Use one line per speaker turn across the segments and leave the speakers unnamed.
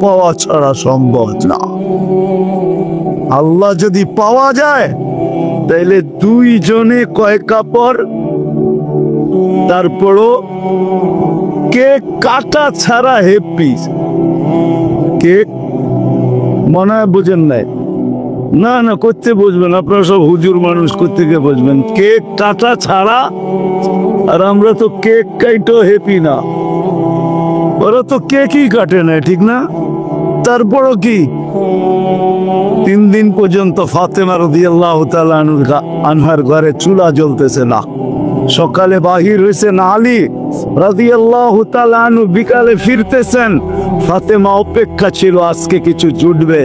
পাওয়া ছাড়া সম্ভব না। আল্লাহ যদি পাওয়া যায় তাহলে দুইজনে কয় কাপড়, তারপরও কেক কাটা ছাড়া হ্যাপি। কেক মনে হয় বুঝেন নাই? না না, করতে বুঝবেন, আপনারা সব হুজুর মানুষ, করতে গিয়ে বুঝবেন কেক কাটা ছাড়া। আর আমরা তো কেক কাইটো হ্যাপি না, ওরা তো কেকই কাটে না, ঠিক না? তারপরও কি 3 দিন পর্যন্ত ফাতেমা রাদিয়াল্লাহু তাআলা আনহার ঘরে চুলা জ্বলতেছে না। সকালে বাহির হয়েছেন আলী রাদিয়াল্লাহু তাআলা আনহু, বিকালে ফিরতেছেন। ফাতেমা অপেক্ষা ছিল আজকে কিছু জুটবে।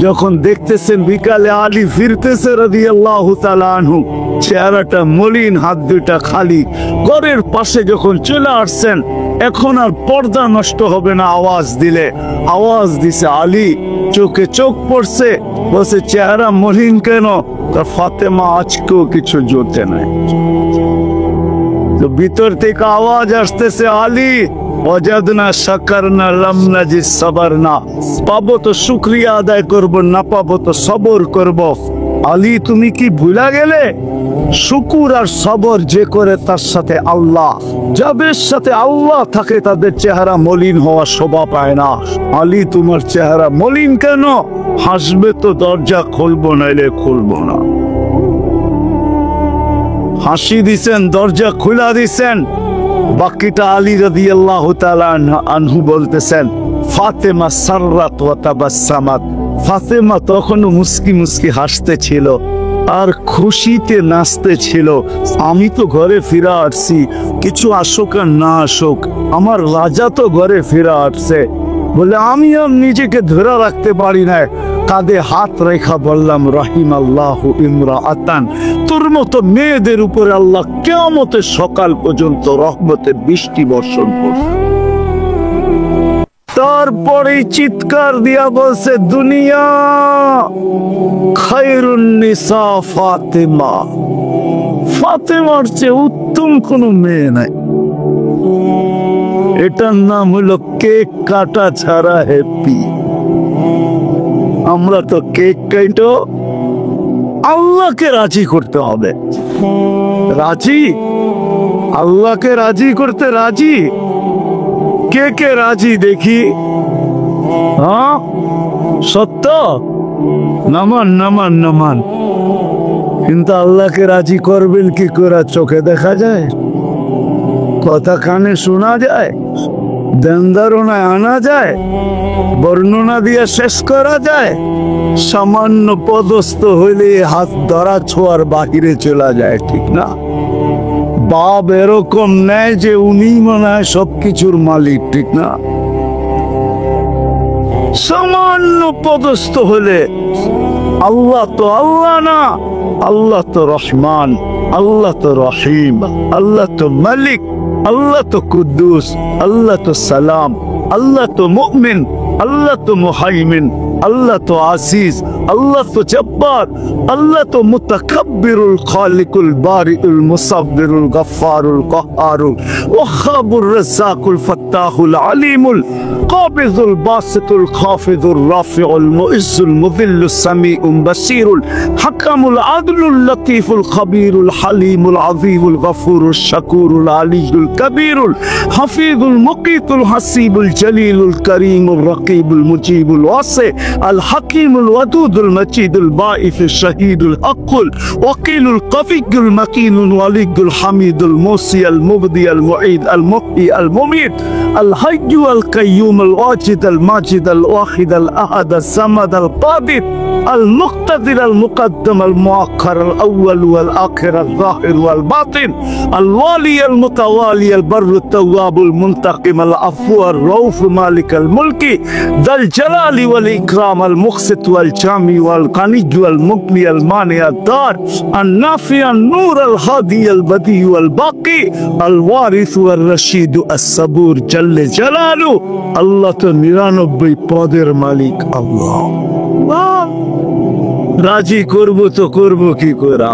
যখন দেখতেছেন বিকালে আলী ফিরতেছে রাদিয়াল্লাহু তাআলা আনহু, চেহারাটা মলিন, হাত দুইটা খালি। ঘরের পাশে যখন চলে আসছেন, এখন আর পর্দা নষ্ট হবে না আওয়াজ দিলে। আওয়াজ দিছে আলী, চোখে চোখ পড়ছে, বলছে চেহারা মলিন কেন? তার ফাতেমা আজকেও কিছু জোটে নাই। তো ভিতর থেকে আওয়াজ আসতেছে, আলী ওয়াজাদনা শাকারনা লাম নাজিদ সাবারনা, পাবো তো শুকরিয়া আদায় করব, না পাবো তো সবর করব। আলী তুমি কি ভুলা গেলে? শুকুর আর সবর যে করে তার সাথে আল্লাহ, যাদের সাথে আল্লাহ থাকে তাদের চেহারা মলিন হওয়া শোভা পায় না। আলী তোমার চেহারা মলিন কেন? হাসবে তো দরজা খুলবো, নাইলে খুলবো না। হাসি দিছেন, দরজা খুলা দিছেন। বাকিটা আলী রাদিয়াল্লাহু তাআলা আনহু বলতেছেন, ফাতেমা সাররাত ওয়া তাবাসসামাত, ফাতেমা তখনও মুস্কি মুস্কি হাসতে ছিল আর খুশিতে নাচতে ছিল। আমি তো ঘরে ফিরে আসছি, কিছু আসুক আর না আসুক, আমার রাজা তো ঘরে ফিরে আসছে। বলে আমি আর নিজেকে ধরে রাখতে পারি না, কাঁধে হাত রেখা বললাম, রাহিমাল্লাহু ইমরাআতান, তোর মতো মেয়েদের উপরে আল্লাহ কিয়ামতের সকাল পর্যন্ত রহমতের বৃষ্টি বর্ষণ করবে। তারপরে চিৎকার দিয়া বলছে, দুনিয়া খায়রুন নিসা ফাতেমা, ফাতেমার চেয়ে উত্তম কোনো মেয়ে নাই। এটার নাম হলো কেক কাটা ছাড়া হ্যাপি। আমরা তো কেক কাটো, আল্লাহকে রাজি করতে হবে। রাজি, আল্লাহকে রাজি করতে রাজি। কে কে রাজি দেখি? হ্যাঁ সত্য, নামান নামান নামান। কিন্তু আল্লাহকে রাজি করবেন কি করে? চোখে দেখা যায়, কথা কানে শোনা যায়, দেনদারণায় আনা যায়, বর্ণনা দিয়ে শেষ করা যায়? সামান্য পদস্থ হইলে হাত ধরা ছোঁয়ার বাহিরে চলে যায়, ঠিক না? বাপ এরকম নেয় যে উনি মনে হয় সবকিছুর মালিক, ঠিক না? সামান্য পদস্থ হলে আল্লাহ তো আল্লাহ না, আল্লাহ তো রহমান, আল্লাহ তো রহিম, আল্লাহ তো মালিক, আল্লাহ তো কুদ্দুস, আল্লাহ তো সালাম, আল্লাহ তো মুমিন, আল্লাহ তো মুহাইমিন, আল্লাহ তো আসিস, আল্লাহ তো জব্বার, আল্লাহ তো মুতাকাব্বিরুল খালিকুল বারিউল মুসাব্বিরুল গফফারুল কাহ্হারুল ওয়াহাবুর রাজ্জাকুল ফাত্তাহুল আলিমুল কাবিজুল বাসিতুল খাফিজুর রাফিউল মুইজ্জুল মুযিল্লুস সামিউল বাসীরুল হাকামুল আদলুল লতীফুল খাবীরুল হালিমুল আযীমুল গফুরুশ শাকুরুল আলিয়ুল কবীরুল হাফিজুল মুকীতুল হাসিবুল জলিলুল করিমুর রকিবুল মুজিবুল ওয়াসি আল হাকিমুল ওয়াদুদুল মজিদুল বাঈসুশ শাহীদুল হকুল ওয়াকিলুল কফিয়ুল মাকিনুল ওয়ালিয়ুল হামিদুল মুসি আল মুবদি আল মুঈদ আল মুহয়ি আল মুমীত আল হাইয়্যু আল কাইয়্যুম আল ওয়াজিদ আল মাজিদ আল ওয়াহিদ আল আহাদ আল সামাদ আল কাদির আল মুক্তাদির আল মুকদ্দম আল মুআক্খার আল আউয়াল ওয়াল আখির আল যাহির ওয়াল বাতিন আল ওয়ালি আল মুতাওয়ালি আল বাররু التواب المنتقم العفو الرؤوف مالك الملك ذا الجلال والإكرام المقسط والجامع والغني والمغني المانع الدار النافع النور الهادي البديع الباقي الوارث والرشيد الصبور جل جلاله الله তো 99 পদের মালিক আল্লাহ। রাজি করব তো করব কি করে?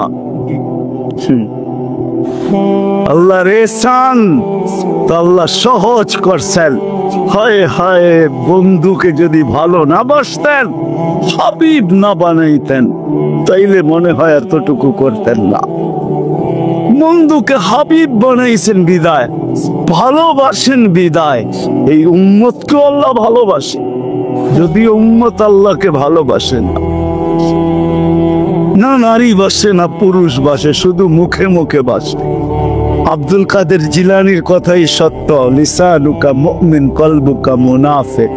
আল্লাহ রেসান তো আল্লাহ সহজ করছেন। হায় হায়, বন্ধুকে যদি ভালো না বাসতেন, হাবিব না বানাইতেন, তাইলে মনে হয় এতটুকু করতেন না। বন্ধুকে হাবিব বানাইছেন বিদায়, ভালোবাসেন বিদায়, এই উম্মতকে আল্লাহ ভালোবাসে। যদি উম্মত আল্লাহকে ভালোবাসেন না, নারী বাসে না পুরুষ বাসে, শুধু মুখে মুখে বাসে। আব্দুল কাদের জিলানির কথাই সত্য, লিসানুকা মুমিন কলবুকা মুনাফিক।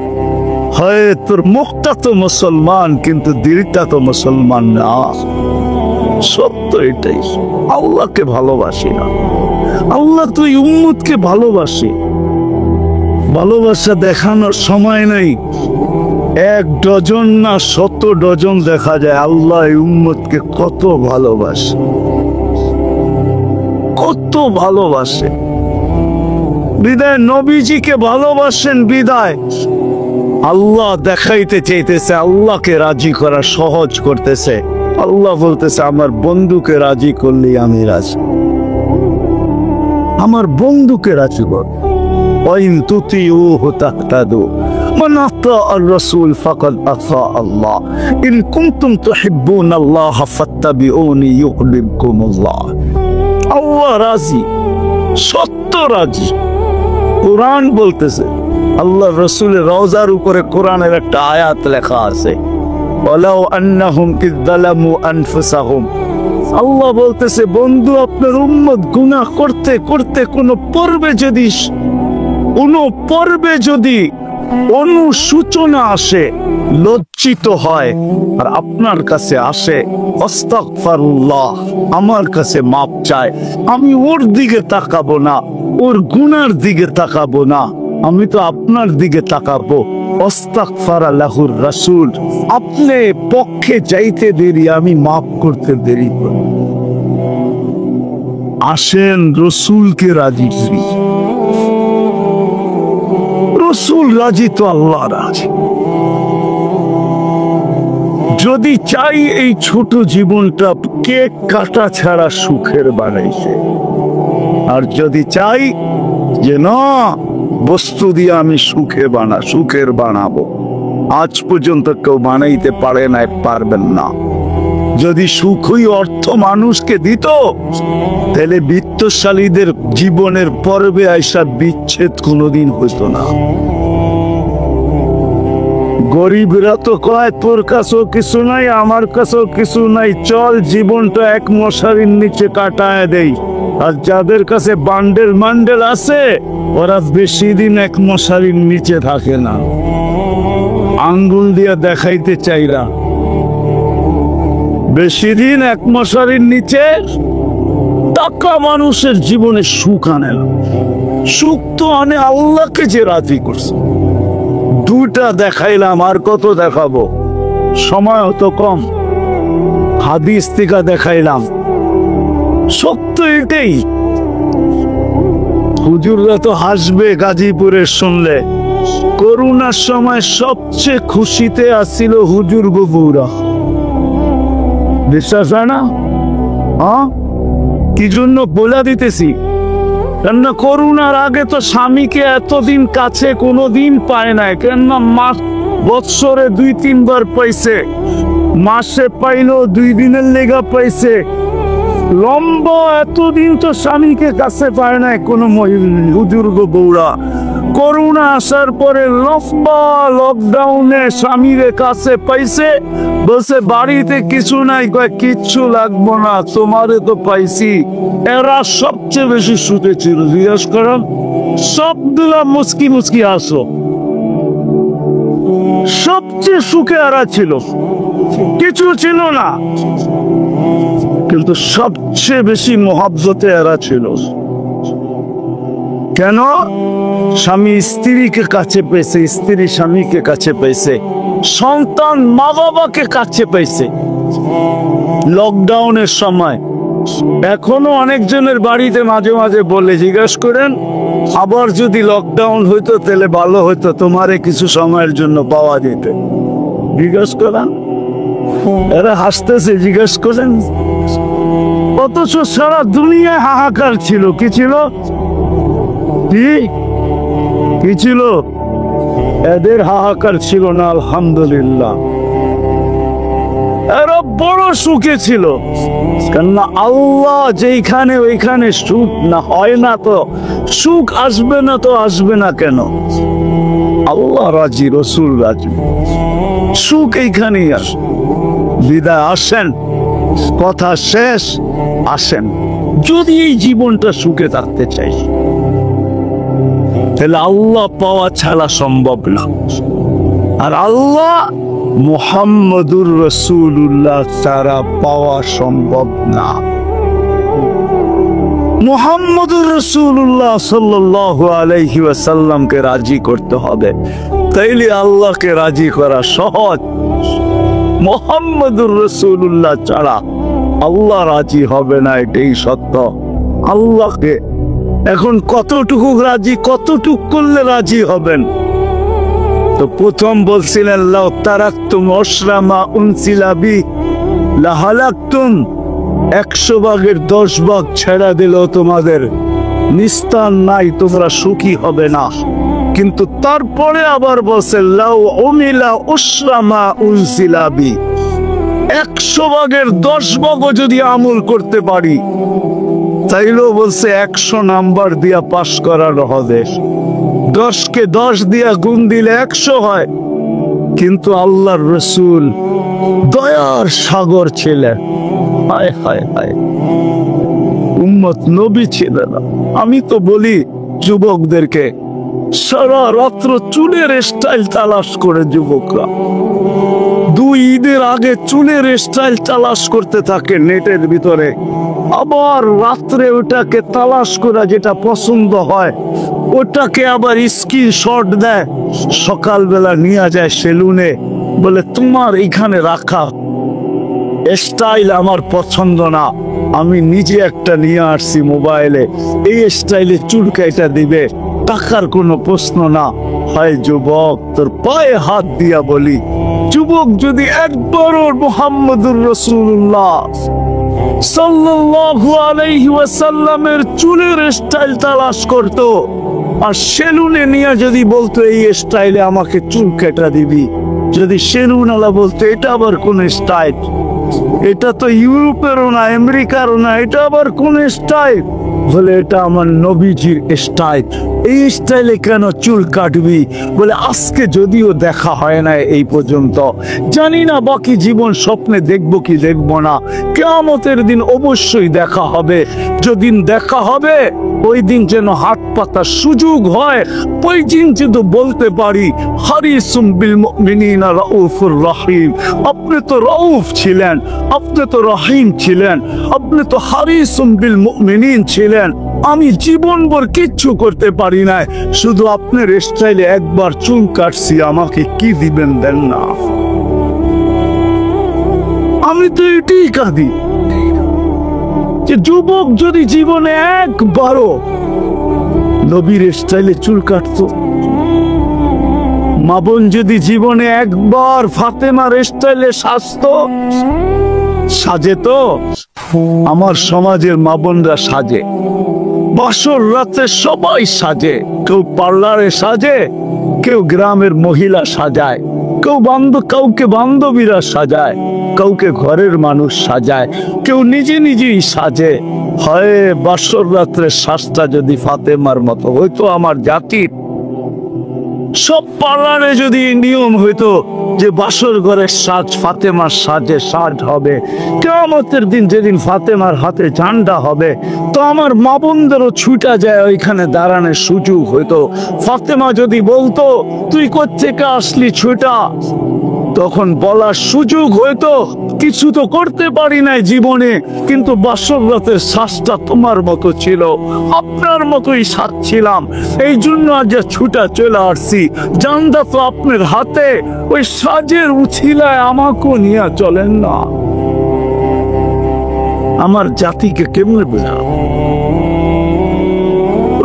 হয় তোর মুখটা তো মুসলমান, কিন্তু দিলটা তো মুসলমান না। সত্য এটাই। আল্লাহকে ভালোবাসি না, আল্লাহ তো উম্মতকে ভালোবাসে। ভালোবাসা দেখানোর সময় নেই। 1 ডজন না 100 ডজন দেখা যায় আল্লাহ উম্মতকে কত ভালোবাসে, কত ভালোবাসে। বিদায় নবীজিকে ভালোবাসেন বিদায় আল্লাহ দেখাইতে চাইতেছে, আল্লাহকে রাজি করা সহজ করতেছে। আল্লাহ বলতেছে আমার বন্ধুকে রাজি করলে আমি রাজি, আমার বন্ধুকে রাজি কর। ওয়াইন তুতিউহু তাহতাদু মান আতাআর রাসূল ফাকাদ আতা আল্লাহ ইন কুনতুম তুহিব্বুনাল্লাহ ফাত্তাবিউনি ইউহিব্বুকুমুল্লাহ। আল্লাহ রাজি, সত্য রাজি। কোরআন বলতেছে, আল্লাহ রাসূলের রওজার উপরে কোরআনের একটা আয়াত লেখা আছে, ওয়ালাউ আন্নাহুম ইয যালামু আনফুসাহুম। আল্লাহ বলতেছে বন্ধু, আপনার উম্মত গুনাহ করতে করতে কোন পর্বে যদি অনুসূচনা আসে, লজ্জিত হয় আর আপনার কাছে আসে, আস্তাগফিরুল্লাহ, আমার কাছে মাপ চায়, আমি ওর দিকে তাকাবো না, ওর গুনার দিকে তাকাবো না, আমি তো আপনার দিকে তাকাবো। আস্তাগফারা লাহুর রাসূল, আপনি পক্ষে যাইতে দেরি, আমি মাফ করতে দেরি করি। আসেন রসুলকে রাজি করি। রসুল রাজি তো আল্লাহ রাজি। যদি চাই এই ছোট জীবনটা কেক কাটা ছাড়া সুখের বানাইছে, আর যদি চাই যে না বস্তু দিয়ে আমি সুখের বানাবো, আজ পর্যন্ত কেউ বানাইতে পারে না, পারবেন না। যদি সুখই অর্থ মানুষকে দিত, তাহলে বিত্তশালীদের জীবনের পর্বে আইসা বিচ্ছেদ কোনোদিন হইতো না। গরিবরা তো কয় তোর কাছেও কিছু নাই, আমার কাছেও কিছু নাই, চল জীবনটা এক মশারির নিচে কাটায় দেই। আর যাদের কাছে বান্ডেল আছে, ওরা বেশি দিন এক মশারির নিচে থাকে না। আঙ্গুল দিয়ে দেখাইতে চাইরা বেশি দিন এক মশারির নিচে টাকা মানুষের জীবনে সুখ আনে না। সুখ তো আনে আল্লাহকে যে রাজি করছে। 2টা দেখাইলাম, আর কত দেখাবো, সময় তো কম। হাদিস থেকে দেখাইলাম, সত্য এটাই। হুজুররা তো হাসবে গাজীপুরে শুনলে, করোনার সময় সবচেয়ে খুশিতে আসছিল হুজুর বউরা। বিশ্বাস হয় না? কি জন্য বলে দিতেছি, কেননা করোনার আগে তো স্বামীকে এতদিন কাছে কোনোদিন পায় নাই, কেননা বৎসরে 2-3 বার পাইছে, মাসে পাইলো 2 দিনের লেগা পাইছে। লম্বা এতদিন তো স্বামীকে কাছে পায় নাই কোনো হুজুর বউরা। করোনা আসার পরে লম্বা লকডাউনে স্বামীরে কাছে পাইছে, বলছে বাড়িতে কিছু নাই, কয় কিচ্ছু লাগবো না, তোমারে তো পাইছি। এরা সবচেয়ে বেশি সুখে ছিল। জিজ্ঞেস করেন, সবগুলা মুচকি মুচকি আসো, সবচেয়ে সুখে এরা ছিল, কিছু ছিল না, কিন্তু সবচেয়ে বেশি মহব্বতে এরা ছিল। কেন? স্বামী স্ত্রীকে কাছে পেয়েছে, স্ত্রী স্বামীকে কাছে পেয়েছে, সন্তান মা বাবাকে কাছে পেয়েছে লকডাউনের সময়। এখনো অনেকজনের বাড়িতে মাঝে মাঝে বলে, জিজ্ঞেস করেন আবার যদি লকডাউন হইতো তাহলে ভালো হইতো, তোমারে কিছু সময়ের জন্য পাওয়া যেত। জিজ্ঞেস করেন, এরা হাসতেছে, জিজ্ঞেস করেন অথচ সারা দুনিয়ায় হাহাকার ছিল। কি ছিল? কি ছিল? এদের হাহাকার ছিল না। আলহামদুলিল্লাহ, এরা বড় সুখে ছিল। কেননা আল্লাহ যেখানে ওইখানে সুখ না হয় না তো সুখ আসবে না, তো আসবে না কেন? আল্লাহ রাজি, রসুল রাজি, সুখ এইখানেই আসে। বিদায় আসেন, কথা শেষ, আসেন। যদি এই জীবনটা সুখে থাকতে চাই তাহলে আল্লাহ পাওয়া ছাড়া সম্ভব না। আর আল্লাহ মুহাম্মদুর রাসূলুল্লাহ ছাড়া পাওয়া সম্ভব না। মুহাম্মদুর রাসূলুল্লাহ সাল্লাল্লাহু আলাইহি ওয়াসাল্লামকে রাজি করতে হবে, তাইলে আল্লাহকে রাজি করা সহজ। মুহাম্মদুর রাসূলুল্লাহ ছাড়া আল্লাহ রাজি হবে না, এটাই সত্য। আল্লাহকে এখন কতটুকু রাজি, কতটুকু করলে রাজি হবেন? তো প্রথম বলছিলেন লাউ তারাকতুম আশরামা উনসিলা বি লাহালাকতুম, 100 ভাগের 10 ভাগ ছেড়ে দিল তোমাদের নিস্তার নাই, তোমরা সুখী হবে না। কিন্তু তারপরে আবার বলছে লাউ উমিলা উশরামা উনসিলা বি, 100 ভাগের 10 ভাগও যদি আমল করতে পারি তাইলেও বলছে 100 নাম্বার দিয়া পাশ করানো হবে। 10কে 10 দিয়া গুণ দিলে 100 হয়। কিন্তু আল্লাহর রসুল দয়ার সাগর ছিলেন। হায় হায় হায়, উম্মত নবী ছিলেন। আমি তো বলি যুবকদেরকে, সারা রাত্র চুলের স্টাইল তালাশ করে যুবকরা 2 ঈদের আগে চুলের স্টাইল তালাশ করতে থাকে নেটের ভিতরে, আবার রাত্রে ওটাকে তালাশ করা যেটা পছন্দ হয় ওটাকে আবার স্ক্রিনশট দেয়, সকালবেলা নিয়ে যায় সেলুনে, বলে তোমার এখানে রাখা স্টাইল আমার পছন্দ না, আমি নিজে একটা নিয়ে আসছি মোবাইলে, এই স্টাইলে চুল কাইটা দিবে, টাকার কোনো প্রশ্ন না। হয় যুবক, তোর পায়ে হাত দিয়া বলি, যুবক যদি একবারও মুহাম্মদুর রাসূলুল্লাহ সাল্লাল্লাহু আলাইহি ওয়াসাল্লামের চুলের স্টাইল তালাশ করত আর সেলুনে নিয়ে যদি বলতো এই স্টাইলে আমাকে চুল কেটে দিবি, যদি সেলুনওয়ালা বলতো এটা আবার কোন স্টাইল, এটা তো ইউরোপেরও না আমেরিকারও না, এটা আবার কোন স্টাইল, বলে এটা আমার নবীজির স্টাইল, এই স্টাইলে কেন চুল কাটবি? বলে আজকে যদিও দেখা হয় না এই পর্যন্ত, জানি না বাকি জীবন স্বপ্নে দেখবো কি দেখবো না, কিয়ামতের দিন অবশ্যই দেখা হবে। যেদিন দেখা হবে ওই দিন যেন হাত পাতার সুযোগ হয়, ওই দিন যেন বলতে পারি হারিসুম বিল মুমিনিনা রাউফুর রহিম, আপনি তো রাউফ ছিলেন, আপনি তো রহিম ছিলেন, আপনি তো হারিসুম বিল মুমিনিন ছিলেন, আমি জীবনভর কিচ্ছু করতে পারি না, শুধু আপনার স্টাইলে একবার চুল কাটছি, আমাকে কি দিবেন দেন না। আমি তো এটাই কাঁদি যে যুবক যদি জীবনে একবারও নবীর স্টাইলে চুল কাটতো, মা বোন যদি জীবনে একবার ফাতেমার স্টাইলে সাজতো, সাজে তো আমার সমাজের মা বোনরা সাজে, বাসর রাতে সবাই সাজে, কেউ পার্লারে সাজে, কেউ গ্রামের মহিলা সাজায়, কেউ কাউকে বান্ধবীরা সাজায়, কাউকে ঘরের মানুষ সাজায়, কেউ নিজে নিজেই সাজে। হয় বাসর রাত্রে সাজটা যদি ফাতেমার মতো হইতো আমার জাতির, সব পার্লারে যদি নিয়ম হইতো যে বাসর ঘরের সাজ ফাতেমার সাজে সাজ হবে, কিয়ামতের দিন যেদিন ফাতেমার হাতে ঝান্ডা হবে তো আমার মা বোনদেরও ছুটা যায় ওইখানে দাঁড়ানোর সুযোগ হইতো। ফাতেমা যদি বলতো তুই কোত্থেকে আসলি ছুটা, তখন বলার সুযোগ হইতো কিছু তো করতে পারি নাই জীবনে, কিন্তু বাসর রাতের শ্বাসটা তোমার মতো ছিল, আপনার মতোই সাজছিলাম, এই জন্য আজ ছুটা চলে আসছি, জানদা তো আপনার হাতে, ওই সাজের উছিলায় আমাকেও নিয়ে চলেন না। আমার জাতিকে কেমনে বোঝা?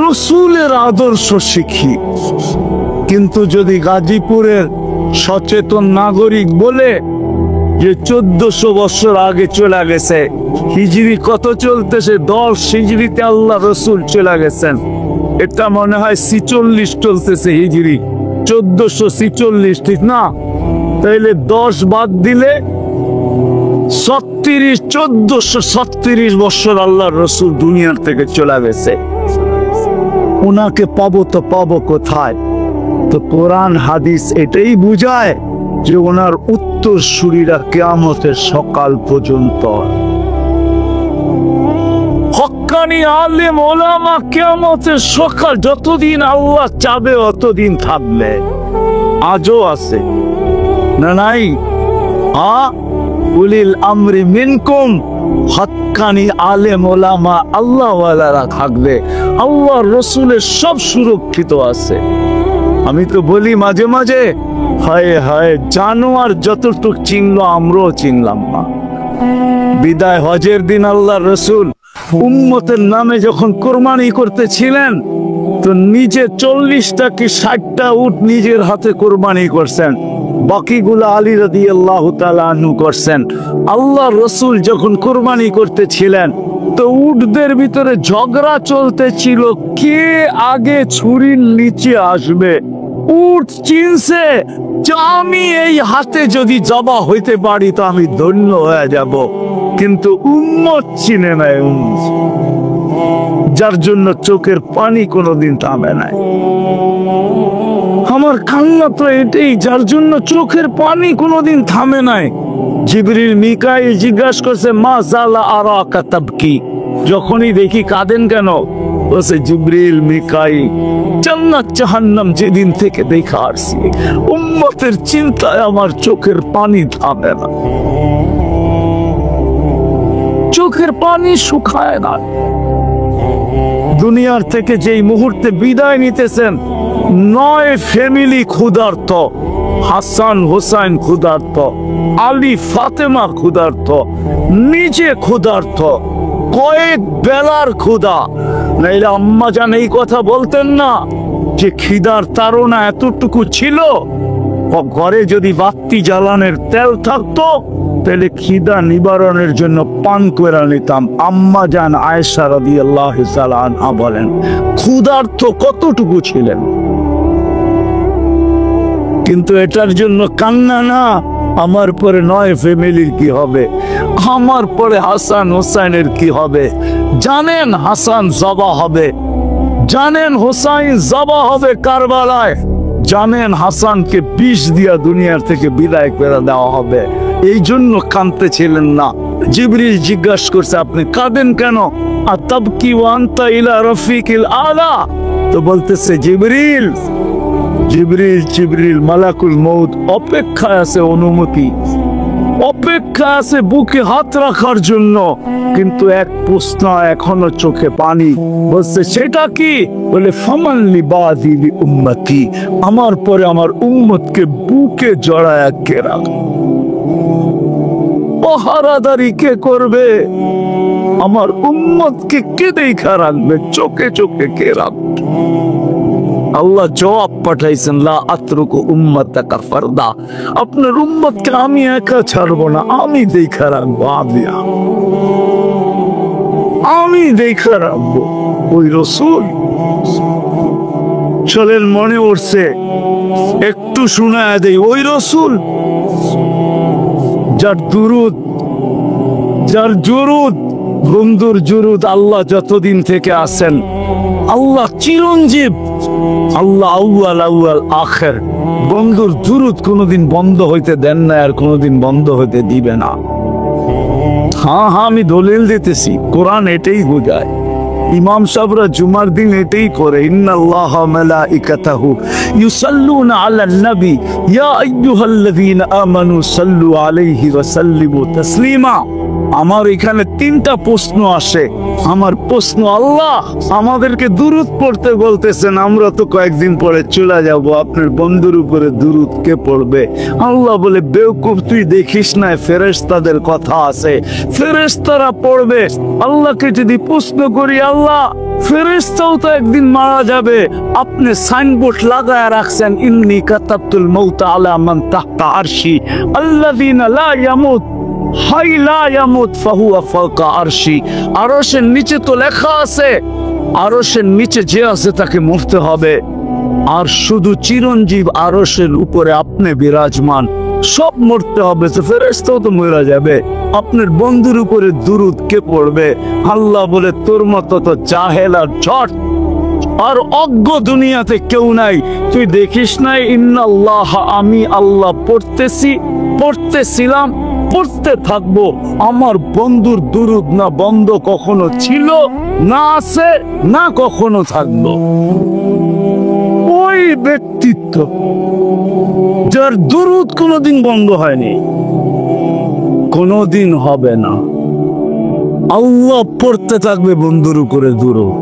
রসুলের আদর্শ শিখি, কিন্তু যদি গাজীপুরের সচেতন নাগরিক বলে যে 1400 বছর আগে চলে গেছে। হিজরি কত চলতেছে? 10 হিজরিতে আল্লাহ রসুল চলে গেছেন। এটা মনে হয় 46 চলতেছে হিজরি, 1446, ঠিক না? তাইলে 10 বাদ দিলে 1436 বছর আল্লাহ রসুল দুনিয়ার থেকে চলে গেছে। ওনাকে পাবো তো পাবো কোথায়? তো কোরআন হাদিস এটাই বুঝায় যে ওনার উত্তরসূরিরা কিয়ামতের সকাল পর্যন্ত, হক্কানি আলেম ওলামা কিয়ামতের সকাল যতদিন আল্লাহ চাবে অতদিন থাকবে। আজও আছে না? নাই? উলিল আমরি মিনকুম, হক্কানি আলেম ওলামা আল্লাহ ওয়ালারা থাকবে। আল্লাহর রসুলের সব সুরক্ষিত আছে। আমি তো বলি মাঝে মাঝে, হায় হায়, জানোয়ার যতটুক চিনলো আমরাও চিনলাম না। বিদায় হজের দিন আল্লাহর রসুল উম্মতের নামে যখন কোরবানি করতেছিলেন, তো নিজে 40টা কি 60টা উট নিজের হাতে কোরবানি করছেন, বাকিগুলো আলী রাদিয়াল্লাহু তাআলা আনহু করছেন। আল্লাহর রসুল যখন কোরবানি করতেছিলেন, তো উটদের ভিতরে ঝগড়া চলতেছিল কে আগে ছুরির নিচে আসবে। উট চিনছে যে আমি এই হাতে যদি জবা হইতে পারি তো আমি ধন্য হয়ে যাব, কিন্তু উম্মত চিনে নাই, যার জন্য চোখের পানি কোনোদিন থামে নাই। আমার কান্না তো এটাই, যার জন্য চোখের পানি কোনোদিন থামে নাই। জিবরিল মিকাইল জিজ্ঞাসা করছে, মা জালা আরাকা তাবকি, যখনই দেখি কাঁদেন কেন? বলছে, জিবরিল মিকাইল, জান্নাত জাহান্নাম যেদিন থেকে দেখা আসছি, উম্মতের চিন্তায় আমার চোখের পানি থামে না, চোখের পানি শুকায় না। দুনিয়ার থেকে যেই মুহূর্তে বিদায় নিতেছেন, 9 ফ্যামিলি ক্ষুধার্ত, হাসান হোসাইন ক্ষুধার্ত, আলী ফাতেমা ক্ষুধার্ত, নিজে ক্ষুধার্ত, কয়েক বেলার ক্ষুধা। নাইলে আম্মা জান এই কথা বলতেন না যে খিদার তাড়না এতটুকু ছিল, ঘরে যদি বাতি জ্বালানোর তেল থাকতো তাহলে খিদা নিবারণের জন্য পান করে নিতাম। আম্মা জান আয়েশা রাদিয়াল্লাহু তাআলা আনহা বলেন, ক্ষুধার্ত কতটুকু ছিলেন। কিন্তু এটার জন্য কান্না না, আমার পরে 9 ফ্যামিলির কি হবে, আমার পরে হাসান হোসাইনের কি হবে। জানেন হাসান জবা হবে, জানেন হোসাইন জবা হবে কারবালায়, জানেন হাসানকে বিষ দিয়া দুনিয়ার থেকে বিদায় করে দেওয়া হবে। এই জন্য কাঁদতেছিলেন না। জিবরিল জিজ্ঞাসা করছে, আপনি কাঁদেন কেন? আতাবকি ওয়া আনতা ইলা রফিকিল আলা, তো বলতেছে জিবরিল, জিবরিল জিবরিল মালাকুল মউত অপেক্ষায় আছে, অনুমতি অপেক্ষা আছে বুকে হাত রাখার জন্য, কিন্তু এক প্রশ্ন এখনো চোখে পানি। বলছে, সেটা কি? বলে, ফামান লিবাদি লিউম্মতি, আমার পরে আমার উম্মতকে বুকে জড়ায়া কে রাখবে, পাহারাদারি কে করবে, আমার উম্মতকে কে দেখা রাখবে, চোখে চোখে কে রাখবে। আল্লাহ জবাব পাঠাইছেন, লা আতরুকু উম্মাতাকা ফারদা, আপনার উম্মতকে আমি একা ছাড়বো না, আমি দেখা রাখবো, আমি দেখা রাখবো। ওই রসুল চলেন, মনে উঠছে একটু শোনায় দেই। ওই রসুল যার দুরুদ, যার জুরুদ, বন্ধুর জুরুদ আল্লাহ যতদিন থেকে আছেন, আল্লাহ চিরঞ্জীব, আল্লাহ আউয়াল আউয়াল আখের, বন্ধুর জুরুদ কোনোদিন বন্ধ হইতে দেন না, আর কোনোদিন বন্ধ হইতে দিবে না। হ্যাঁ, আমি দলিল দিতেছি, কোরআন এটাই বোঝায়। ইমাম সাহেবরা জুমার দিন এটাই করে, ইন্নাল্লাহা মালাইকাতাহু ইউসাল্লুনা আলান নবী ইয়া আইয়ুহাল্লাযীনা আমানু সাল্লু আলাইহি ওয়া সাল্লিমু তাসলিমা। আমার এখানে 3টা প্রশ্ন আসে। আমার প্রশ্ন, আল্লাহ আমাদেরকে দুরূদ পড়তে বলতেছেন, আমরা তো কয়েকদিন পরে চলে যাব, আপনার বন্ধুর উপরে দুরূদ কে পড়বে? আল্লাহ বলে, বেওকুফ, তুই দেখিস না ফেরেশতাদের কথা আছে, ফেরেশতারা পড়বে। আল্লাহকে যদি প্রশ্ন করি, আল্লাহ ফেরেশতাও তো একদিন মারা যাবে, আপনি সাইনবোর্ড লাগায় রাখছেন ইন্নী কাতাবতুল মাউত আলা মান তাহতা আরশি আল্লাযীনা লা ইয়ামুত হাই লা ইয়ামুত ফাহুয়া ফাওকা আরশি। আরশের নিচে তো লেখা আছে, আরশের নিচে যে আছে তাকে মরতে হবে। আর শুধু চিরঞ্জীব আরশের উপরে আপনি বিরাজমান, সব মরতে হবে। তো ফেরেশতাও তো মরে যাবে, আপনার বন্ধুর উপরে দুরুদ কে পড়বে? আল্লাহ বলে তোর মতো তো জাহেল আর ঝট আর অজ্ঞ দুনিয়াতে কেউ নাই। তুই দেখিস নাই ইন্নাল্লাহ, আমি আল্লাহ পড়তেছিলাম, পড়তে থাকবো। আমার বন্ধুর দুরুদ না বন্ধ কখনো ছিল, না আছে, না কখনো থাকবো। ওই ব্যক্তিত্ব যার দুরুদ কোনোদিন বন্ধ হয়নি, কোনোদিন হবে না। আল্লাহ পড়তে থাকবে বন্ধুর উপরে দুরুদ।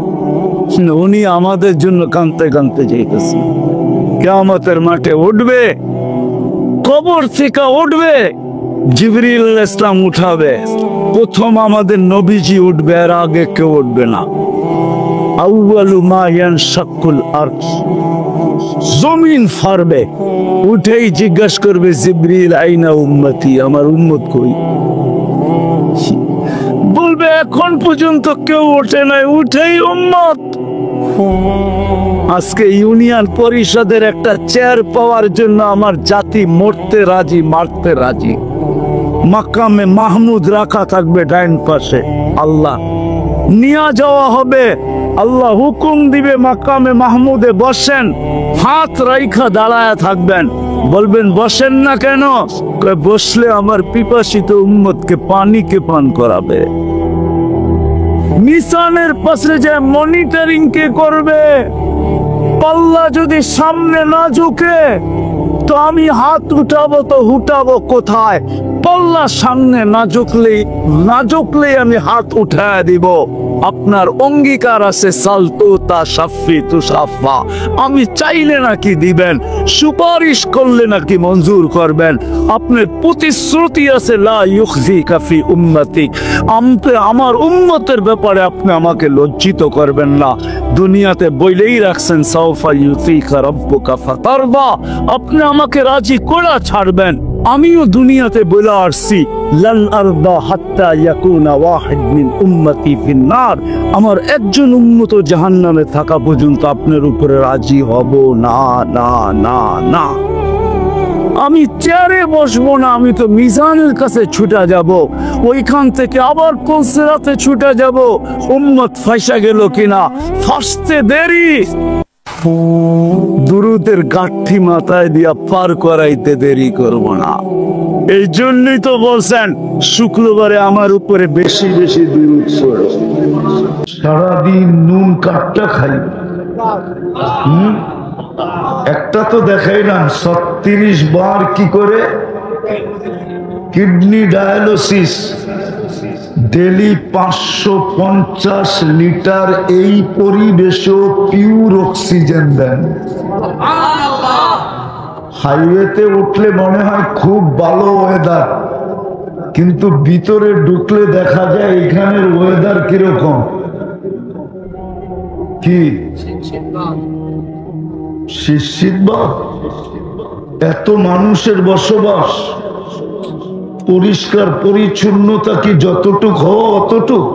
উনি আমাদের জন্য কাঁদতে কাঁদতে যাইতেছে। কিয়ামতের মাঠে উঠবে, কবর থেকে উঠবে, জিবরিল আলাইহিস সালাম উঠাবে, প্রথম আমাদের নবীজি উঠবে, আর আগে কেউ উঠবে না। আউয়ালু মা ইয়ানশাকুল আরশ, জমিন ফাড়বে, উঠেই জিজ্ঞাসা করবে জিবরিল আইনা উম্মতি, আমার উম্মত কই? বলবে এখন পর্যন্ত কেউ ওঠে নাই, উঠেই উম্মত। আজকে ইউনিয়ন পরিষদের একটা চেয়ার পাওয়ার জন্য আমার জাতি মরতে রাজি, মারতে রাজি। মাকামে মাহমুদ রাখা থাকবে ডাইন পাশে, আল্লাহ নিয়ে যাওয়া হবে, আল্লাহ হুকুম দিবে মাকামে মাহমুদে বসেন, হাত রাইখা দাঁড়ায় থাকবেন। বলবেন বসেন না কেন? বসলে আমার পিপাসিত উম্মতকে পানি কে পান করাবে। মিশনের পাশে যে মনিটরিং কে করবে? পাল্লা যদি সামনে না ঝুঁকে তো আমি হাত উঠাবো, তো উঠাবো কোথায়? পাল্লা সামনে না ঝুঁকলেই আমি হাত উঠায় দিব। আপনার অঙ্গীকার আছে সালতু তা সাফি তু সাফা, আমি চাইলে নাকি দিবেন, সুপারিশ করলে নাকি মঞ্জুর করবেন। আপনার প্রতিশ্রুতি আছে লা ইউখজিকা ফি উম্মতিক, আমার উম্মতের ব্যাপারে আপনি আমাকে লজ্জিত করবেন না। দুনিয়াতে বইলেই রাখছেন সাউফা ইউতিকা রাব্বুকা ফাতারদা, আপনি আমাকে রাজি করা ছাড়বেন। আমিও দুনিয়াতে বলে আসছি লান আরদা হাত্তা ইয়াকুনা ওয়াহিদ মিন উম্মতি ফিন নার, আমার একজন উম্মত জাহান্নামে থাকা পর্যন্ত আপনার উপরে রাজি হব না, না, না, না। আমি চেয়ারে বসবো না, আমি তো মিজানের কাছে ছুটে যাব, ওইখান থেকে আবার পুলসিরাতে ছুটে যাব। উম্মত ফাঁসা গেল কিনা, ফাঁসতে দেরি, দুরুদের গাঁঠি মাথায় দিয়া পার করাইতে দেরি করব না। এই জন্যই তো বলছেন শুক্রবারে আমার উপরে বেশি বেশি দুরুদ পড়ো। সারাদিন নুন কাটটা খাই, একটা তো দেখাইলাম 36 বার কি করে কিডনি ডায়ালিসিস, ডেলি 550 লিটার, এই পরিবেশেও পিওর অক্সিজেন দেন। হাইওয়েতে উঠলে মনে হয় খুব ভালো ওয়েদার, কিন্তু ভিতরে ঢুকলে দেখা যায় এখানের ওয়েদার কিরকম, কি শীত, এত মানুষের বসবাস, পরিষ্কার পরিচ্ছন্নতা কি যতটুক হওয়া অতটুক?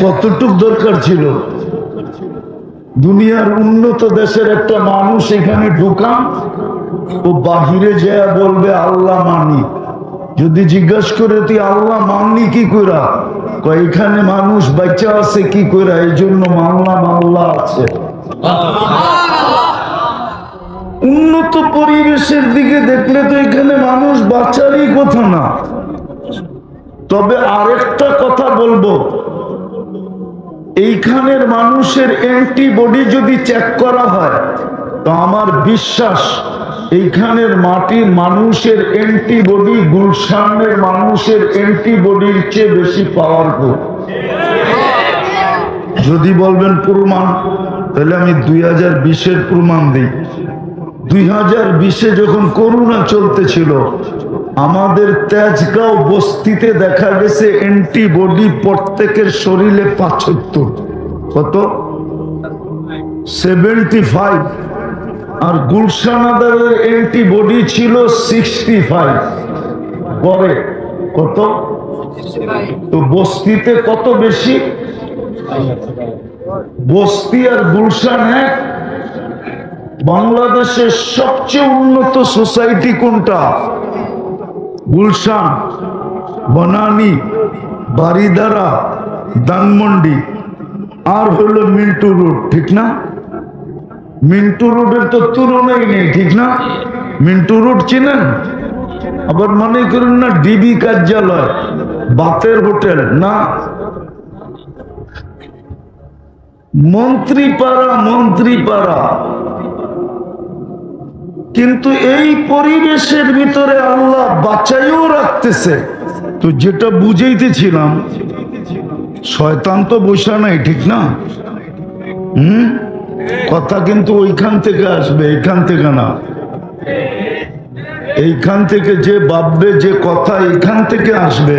কতটুক দরকার ছিল? দুনিয়ার উন্নত দেশের একটা মানুষ এখানে ঢুকান, ও বাহিরে যায় বলবে আল্লাহ মানি। যদি জিজ্ঞাসা করে তুই আল্লাহ মাননি কি কইরা, এখানে মানুষ বাচ্চা আছে কি কইরা, এই জন্য মানলাম আল্লাহ আছে। উন্নত পরিবেশের দিকে দেখলে তো এখানে মানুষ বাঁচারই কথা না। তবে আরেকটা কথা বলবো, এইখানের মানুষের অ্যান্টিবডি যদি চেক করা হয় তো আমার বিশ্বাস এইখানের মাটির মানুষের অ্যান্টিবডি গুলশানের মানুষের অ্যান্টিবডির চেয়ে বেশি পাওয়ারফুল। যদি বলবেন প্রমাণ, তাহলে আমি 2020-এর প্রমাণ দিই। 2020-এ যখন করোনা চলতেছিল, আমাদের তেজগাঁও বস্তিতে দেখা গেছে অ্যান্টিবডি প্রত্যেকের শরীরে ৭৫। কত? ৭৫। আর গুলশান আদারের অ্যান্টিবডি ছিল 65। পরে কত? তো বস্তিতে কত বেশি? বস্তি আর গুলশান এক। বাংলাদেশের সবচেয়ে উন্নত সোসাইটি কোনটা? গুলশান, বনানী, বারিধারা, ধানমন্ডি, আর হলো মিন্টু রোড, ঠিক না? মিন্টু রোডের তো তুলনাই নেই, ঠিক না? মিন্টু রোড চিনেন? আবার মনে করেন না ডিবি কার্যালয়, বাতের হোটেল না, মন্ত্রীপাড়া, মন্ত্রীপাড়া। কিন্তু এই পরিবেশের ভিতরে আল্লাহ বাঁচাইও রাখতেছে। তো যেটা বুঝাইতেছিলাম, শয়তান তো বসা নাই, ঠিক না? কথা কিন্তু ওইখান থেকে আসবে, এইখান থেকে না। এইখান থেকে যে ভাববে যে কথা এইখান থেকে আসবে,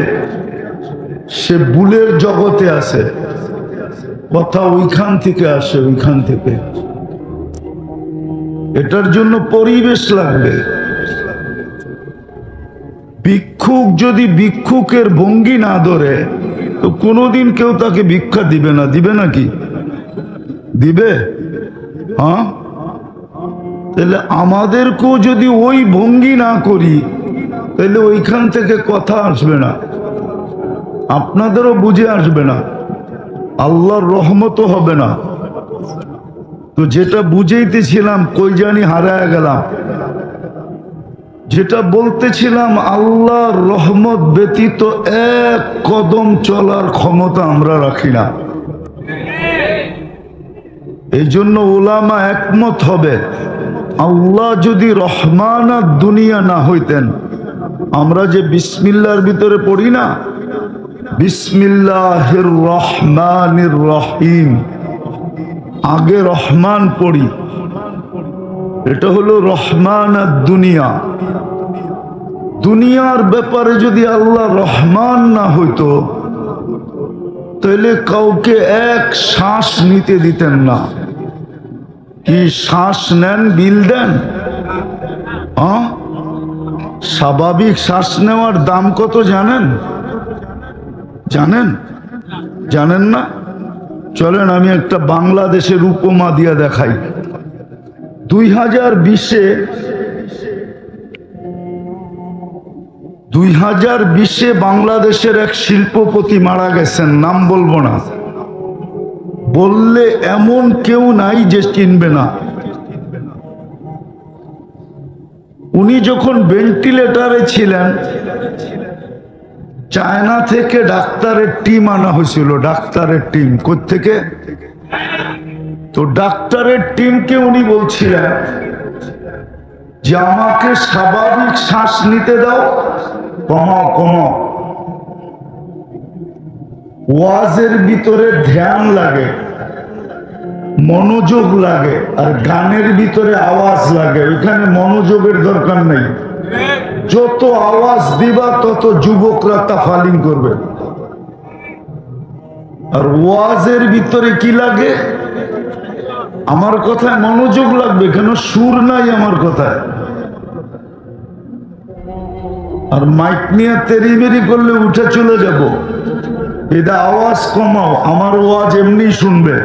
সে ভুলের জগতে আছে। কথা ওইখান থেকে আসে, ওইখান থেকে। এটার জন্য পরিবেশ লাগবে। ভিক্ষুক যদি ভিক্ষুকের ভঙ্গি না ধরে, তো কোনোদিন কেউ তাকে ভিক্ষা দিবে না। দিবে নাকি? দিবে? হ্যাঁ। তাহলে আমাদেরকেও যদি ওই ভঙ্গি না করি, তাহলে ওইখান থেকে কথা আসবে না, আপনাদেরও বুঝে আসবে না, আল্লাহর রহমতও হবে না। তো যেটা বুঝাইতেছিলাম কই জানি হারায় গেলাম। যেটা বলতেছিলাম, আল্লাহর রহমত ব্যতীত এক কদম চলার ক্ষমতা আমরা রাখি না। এই জন্য উলামা একমত হবে, আল্লাহ যদি রহমানাত দুনিয়া না হইতেন, আমরা যে বিসমিল্লাহর ভিতরে পড়ি না, বিসমিল্লাহির রহমানির রহিম, আগে রহমান পড়ি, এটা হলো রহমানাত দুনিয়া। দুনিয়ার ব্যাপারে যদি আল্লাহ রহমান না হইতো, তাহলে কাউকে এক শ্বাস নিতে দিতেন না। কি শ্বাস নেন, বিল দেন? স্বাভাবিক শ্বাস নেওয়ার দাম কত জানেন? জানেন? জানেন না? চলেন আমি একটা বাংলাদেশের উপমা দিয়া দেখাই। 2020-এ বাংলাদেশের এক শিল্পপতি মারা গেছেন, নাম বলবো না, বললে এমন কেউ নাই যে চিনবে না। উনি যখন ভেন্টিলেটরে ছিলেন, চায়না থেকে ডাক্তারের টিম আনা হয়েছিল। ডাক্তারের টিম কোত্থেকে? তো ডাক্তারের টিমকে উনি বলছিলেন যে আমাকে স্বাভাবিক শ্বাস নিতে দাও, কমাও কমাও। ওয়াজের ভিতরে ধ্যান লাগে, মনোযোগ লাগে, আর গানের ভিতরে আওয়াজ লাগে। ওইখানে মনোযোগের দরকার নেই। যত আওয়াজ দিবা তত যুবকরা তাফালিং করবে। আর ওয়াজের ভিতরে কি লাগে? আমার কথায় মনোযোগ লাগবে, কেন সুর নাই আমার কথায়। আর মাইক নিয়ে তেরিবেরি করলে উঠে চলে যাব। এটা আওয়াজ কমাও, আমার ওয়াজ এমনি শুনবে।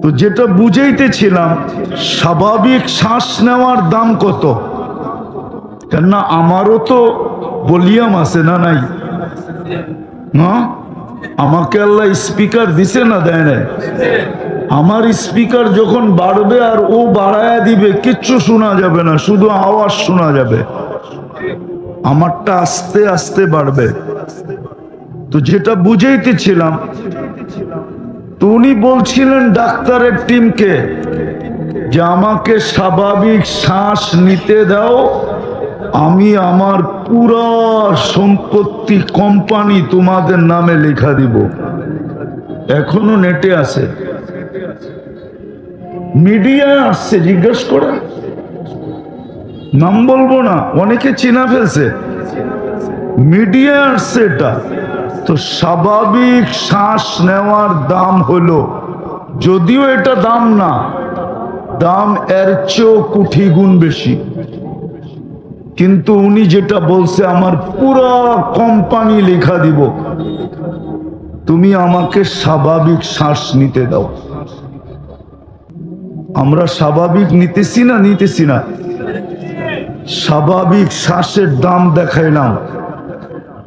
তো যেটা বুঝাইতেছিলাম, স্বাভাবিক শ্বাস নেওয়ার দাম কত? কেননা আমারও তো ভলিউম আছে না, নাই? না, আমাকে আল্লাহ স্পিকার দিছে না, দেয় না? আমার স্পিকার যখন বাড়বে আর ও বাড়ায়া দিবে, কিচ্ছু শোনা যাবে না, শুধু আওয়াজ শোনা যাবে। আমারটা আস্তে আস্তে বাড়বে। তো যেটা বুঝাইতেছিলাম, তো উনি বলছিলেন ডাক্তারের টিমকে যে আমাকে স্বাভাবিক শ্বাস নিতে দাও, আমি আমার পুরো সম্পত্তি কোম্পানি তোমাদের নামে লেখা দিব। এখনো নেটে আছে, মিডিয়া আসছে, জিজ্ঞেস করে। নাম বলবো না, অনেকে চিনা ফেলছে, মিডিয়া আসছে এটা। তো স্বাভাবিক শ্বাস নেওয়ার দাম হলো, যদিও এটা দাম না, দাম এর চেয়েও কোটি গুণ বেশি, কিন্তু উনি যেটা বলছে আমার পুরো কোম্পানি লেখা দিব, তুমি আমাকে স্বাভাবিক শ্বাস নিতে দাও। আমরা স্বাভাবিক নিতেছি না? স্বাভাবিক শ্বাসের দাম দেখাইলাম।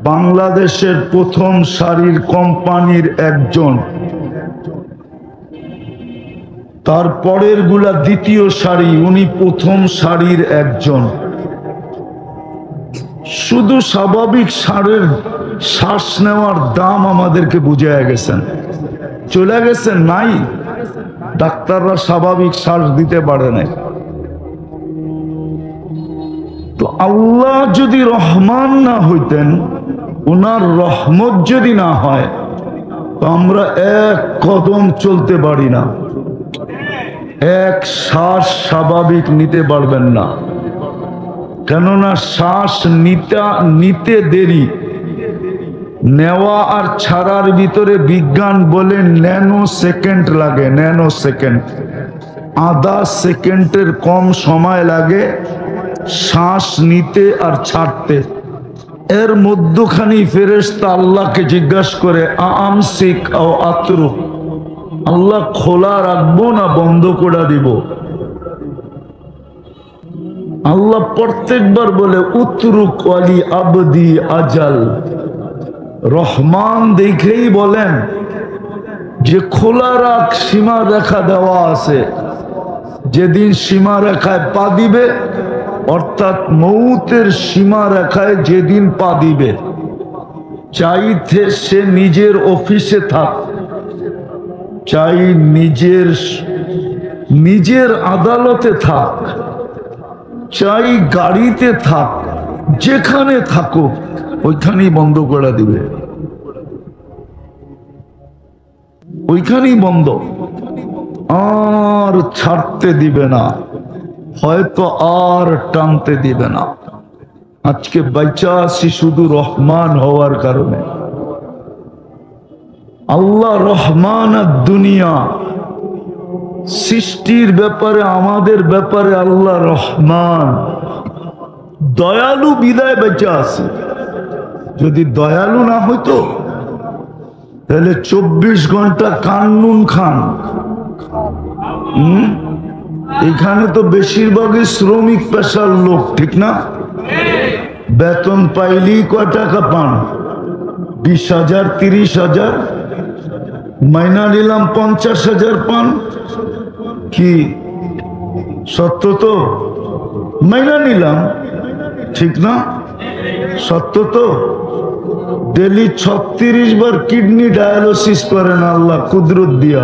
বাংলাদেশের প্রথম সারির কোম্পানির একজন, তারপরের গুলা দ্বিতীয় সারি, উনি প্রথম সারির একজন। শুধু স্বাভাবিক শ্বাস নেওয়ার দাম আমাদেরকে বুঝিয়ে গেছেন, চলে গেছেন নাই। ডাক্তাররা স্বাভাবিক শ্বাস দিতে পারে না। তো আল্লাহ যদি রহমান না হইতেন, ওনার রহমত যদি না হয়, তো আমরা এক কদম চলতে পারি না, এক শ্বাস স্বাভাবিক নিতে পারবেন না। কেননা শ্বাস নিতে দেরি, নেওয়া আর ছাড়ার ভিতরে বিজ্ঞান বলে ন্যানো সেকেন্ড লাগে, ন্যানো সেকেন্ড, আধা সেকেন্ডের কম সময় লাগে শ্বাস নিতে আর ছাড়তে। এর মধ্যখানি ফেরেশতা আল্লাহকে জিজ্ঞাসা করে আমসিক ও আতরুক, আল্লাহ খোলা রাখবো না বন্ধ করে দিব? আল্লাহ প্রত্যেকবার বলে উতরুক ওয়ালি আবদি আজাল। রহমান দেখেই বলেন যে খোলা রাখ, সীমা রেখা দেওয়া আছে, যেদিন সীমা রেখায় পা দিবে, অর্থাৎ মৌতের সীমা রেখায় যেদিন পা দিবে, চাইতে সে নিজের অফিসে থাক, চাই নিজের আদালতে থাক, চাই গাড়িতে থাক, যেখানে থাকুক ওইখানেই বন্ধ করে দিবে, ওইখানেই বন্ধ, আর ছাড়তে দিবে না, হয়তো আর টানতে দিবে না। আজকে বাইচা আছি শুধু রহমান হওয়ার কারণে। আল্লাহ রহমান আর দুনিয়া, সৃষ্টির ব্যাপারে আমাদের ব্যাপারে আল্লাহ রহমান, দয়ালু বিদায় বেঁচে আছে। যদি দয়ালু না হইতো তাহলে 24 ঘন্টা কান্নুন খান। এখানে তো বেশিরভাগই শ্রমিক পেশার লোক, ঠিক না? বেতন পাইলেই কয় টাকা পান? 20,000 30,000, মাইনা নিলাম 50,000 পান। কি সত্য তো? মাইনা নিলাম, ঠিক না? সত্য তো? ডেলি 36 বার কিডনি ডায়ালিসিস করেন আল্লাহ কুদরত দিয়া।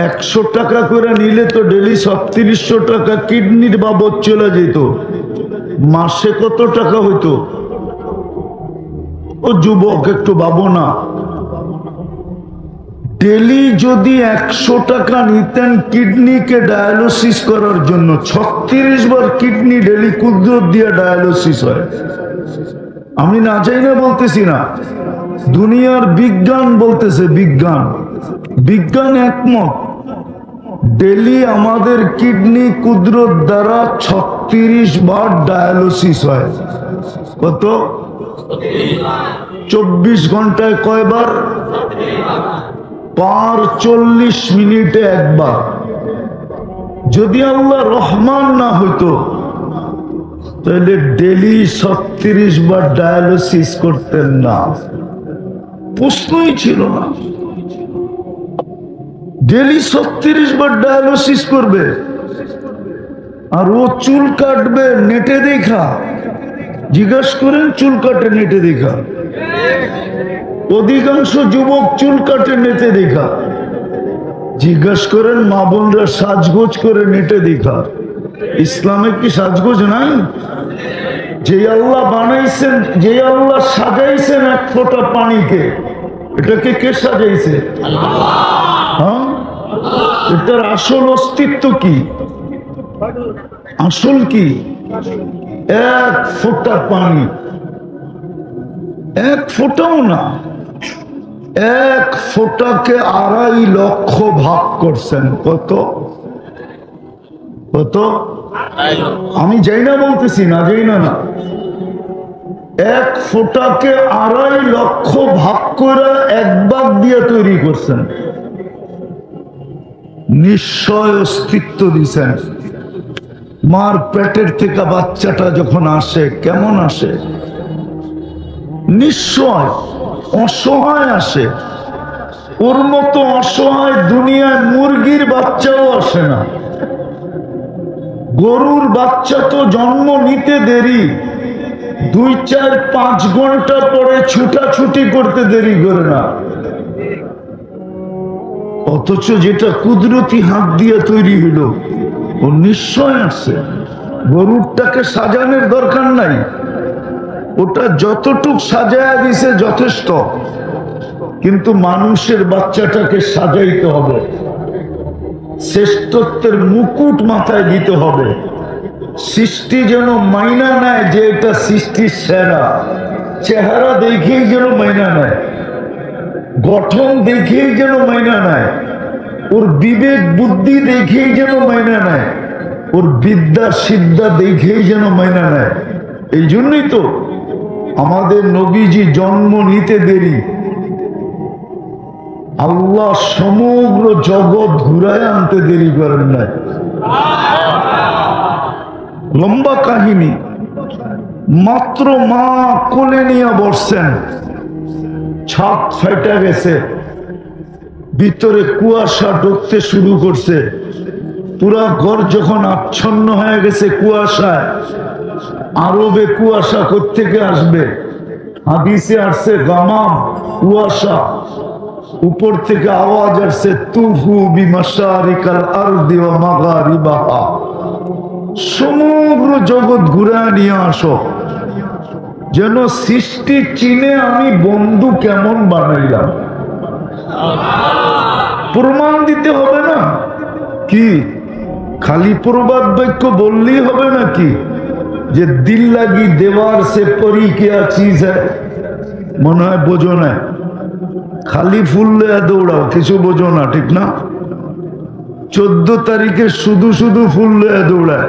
100 টাকা করে নিলে তো ডেলি 3600 টাকা কিডনির বাবদ চলে যেত। মাসে কত টাকা হইতো? ও যুবক একটু ভাবো না, ডেলি যদি 100 টাকা নিতেন কিডনিকে ডায়ালিসিস করার জন্য, 36 বার কিডনি ডেলি কুদরত দিয়ে ডায়ালিসিস হয়। আমি না চাই না বলতেছি না, দুনিয়ার বিজ্ঞান বলতেছে, বিজ্ঞান একমত, ডেলি আমাদের কিডনি কুদরত দ্বারা 36 বার ডায়ালিসিস হয়। কত? 24 ঘন্টায় কয়বার? 40 মিনিটে একবার। যদি আল্লাহ রহমান না হইতো তাহলে ডেলি 36 বার ডায়ালিসিস করতেন না, প্রশ্নই ছিল না। ডেলি 36 বার ডায়ালিসিস করবে, আর ও চুল কাটবে নেটে দেখা। জিজ্ঞাসা করেন চুল কাটে নেটে দেখা? অধিকাংশ যুবক চুল কাটে নেটে দেখা। জিজ্ঞাসা করেন মা বোনরা সাজগোজ করে নেটে দেখা। ইসলামে কি সাজগোজ নাই? যে আল্লাহ বানাইছেন, যে আল্লাহ সাজাইছেন এক ফোঁটা পানিকে, এটাকে কে সাজাইছে? হ্যাঁ, এটার আসল অস্তিত্ব কি? আসল কি? এক ফোঁটা পানি, এক ফোঁটাও না, এক ফোঁটাকে 2.5 লক্ষ ভাগ করছেন। কত কত? আমি যাই না বলতেছি, না যাই না, না, এক ফোঁটাকে 2.5 লক্ষ ভাগ করে 1 ভাগ দিয়ে তৈরি করছেন। নিশ্চয় অস্তিত্ব দিছেন। মার পেটের থেকে বাচ্চাটা যখন আসে কেমন আসে? নিশ্চয় অসহায় আসে। ওর মতো অসহায় দুনিয়ায় মুরগির বাচ্চাও আসে না। গরুর বাচ্চা তো জন্ম নিতে দেরি, 2, 4, 5 ঘন্টা পরে ছুটাছুটি করতে দেরি করে না। অথচ যেটা কুদরতি হাত দিয়ে তৈরি হলো, ও নিশ্চয় আসছে। গরুরটাকে সাজানোর দরকার নাই, ওটা যতটুক সাজায়া দিছে যথেষ্ট। কিন্তু মানুষের বাচ্চাটাকে সাজাইতে হবে, শ্রেষ্ঠত্বের মুকুট মাথায় দিতে হবে। সৃষ্টি যেন মাইনা নেয় যে এটা সৃষ্টির সেরা। চেহারা দেখেই যেন মাইনা নেয়, গঠন দেখেই যেন মাইনা নেয়, ওর বিবেক বুদ্ধি দেখেই যেন মাইনা নেয়, ওর বিদ্যা সিদ্ধা দেখেই যেন মাইনা নেয়। এই জন্যই তো আমাদের নবীজি জন্ম নিতে দেরি। আল্লাহ সমগ্র জগৎ ঘুরায় আনতে দেরি করেন নাই। লম্বা কাহিনী। মাত্র মা কোলে নিয়ে বসছেন, ছাদ ফেটে গেছে, ভিতরে কুয়াশা ঢুকতে শুরু করছে। পুরা ঘর যখন আচ্ছন্ন হয়ে গেছে কুয়াশায়, আরবে কুয়াশা কোত্থেকে আসবে? হাদিসে আসছে গামাম, কুয়াশা। উপর থেকে আওয়াজ আসছে তুফু বিমাশারিকাল আরদি ওয়া মাগারিবাহা, সমগ্র জগৎ ঘুরে নিয়ে আসো। যেন সৃষ্টি চিনে আমি বন্ধু কেমন বানাইলাম। প্রমাণ দিতে হবে না কি? খালি প্রবাদ বাক্য বললেই হবে নাকি? যে দিল লাগি দেওয়ার সে পরি কেয়া চিজ হ্যায়, মনে হয় বোঝো না। খালি ফুল লয়া দৌড়াও, কিছু বোঝো না, ঠিক না? 14 তারিখে শুধু শুধু ফুল লয়া দৌড়ায়।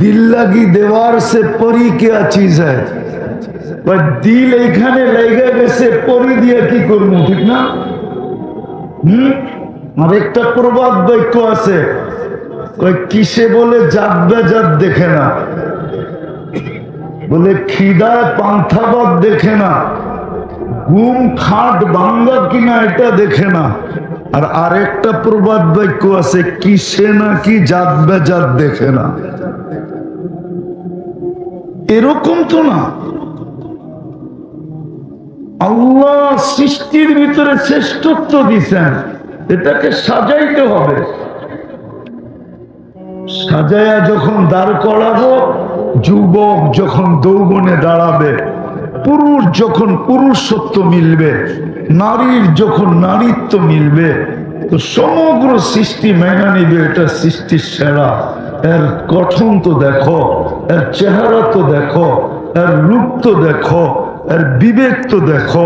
দিল লাগি দেওয়ার সে পরি কেয়া চিজ হ্যায়, দিল এইখানে লেগে গেছে, পরি দিয়ে কি করবো, ঠিক না? আর একটা প্রবাদ বাক্য আছে, কিসে বলে জাত বেজাত দেখে না, বলে খিদায় পান্থাবাদ দেখে না, ঘুম খাট ভাঙ্গা কিনা এটা দেখে না। আর আরেকটা প্রবাদ বাক্য আছে, কিসে না কি জাত বেজাত দেখে না। এরকম তো না। আল্লাহ সৃষ্টির ভিতরে শ্রেষ্ঠত্ব দিচ্ছেন, এটাকে সাজাইতে হবে। সাজায়া যখন দাঁড় করাবো, যুবক যখন যৌবনে দাঁড়াবে, পুরুষ যখন পুরুষত্ব মিলবে, নারীর যখন নারীত্ব মিলবে, তো সমগ্র সৃষ্টি মেনে নিবে এটা সৃষ্টির সেরা। এর গঠন তো দেখো, এর চেহারা তো দেখো, এর রূপ তো দেখো, এর বিবেক তো দেখো,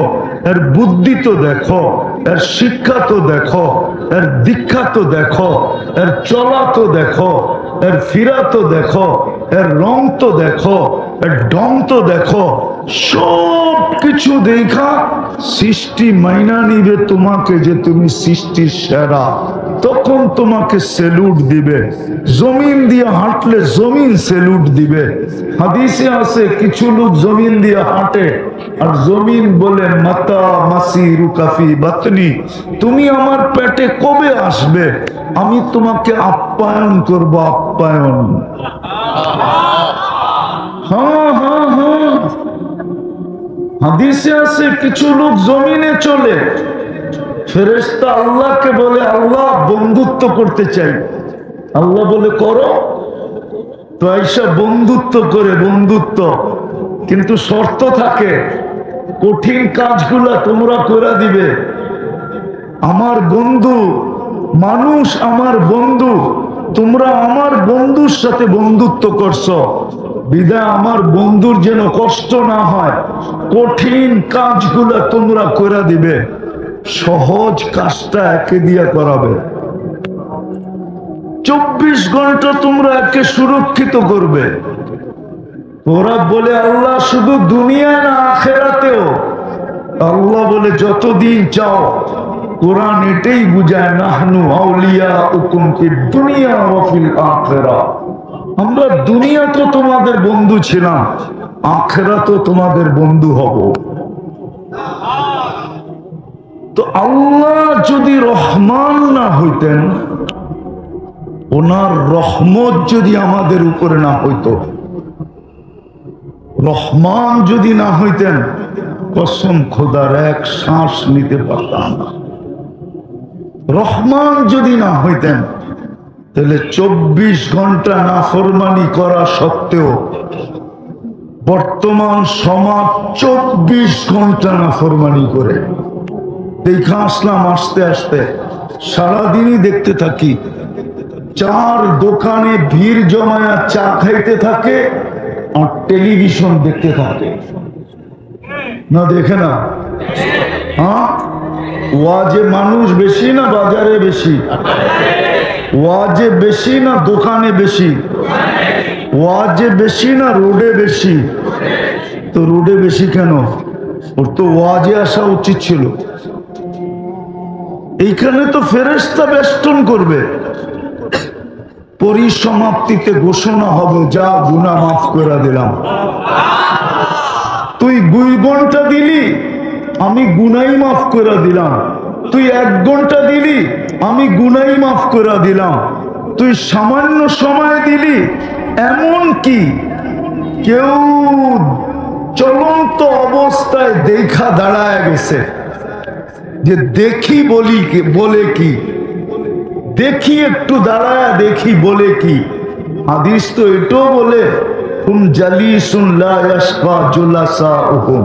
এর বুদ্ধি তো দেখো, এর শিক্ষা তো দেখো, এর দীক্ষা তো দেখো, এর চলা তো দেখো, এর ফিরা তো দেখো, এর রং তো দেখো, এর ঢং তো দেখো। সব কিছু দেখা সৃষ্টি মাইনা নিবে তোমাকে যে তুমি সৃষ্টির সেরা। তখন তোমাকে সেলুট দিবে। জমিন দিয়ে হাঁটলে জমিন সেলুট দিবে। হাদিসে আছে কিছু লোক জমিন দিয়ে হাঁটে আর জমিন বলে মাতা মাসি রুকাফি বাতনি, তুমি আমার পেটে কবে আসবে, আমি তোমাকে আপ্যায়ন করব, আপ্যায়ন। হ্যাঁ হ্যাঁ হ্যাঁ, হাদিসে আছে কিছু লোক জমিনে চলে, ফেরেশতা আল্লাহকে বলে আল্লাহ বন্ধুত্ব করতে চাই। আল্লাহ বলে করো। তো আইসা বন্ধুত্ব করে, বন্ধুত্ব, কিন্তু শর্ত থাকে, কঠিন কাজগুলা তোমরা করে দিবে। আমার বন্ধু মানুষ, আমার বন্ধু তোমরা আমার বন্ধুর সাথে বন্ধুত্ব করছো, বিদায় আমার বন্ধুর যেন কষ্ট না হয়, কঠিন কাজগুলো তোমরা করে দিবে, সহজ কাজটা একে দিয়া করাবে। 24 ঘন্টা তোমরা একে সুরক্ষিত করবে। ওরা বলে আল্লাহ শুধু দুনিয়া না আখিরাতেও। আল্লাহ বলে যতদিন চাও। কোরআন এটাই বুঝায়, নাহনু আউলিয়াউকুম ফিদ দুনিয়া ওয়া ফিল আখিরাহ। আমরা দুনিয়াতে তোমাদের বন্ধু ছিলাম, আখিরাতেও তোমাদের বন্ধু হব। তো আল্লাহ যদি রহমান না হইতেন, ওনার রহমত যদি আমাদের উপরে না হইতো, রহমান যদি না হইতেন, কসম খোদার এক শ্বাস নিতে পারতাম না। রহমান যদি না হইতেন, তাহলে 24 ঘন্টা নাফরমানি করা সত্ত্বেও বর্তমান সমাজ 24 ঘন্টা নাফরমানি করে। দেখা আসলাম আস্তে আস্তে, সারাদিনই দেখতে থাকি, চার দোকানে ভিড় জমায়া চা খাইতে থাকে আর টেলিভিশন দেখতে থাকে। না দেখে না? হ্যাঁ, ওয়াজে মানুষ বেশি না বাজারে বেশি? ওয়াজে বেশি না দোকানে বেশি? ওয়াজে বেশি না রোডে বেশি? তো রোডে বেশি কেন? ওর তো ওয়াজে আসা উচিত ছিল। এইখানে তো ফেরেশতা বেষ্টন করবে, পরিসমাপ্তিতে ঘোষণা হবে, যা গুনাহ মাফ করে দিলাম। তুই 2 ঘন্টা দিলি, আমি গুনাই মাফ করে দিলাম। তুই 1 ঘন্টা দিলি, আমি গুনাই মাফ করে দিলাম। তুই সামান্য সময় দিলি, এমন কি কেউ চলন্ত অবস্থায় দেখা দাঁড়ায় গেছে যে দেখি বলে কি, দেখি একটু দাঁড়ায় দেখি বলে কি। হাদিস তো এটাও বলে, হুম জালিসুন লা ইয়াশফা জুলাসাউহুম।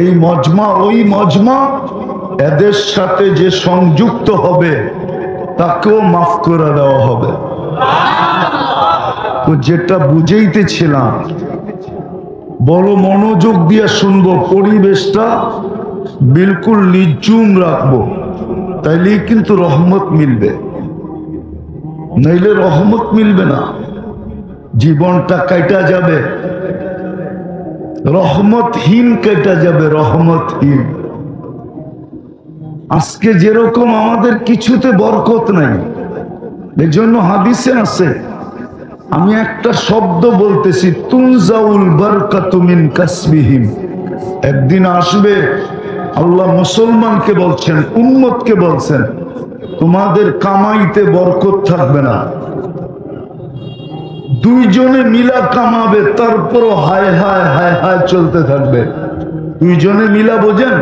এই মজমা ওই মজমা, এদের সাথে যে সংযুক্ত হবে তাকেও মাফ করে দেওয়া হবে। তো যেটা বুঝাইতেছিলাম, বড় মনোযোগ দিয়ে শুনবো, পরিবেশটা বিলকুল নিঝুম রাখবো, তাইলেই কিন্তু রহমত মিলবে, নইলে রহমত মিলবে না। জীবনটা কাটা যাবে, রহমতহীন কেটে যাবে, রহমতহীন। আজকে যেরকম আমাদের কিছুতে বরকত নাই, এই জন্য হাদিসে আছে, আমি একটা শব্দ বলতেছি, তুনজাউল বারকাতু মিন কাসবিহিম। একদিন আসবে, আল্লাহ মুসলমানকে বলছেন, উম্মতকে বলছেন, তোমাদের কামাইতে বরকত থাকবে না। দুইজনে মিলা কামাবে, তারপরও হায় হায় হায় হায় চলতে থাকবে। দুইজনে মিলা বোঝেন?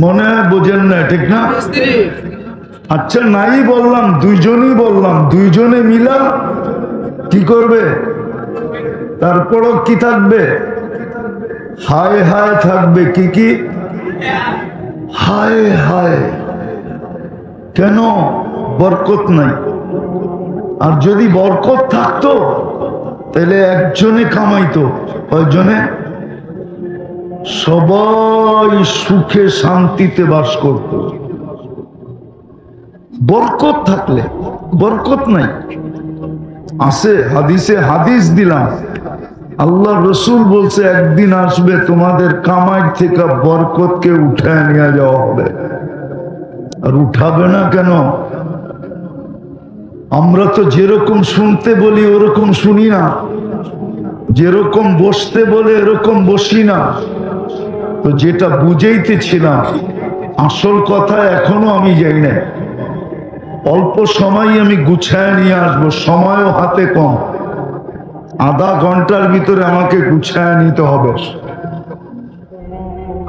মনে হয় বোঝেন না, ঠিক না? আচ্ছা নাই বললাম, দুইজনই বললাম, দুইজনে মিলা কি করবে? তারপরও কি থাকবে? হায় হায় থাকবে। কি কি? হায় হায়। কেন? বরকত নাই। আর যদি বরকত থাকতো তাহলে একজনে কামাইতো, কয়জনে? সবাই সুখে শান্তিতে বাস করত। বরকত থাকলে, বরকত নাই। আছে হাদিসে, হাদিস দিলাম, আল্লাহ রসুল বলছে একদিন আসবে, তোমাদের কামাই থেকে বরকতকে উঠায় নিয়ে যাওয়া হবে। আর উঠাবে না কেন? আমরা তো যেরকম শুনতে বলি ওরকম শুনি না, যেরকম বসতে বলে এরকম বসি না। তো যেটা বুঝাইতেছিলাম, আসল কথা এখনো আমি যাই না। অল্প সময় আমি গুছায় নিয়ে আসবো, সময়ও হাতে কম, আধা ঘন্টার ভিতরে আমাকে গুছায় নিতে হবে।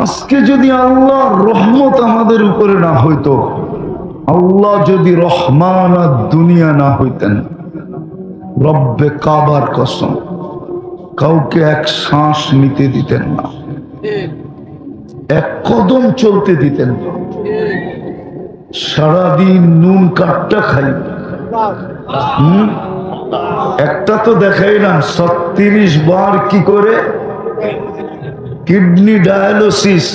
আজকে যদি আল্লাহর রহমত আমাদের উপরে না হইতো, আল্লাহ যদি রহমান আর দুনিয়া না হইতেন, রব্বে কাবার কসম, কাউকে এক শ্বাস নিতে দিতেন না, এক কদম চলতে দিতেন না। সারাদিন নুন কাটটা খাই, একটা তো দেখাইলাম 36 বার কি করে কিডনি ডায়ালিসিস,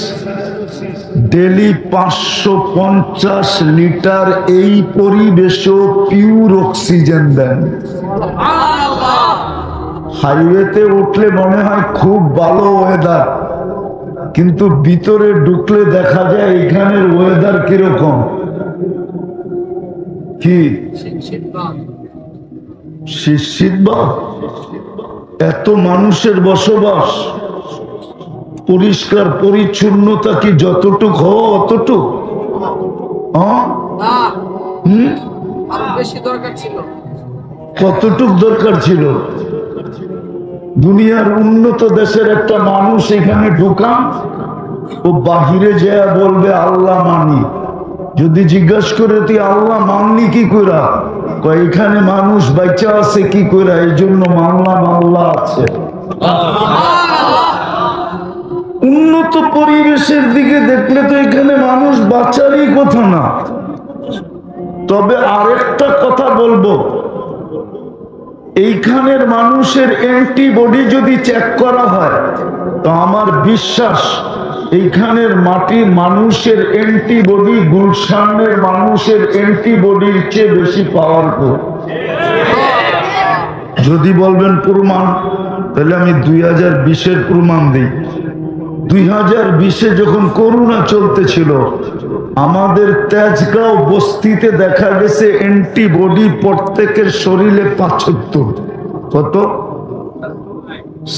ডেলি 550 লিটার এই পরিবেশও পিওর অক্সিজেন দেন। হাইওয়েতে উঠলে মনে হয় খুব ভালো ওয়েদার, কিন্তু ভিতরে ঢুকলে দেখা যায় এখানের ওয়েদার কিরকম, কি শীতবাদ। এত মানুষের বসবাস, পরিষ্কার পরিচ্ছন্নতা কি যতটুক হওয়া অতটুক? কতটুক দরকার ছিল? দুনিয়ার উন্নত দেশের একটা মানুষ এখানে ঢোকান, ও বাহিরে যায় বলবে আল্লাহ মানি। যদি জিজ্ঞাসা করে তুই আল্লাহ মানলি কি কইরা, এখানে মানুষ বাচ্চা আছে কি কইরা, এই জন্য মানলাম আল্লাহ আছে। উন্নত পরিবেশের দিকে দেখলে তো এখানে মানুষ বাঁচারই কথা না। তবে আরেকটা কথা বলবো, এইখানের মানুষের অ্যান্টিবডি যদি চেক করা হয় তো আমার বিশ্বাস এইখানের মাটির মানুষের অ্যান্টিবডি গুলশানের মানুষের অ্যান্টিবডির চেয়ে বেশি পাওয়ারফুল। যদি বলবেন প্রমাণ, তাহলে আমি 2020-এর প্রমাণ দিই। 2020-এ যখন করোনা চলতেছিল, আমাদের তেজগাঁও বস্তিতে দেখা গেছে অ্যান্টিবডি প্রত্যেকের শরীরে 75, কত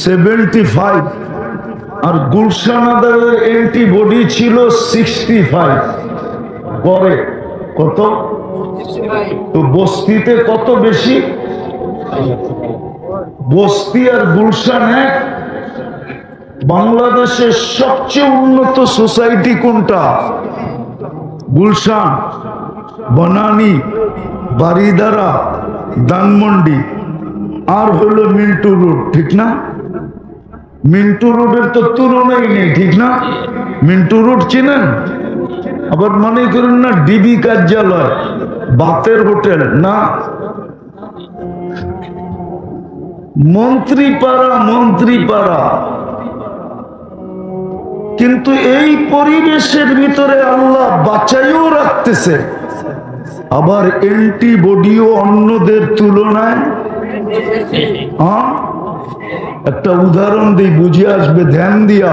75, আর গুলশানাদারের অ্যান্টিবডি ছিল 65 পরে, কত? তো বস্তিতে কত বেশি? বস্তি আর গুলশান এক। বাংলাদেশের সবচেয়ে উন্নত সোসাইটি কোনটা? গুলশান, বনানী, বারিদারা, ধানমন্ডি, আর হলো মিন্টু রোড, ঠিক না? মিন্টু রোডের তো তুলনাই নেই, ঠিক না? মিন্টু রোড চিনেন? আবার মনে করেন না ডিবি কার্যালয়, বাতের হোটেল না, মন্ত্রীপাড়া, মন্ত্রীপাড়া। কিন্তু এই পরিবেশের ভিতরে আল্লাহ বাঁচাইও রাখতেছে, আবার অ্যান্টিবডিও অন্যদের তুলনায়। একটা উদাহরণ দিই, বুঝে আসবে, ধ্যান দিয়া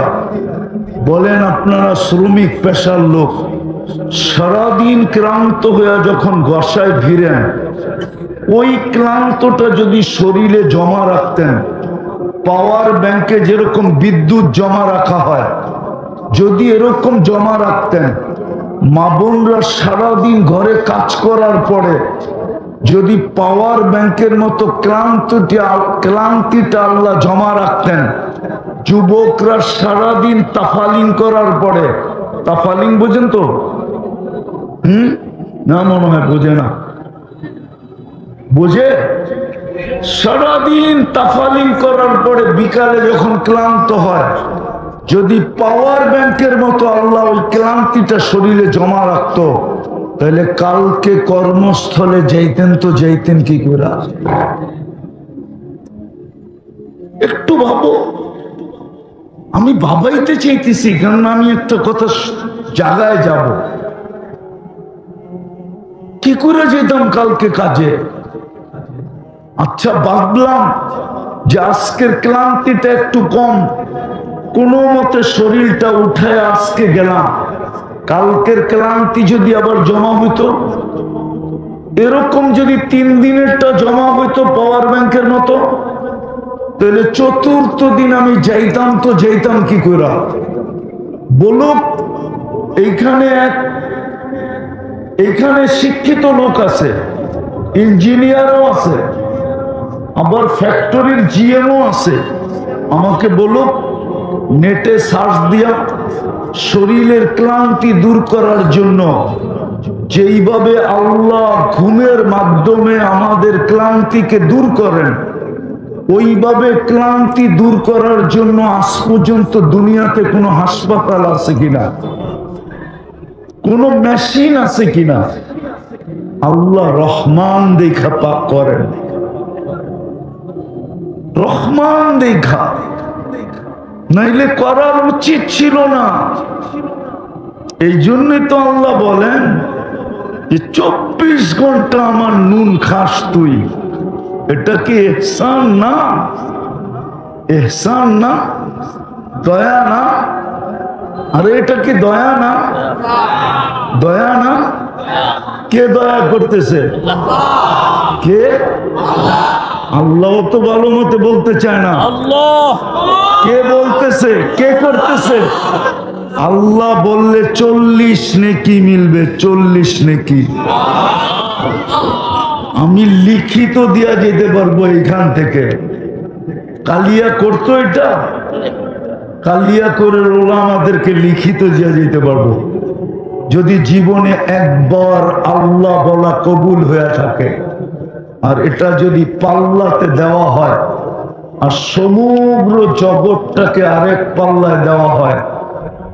বলেন। আপনারা শ্রমিক পেশার লোক, সারাদিন ক্লান্ত হয়ে যখন বাসায় ফিরেন, ওই ক্লান্তটা যদি শরীরে জমা রাখতেন, পাওয়ার ব্যাংকে যেরকম বিদ্যুৎ জমা রাখা হয়, যদি এরকম জমা রাখতেন, মা বোনরা সারাদিন ঘরে কাজ করার পরে যদি পাওয়ার ব্যাংকের মতো ক্লান্তিটা আল্লাহ জমা রাখতেন, যুবকরা সারাদিন তাফালিং করার পরে, তাফালিং বোঝেন তো? না মনে হয় বোঝে না। বোঝে? সারাদিন তাফালিং করার পরে বিকালে যখন ক্লান্ত হয়, যদি পাওয়ার ব্যাংকের মতো আল্লাহ ওই ক্লান্তিটা শরীরে জমা রাখতো, তাহলে কালকে কর্মস্থলে যাইতেন তো যাইতেন কি করে? একটু ভাবো। আমি ভাবাইতে চাইতেছি, কারণ আমি একটা কথা জায়গায় যাব, কি করে যেতাম কালকে কাজে। আচ্ছা ভাবলাম যে আজকের ক্লান্তিটা একটু কম, কোনো মতে শরীরটা উঠে আজকে গেলাম, কালকের ক্লান্তি যদি আবার জমা হইতো, এরকম যদি 3 দিনেরটা জমা হইতো পাওয়ার ব্যাংকের মতো, তাহলে চতুর্থ দিন আমি যাইতাম তো যাইতাম কি করে? বলুক, এইখানে শিক্ষিত লোক আছে, ইঞ্জিনিয়ারও আছে, আবার ফ্যাক্টরির জিএমও আছে। আমাকে বলুক, নেটে সার্চ দিয়া শরীরের ক্লান্তি দূর করার জন্য যেইভাবে আল্লাহ ঘুমের মাধ্যমে আমাদের ক্লান্তিকে দূর করেন, ওইভাবে ক্লান্তি দূর করার জন্য আজ পর্যন্ত দুনিয়াতে কোনো হাসপাতাল আছে কিনা?
কোন মেশিন আছে কিনা? আল্লাহ রহমান দেখা পাক করেন, রহমান দেখা, নাইলে করার উচিত ছিল না। এই জন্যই তো আল্লাহ বলেন যে 24 ঘন্টা আমার নুন খাস তুই। এটা কি ইহসান না? ইহসান না? দয়া না? আরে এটা কি দয়া না? দয়া না? কে দয়া করতেছে? কে? আল্লাহ তো ভালো মতো বলতে চায় না। কে বলতেছে? কে করতেছে? আল্লাহ বললে 40 নেকি মিলবে, 40 নেকি। আমি লিখিত দিয়া যেতে পারবো এখান থেকে। কালিয়া করতো এটা, কালিয়া করে ওলামাদেরকে লিখিত দিয়া যেতে পারবো। যদি জীবনে একবার আল্লাহ বলা কবুল হয়ে থাকে, আর এটা যদি পাল্লাতে দেওয়া হয়, আর সমগ্র জগৎটাকে আরেক পাল্লায় দেওয়া হয়,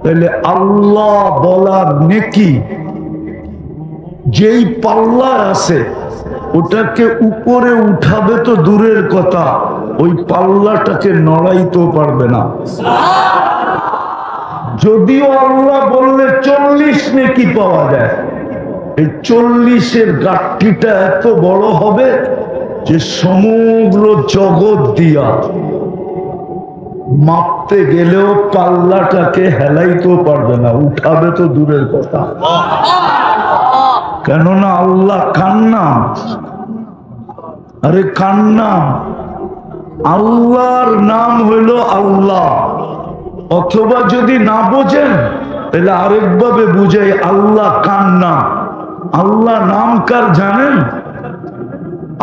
তাহলে আল্লাহ বলার নেকি যেই পাল্লায় আছে ওটাকে উপরে উঠাবে তো দূরের কথা, ওই পাল্লাটাকে নড়াইতেও পারবে না। যদিও আল্লাহ বললে 40 নেকি পাওয়া যায়, এই 40-এর গাঠটিটা এত বড় হবে যে সমগ্র জগৎ দিয়া মাপতে গেলেও পাল্লাটাকে হেলাইতেও পারবে না, উঠাবে তো দূরের কথা। কেননা আল্লাহ কান্না, আরে কান্না। আল্লাহর নাম হইল আল্লাহ। অথবা যদি না বোঝেন তাহলে আরেকভাবে বুঝাই, আল্লাহ কান্না। আল্লাহ নাম কার জানেন?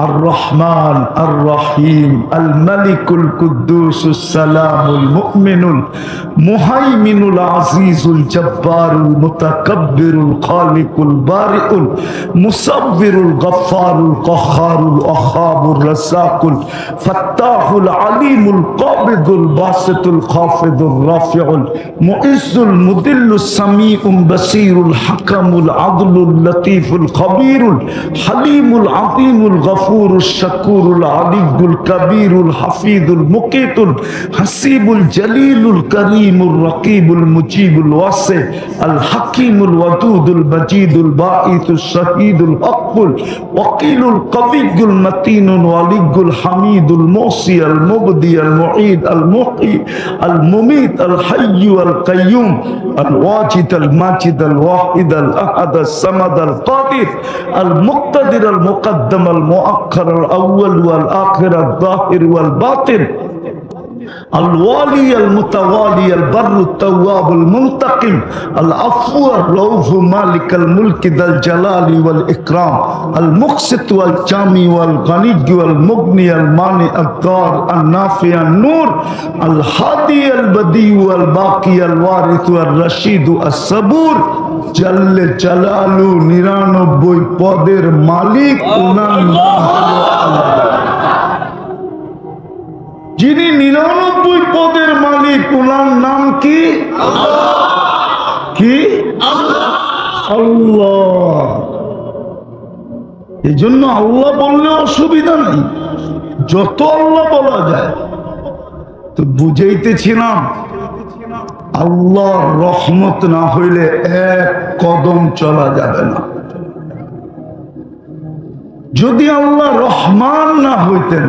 আর রহমান, আর রহিম, আল মালিকুল কুদ্দুসুস সালামুল মুমিনুল মুহাইমিনুল আজিজুল জব্বারুল মুতাকাব্বিরুল খালিকুল বারিউল মুসাব্বিরুল গফফারুল কহ্হারুল ওয়াহ্হাবুর রাজ্জাকুল ফাত্তাহুল আলিমুল কাবিদুল বাসিতুল খাফিদুর রাফিউল মুইজ্জুল মুদিল্লুস সামিউল বাসীরুল হাকামুল আদলুল লতীফুল খবীরুল হালিমুল আযীমুল গফুরুশ শাকুরুল আলিয়ুল কবীরুল হাফিজুল মুকিতুল হাসিবুল জলিলুল করিমুর রকিবুল মুজিবুল ওয়াসি আল হাকিমুল ওয়াদুদুল মজিদুল বাঈসুশ শাহীদুল হকুল ওয়াকিলুল কবিয়ুল মতিনুল ওয়ালিয়ুল হামিদুল মুসি আল মুবদি আল মুঈদ আল মুহয়ি আল মুমীত আল হাইয়্যু আল কাইয়্যুম আল ওয়াজিদ আল মাজিদ আল ওয়াহিদ আল আহাদ আস সামাদ আল কাদির আল মুক্তাদির আল মুকদ্দম আল মুআক্খার আল আউয়াল ওয়াল আখির আল যাহির ওয়াল বাতিন الوالي المتوالي البر التواب المنتقم العفو الرؤوف مالك الملك ذا الجلال والإكرام المقسط والجامع والغني والمغني المانع الضار النافع النور الهادي البديع والباقي الوارث الرشيد الصبور جل جلاله 99 পদের মালিক ওনার নাম হলো আল্লাহ। যিনি 99 পদের মালিক, ওনার নাম কি? কি? আল্লাহ। এই জন্য আল্লাহ বললে অসুবিধা নাই, যত আল্লাহ বলা যায়। তো বুঝাইতেছিলাম, আল্লাহর রহমত না হইলে এক কদম চলা যাবে না। যদি আল্লাহ রহমান না হইতেন,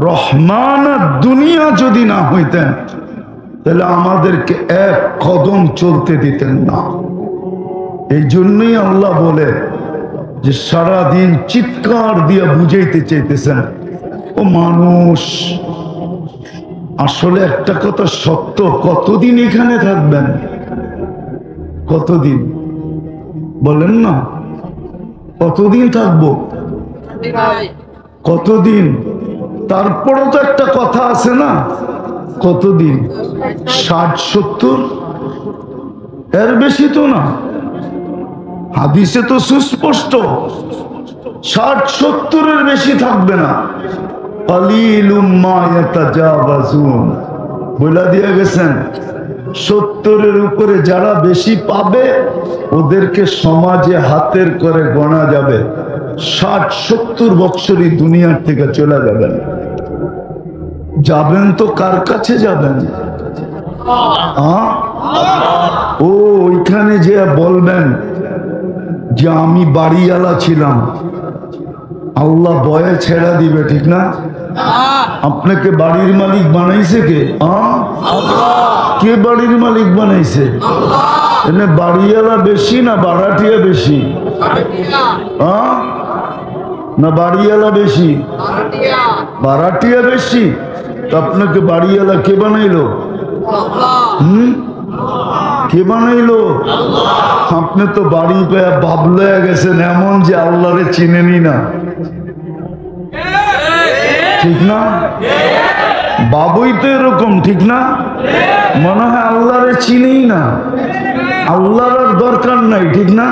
রহমান দুনিয়া যদি না হইতেন, তাহলে আমাদেরকে এক কদম চলতে দিতেন না। এই জন্যই আল্লাহ বলে যে সারাদিন চিৎকার দিয়ে বুঝাইতে চাইতেছেন, ও মানুষ, আসলে একটা কথা সত্য, কতদিন এখানে থাকবেন? কতদিন বলেন না? কতদিন থাকবো? কতদিন? তারপরও তো একটা কথা আছে না, কতদিন? 60-70, এর বেশি তো না। হাদিসে তো সুস্পষ্ট 60-70-এর বেশি থাকবে না। কালিলুম মা ইয়াতাজাওয়াজুন বলে দিয়ে গেছেন, 70-এর উপরে যারা বেশি পাবে ওদেরকে সমাজে হাতের করে গণা যাবে। 60-70 বছরই দুনিয়ার থেকে চলে যাবেন। যাবেন তো কার কাছে যাবেন? ও ওইখানে যে বলবেন যে আমি বাড়িওয়ালা ছিলাম, আল্লাহ বয়ে ছেড়া দিবে, ঠিক না? আপনাকে বাড়ির মালিক বানাইছে কে? কে বাড়ির মালিক বানাইছে? এনে বাড়িওয়ালা বেশি না ভাড়াটিয়া বেশি? না বাড়িওয়ালা বেশি? ভাড়াটিয়া বেশি। তো আপনাকে বাড়িওয়ালা কে বানাইলো? কে বানাইলো? আপনি তো বাড়ি পেয়ে বাবলে গেছেন এমন যে আল্লাহরে চিনেনি না, ঠিক না? বাবুই তো এরকম, ঠিক না? মনে হয় আল্লাহরে চিনেই না, আল্লাহর আর দরকার নাই, ঠিক না?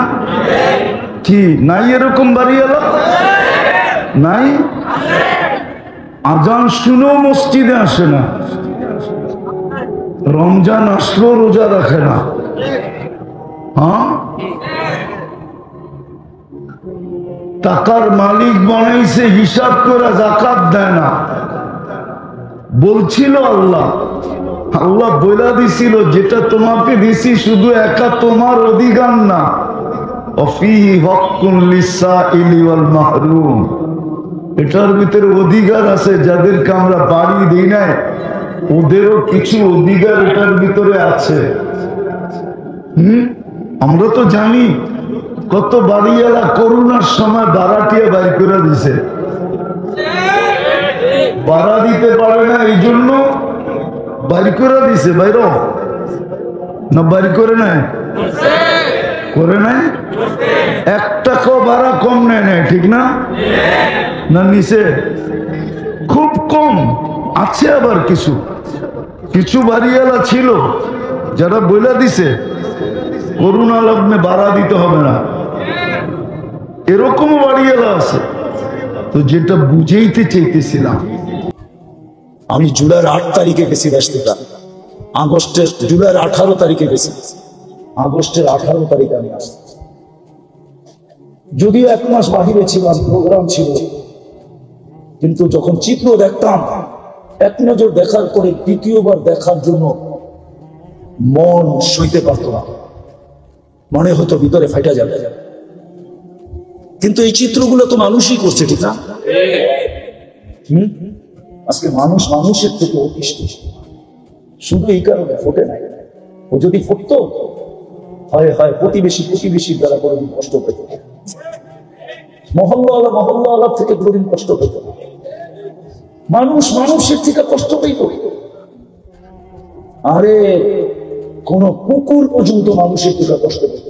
কি নাই এরকম বাড়িওয়ালা? নাই? আজান শুনেও মসজিদে আসে না, রমজান আসলো রোজা রাখে না। টাকার মালিক বানাইছে, হিসাব করে যাকাত দেয় না। বলছিল আল্লাহ বইলা দিছিল যেটা তোমাকে দিছি শুধু একা তোমার অধিকার না, অফিহি হক্কুন লিসাইলি ওয়াল মাহরুম, এটার ভিতরে অধিকার আছে। যাদেরকে আমরা বাড়ি দিই নাই ওদেরও কিছু অধিকার এটার ভিতরে আছে। আমরা তো জানি কত বাড়িওয়ালা করোনার সময় ভাড়াটিয়া বাইর করে দিছে, ভাড়া দিতে পারে না এই জন্য বাইর করে দিছে। বাইর না বাইর করে নাই? করে নাই? 1 টাকাও ভাড়া কম নেয় নাই, ঠিক না? না নিচে খুব কম আছে। আবার কিছু কিছু বাড়িওয়ালা ছিল যারা বইলা দিছে করুণা লগ্নে ভাড়া দিতে হবে না, এরকম বাড়িওয়ালা আছে। তো যেটা বুঝাইতে চাইতেছিলাম,
আমি জুলাইয়ের 8 তারিখে গেছি রাস্তাটা, জুলাইয়ের 18 তারিখে গেছি, আগস্টের 18 তারিখে আমি আসছি। যদিও 1 মাস বাহিরে ছিলাম, প্রোগ্রাম ছিল, কিন্তু যখন চিত্র দেখতাম, এক নজর দেখার পরে দ্বিতীয়বার দেখার জন্য মন সইতে পারত না, মনে হতো ভিতরে ফাইটা যাবে। কিন্তু এই চিত্রগুলো তো মানুষই করছে, ঠিক না? আজকে মানুষ মানুষের থেকে অতিষ্ঠ, শুধু এই কারণে ফোটে নাই। ও যদি ফুটতো হয় হয় প্রতিবেশীর দ্বারা কোনোদিন কষ্ট পেত, মহল্লা থেকে কোনোদিন কষ্ট পেত, মানুষ মানুষের থেকে কষ্ট পেত। আরে কোন কুকুর পর্যন্ত মানুষের থেকে কষ্ট পেত,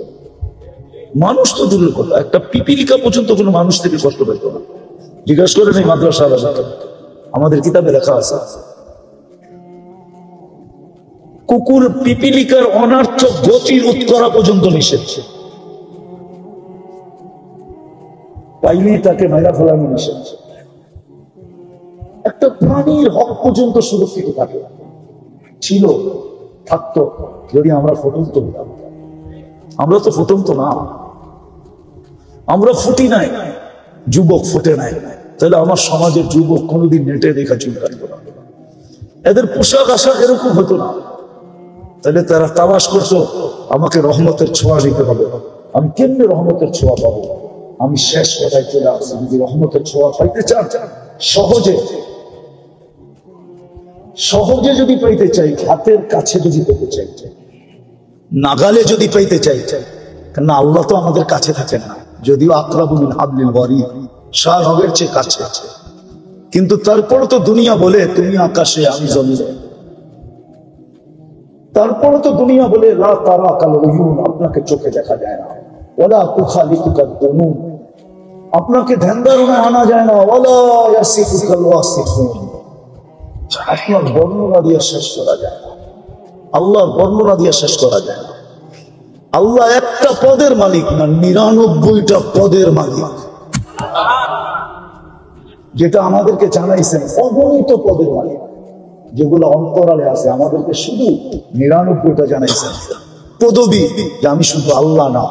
মানুষ তো দূরের কথা, একটা পিপিলিকা পর্যন্ত কোনো মানুষ থেকে কষ্ট পেত না। জিজ্ঞাসা করে নেই মাদ্রাসা, আমাদের কিতাবে লেখা আছে কুকুর পিপিলিকার অনার্থক গতি রোধ করা পর্যন্ত নিষেধ, পাইলেই তাকে মেরা ফেলানো নিষেধ। একটা প্রাণীর হক পর্যন্ত সুরক্ষিত থাকে, ছিল, থাকতো যদি আমরা ফুটন্ত হতাম। আমরা তো ফুটন্ত না, আমরা ফুটি নাই, যুবক ফুটে নাই। তাহলে আমার সমাজের যুবক কোনোদিন নেটে দেখা চুল কাটতো না, এদের পোশাক আশাক এরকম হতো না। তাহলে তারা তামাশ করতো আমাকে রহমতের ছোঁয়া দিতে হবে। আমি কেমনে রহমতের ছোঁয়া পাবো? আমি শেষ কথায় চলে আসছি, যদি রহমতের ছোঁয়া পাইতে চান সহজে যদি পাইতে চাই, হাতের কাছে যদি পেতে চাই, নাগালে যদি পাইতে চাই, কেননা আল্লাহ তো আমাদের কাছে থাকেন না, যদিও আকরাবু মিন হাবলিল ওয়ারিদ, শাহ নগের চেয়ে কাছে আছে, কিন্তু তারপরে তো দুনিয়া বলে তুমি আকাশে আমি জমিনে, তারপরে তো দুনিয়া বলে লা তারা কাল উয়ুন, আপনাকে চোখে দেখা যায় না, ওয়ালা তুখালিতুকাদ দুনুন, আপনাকে ধ্যান ধারণায় আনা যায় না, ওয়ালা ইয়াসিফুকাল ওয়াসিফুন, আপনার বর্ণনা দিয়ে শেষ করা যায় না, আল্লাহর বর্ণনা দিয়ে শেষ করা যায় না। আল্লাহ একটা পদের মালিক না, 99টা পদের মালিক, যেটা আমাদেরকে জানাইছেন, অগণিত পদের মালিক। যেগুলো অন্তরালে আছে, আমাদেরকে শুধু 99টা জানাইছেন পদবী, যে আমি শুধু আল্লাহ না,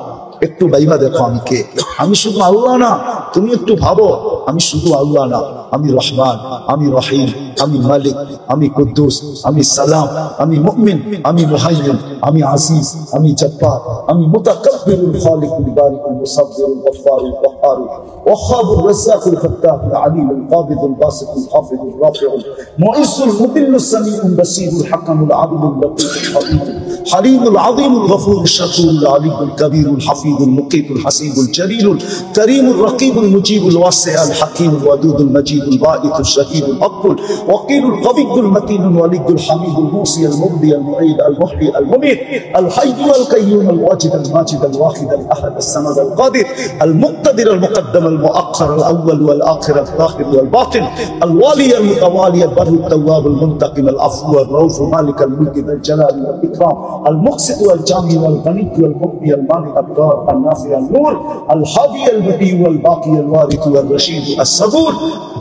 একটু ভাইবা দেখো আমি কে। আমি শুধু আল্লাহ না, তুমি একটু ভাবো আমি শুধু আল্লাহ না, আমি রহমান, আমি রহিম, আমি মালিক, আমি কুদ্দুস, আমি সালাম, আমি মুমিন, আমি মুহাইমিন, আমি আজিজ, আমি জব্বার, আমি মুতাকাব্বিরুল খালিকুল বারিকুল মুসাব্বিরুল গফফারুল কহ্হারুল ওয়াহ্হাবুর রাজ্জাকুল ফাত্তাহুল আলিমুল কাবিদুল বাসিতুল হাফিজুল রাফিউল মুইজ্জুল মুদিল্লুস সামিউল বাসীরুল হাকামুল আদিলুল লতীফুল হাবীবুল হালিমুল আযীমুল গফুরুশ শাকুরুল আলিমুল কবীরুল হাফিজুল মুকিতুল হাসিবুল জলিলুল করিমুল রকিবুল মুজিবুল ওয়াসিউল হাকীমুল ওয়াদুদুল মজিদুল বাঈতুল শহীদুল আকুল ওয়াকিলুল কবিয়ুল মতিনুল ওয়ালিয়ুল হামিদুল মুসিল মুবদি আল মুঈদ আল মুহয়ি আল মুমীত আল হাইয়্যু আল কাইয়্যুম আল ওয়াজিদ আল মাজিদ আল ওয়াহিদ আল আহাদ আল সামাদ আল কাদির আল মুক্তাদির আল মুকদ্দম আল মুআخر আল আউয়াল ওয়াল আখির আল যাহির ওয়াল বাতিন আল ওয়ালি আল মুতাওয়ালি আল বাররু التواب المنتقم العفو الرؤوف مالك الملك ذو الجلال والاكرام المقسط والجامع والغني والمغني المانع الضار النافع النور الهادي البديع والباقي الوارث والرشيد الصبور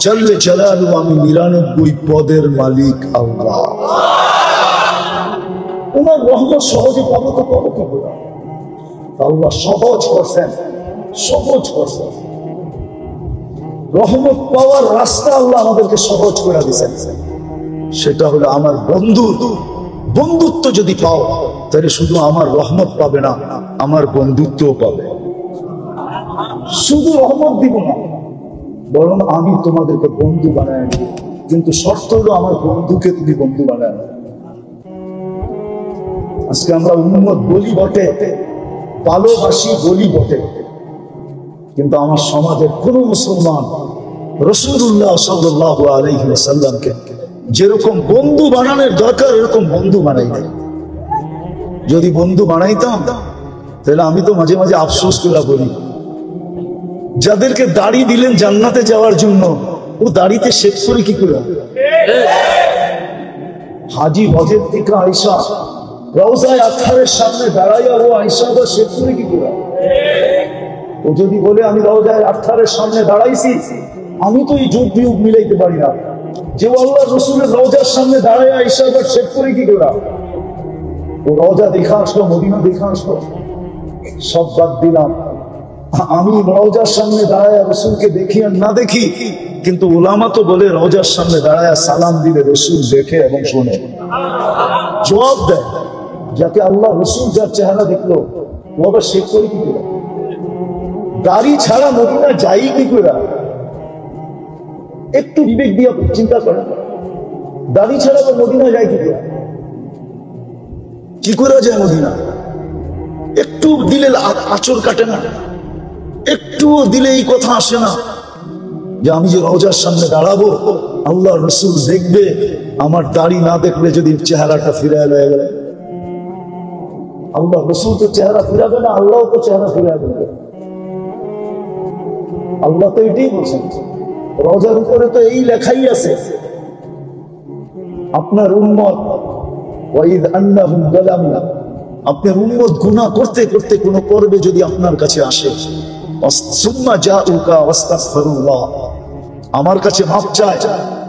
جل جلاله আমি 99 পদের মালিক আল্লাহ। ওনার রহমত সহজে পাবো তো পাবো কি করে? আল্লাহ সহজ করছেন, সহজ করছেন। রহমত পাওয়ার রাস্তা আল্লাহ আমাদেরকে সহজ করে দিয়েছেন। সেটা হলো আমার বন্ধুত্ব যদি পাও তাহলে শুধু আমার রহমত পাবে না, আমার বন্ধুত্বও পাবে। শুধু রহমত দিব না, বরং আমি তোমাদেরকে বন্ধু বানায় নেব, কিন্তু শর্ত হলো আমার বন্ধুকে তুমি বন্ধু বানায় নেব। আজকে আমরা উম্মত বলি বটে, ভালোবাসি বলি বটে, কিন্তু আমার সমাজের কোন মুসলমান রাসূলুল্লাহ সাল্লাল্লাহু আলাইহি ওয়াসাল্লামকে যেরকম বন্ধু বানানোর দরকার এরকম বন্ধু বানাই নাই। যদি বন্ধু বানাইতাম তাহলে আমি তো মাঝে মাঝে আফসোস করে বলি, যাদেরকে দাড়ি দিলেন জান্নাতে যাওয়ার জন্য, ও দাড়িতে শেখ করে কি করে? হাজি হজের থেকে আয়েশা রওজায়ে আতহারের সামনে দাঁড়াইয়া ও আয়েশা বা শেখ করে কি করে? ও যদি বলে আমি রওজায়ে আতহারের সামনে দাঁড়াইছি, আমি তো এই যুগ বিয়োগ মিলাইতে পারি না, যে আল্লাহ রসুলের রওজার সামনে দাঁড়ায় আয়েশা বা শেখ করে কি করে? ও রওজা দেখা আসলো, মদিনা দেখা আসলো, সব বাদ দিলাম। আমি রওজার সামনে দাঁড়ায় রসুলকে দেখি আর না দেখি, কিন্তু উলামা তো বলে রওজার সামনে দাঁড়ায় সালাম দিলে রসুল দেখে এবং শোনে, জবাব দেয়। যাকে আল্লাহ রসুল যার চেহারা দেখলো ও আবার শেখ করে কি করে? দাড়ি ছাড়া মদিনা যাই কি করে? একটু বিবেক দিয়ে চিন্তা করেন, দাড়ি ছাড়া আবার মদিনা যায় কি করে? কি করে যায় মদিনা? একটু দিলে আঁচড় কাটে না, একটু দিলে এই কথা আসে না যে আমি যে রওজার সামনে দাঁড়াবো, আল্লাহ রসুল দেখবে, আমার দাড়ি না দেখলে যদি চেহারাটা ফিরে হয়ে গেল। আল্লাহ রসুল তো চেহারা ফিরাবে না, আল্লাহ তো চেহারা ফিরে দেবে। আল্লাহ তো এটাই বলছেন, রওজার উপরে তো এই লেখাই আছে, আপনার উম্মত ওয়াইদ আন্নাহুম যালামনা, আপনার উম্মত গুনাহ করতে করতে কোন পর্বে যদি আপনার কাছে আসে, সুম্মা জাউকা ওয়াস্তাগফিরুল্লাহ, আমার কাছে মাপ চায়,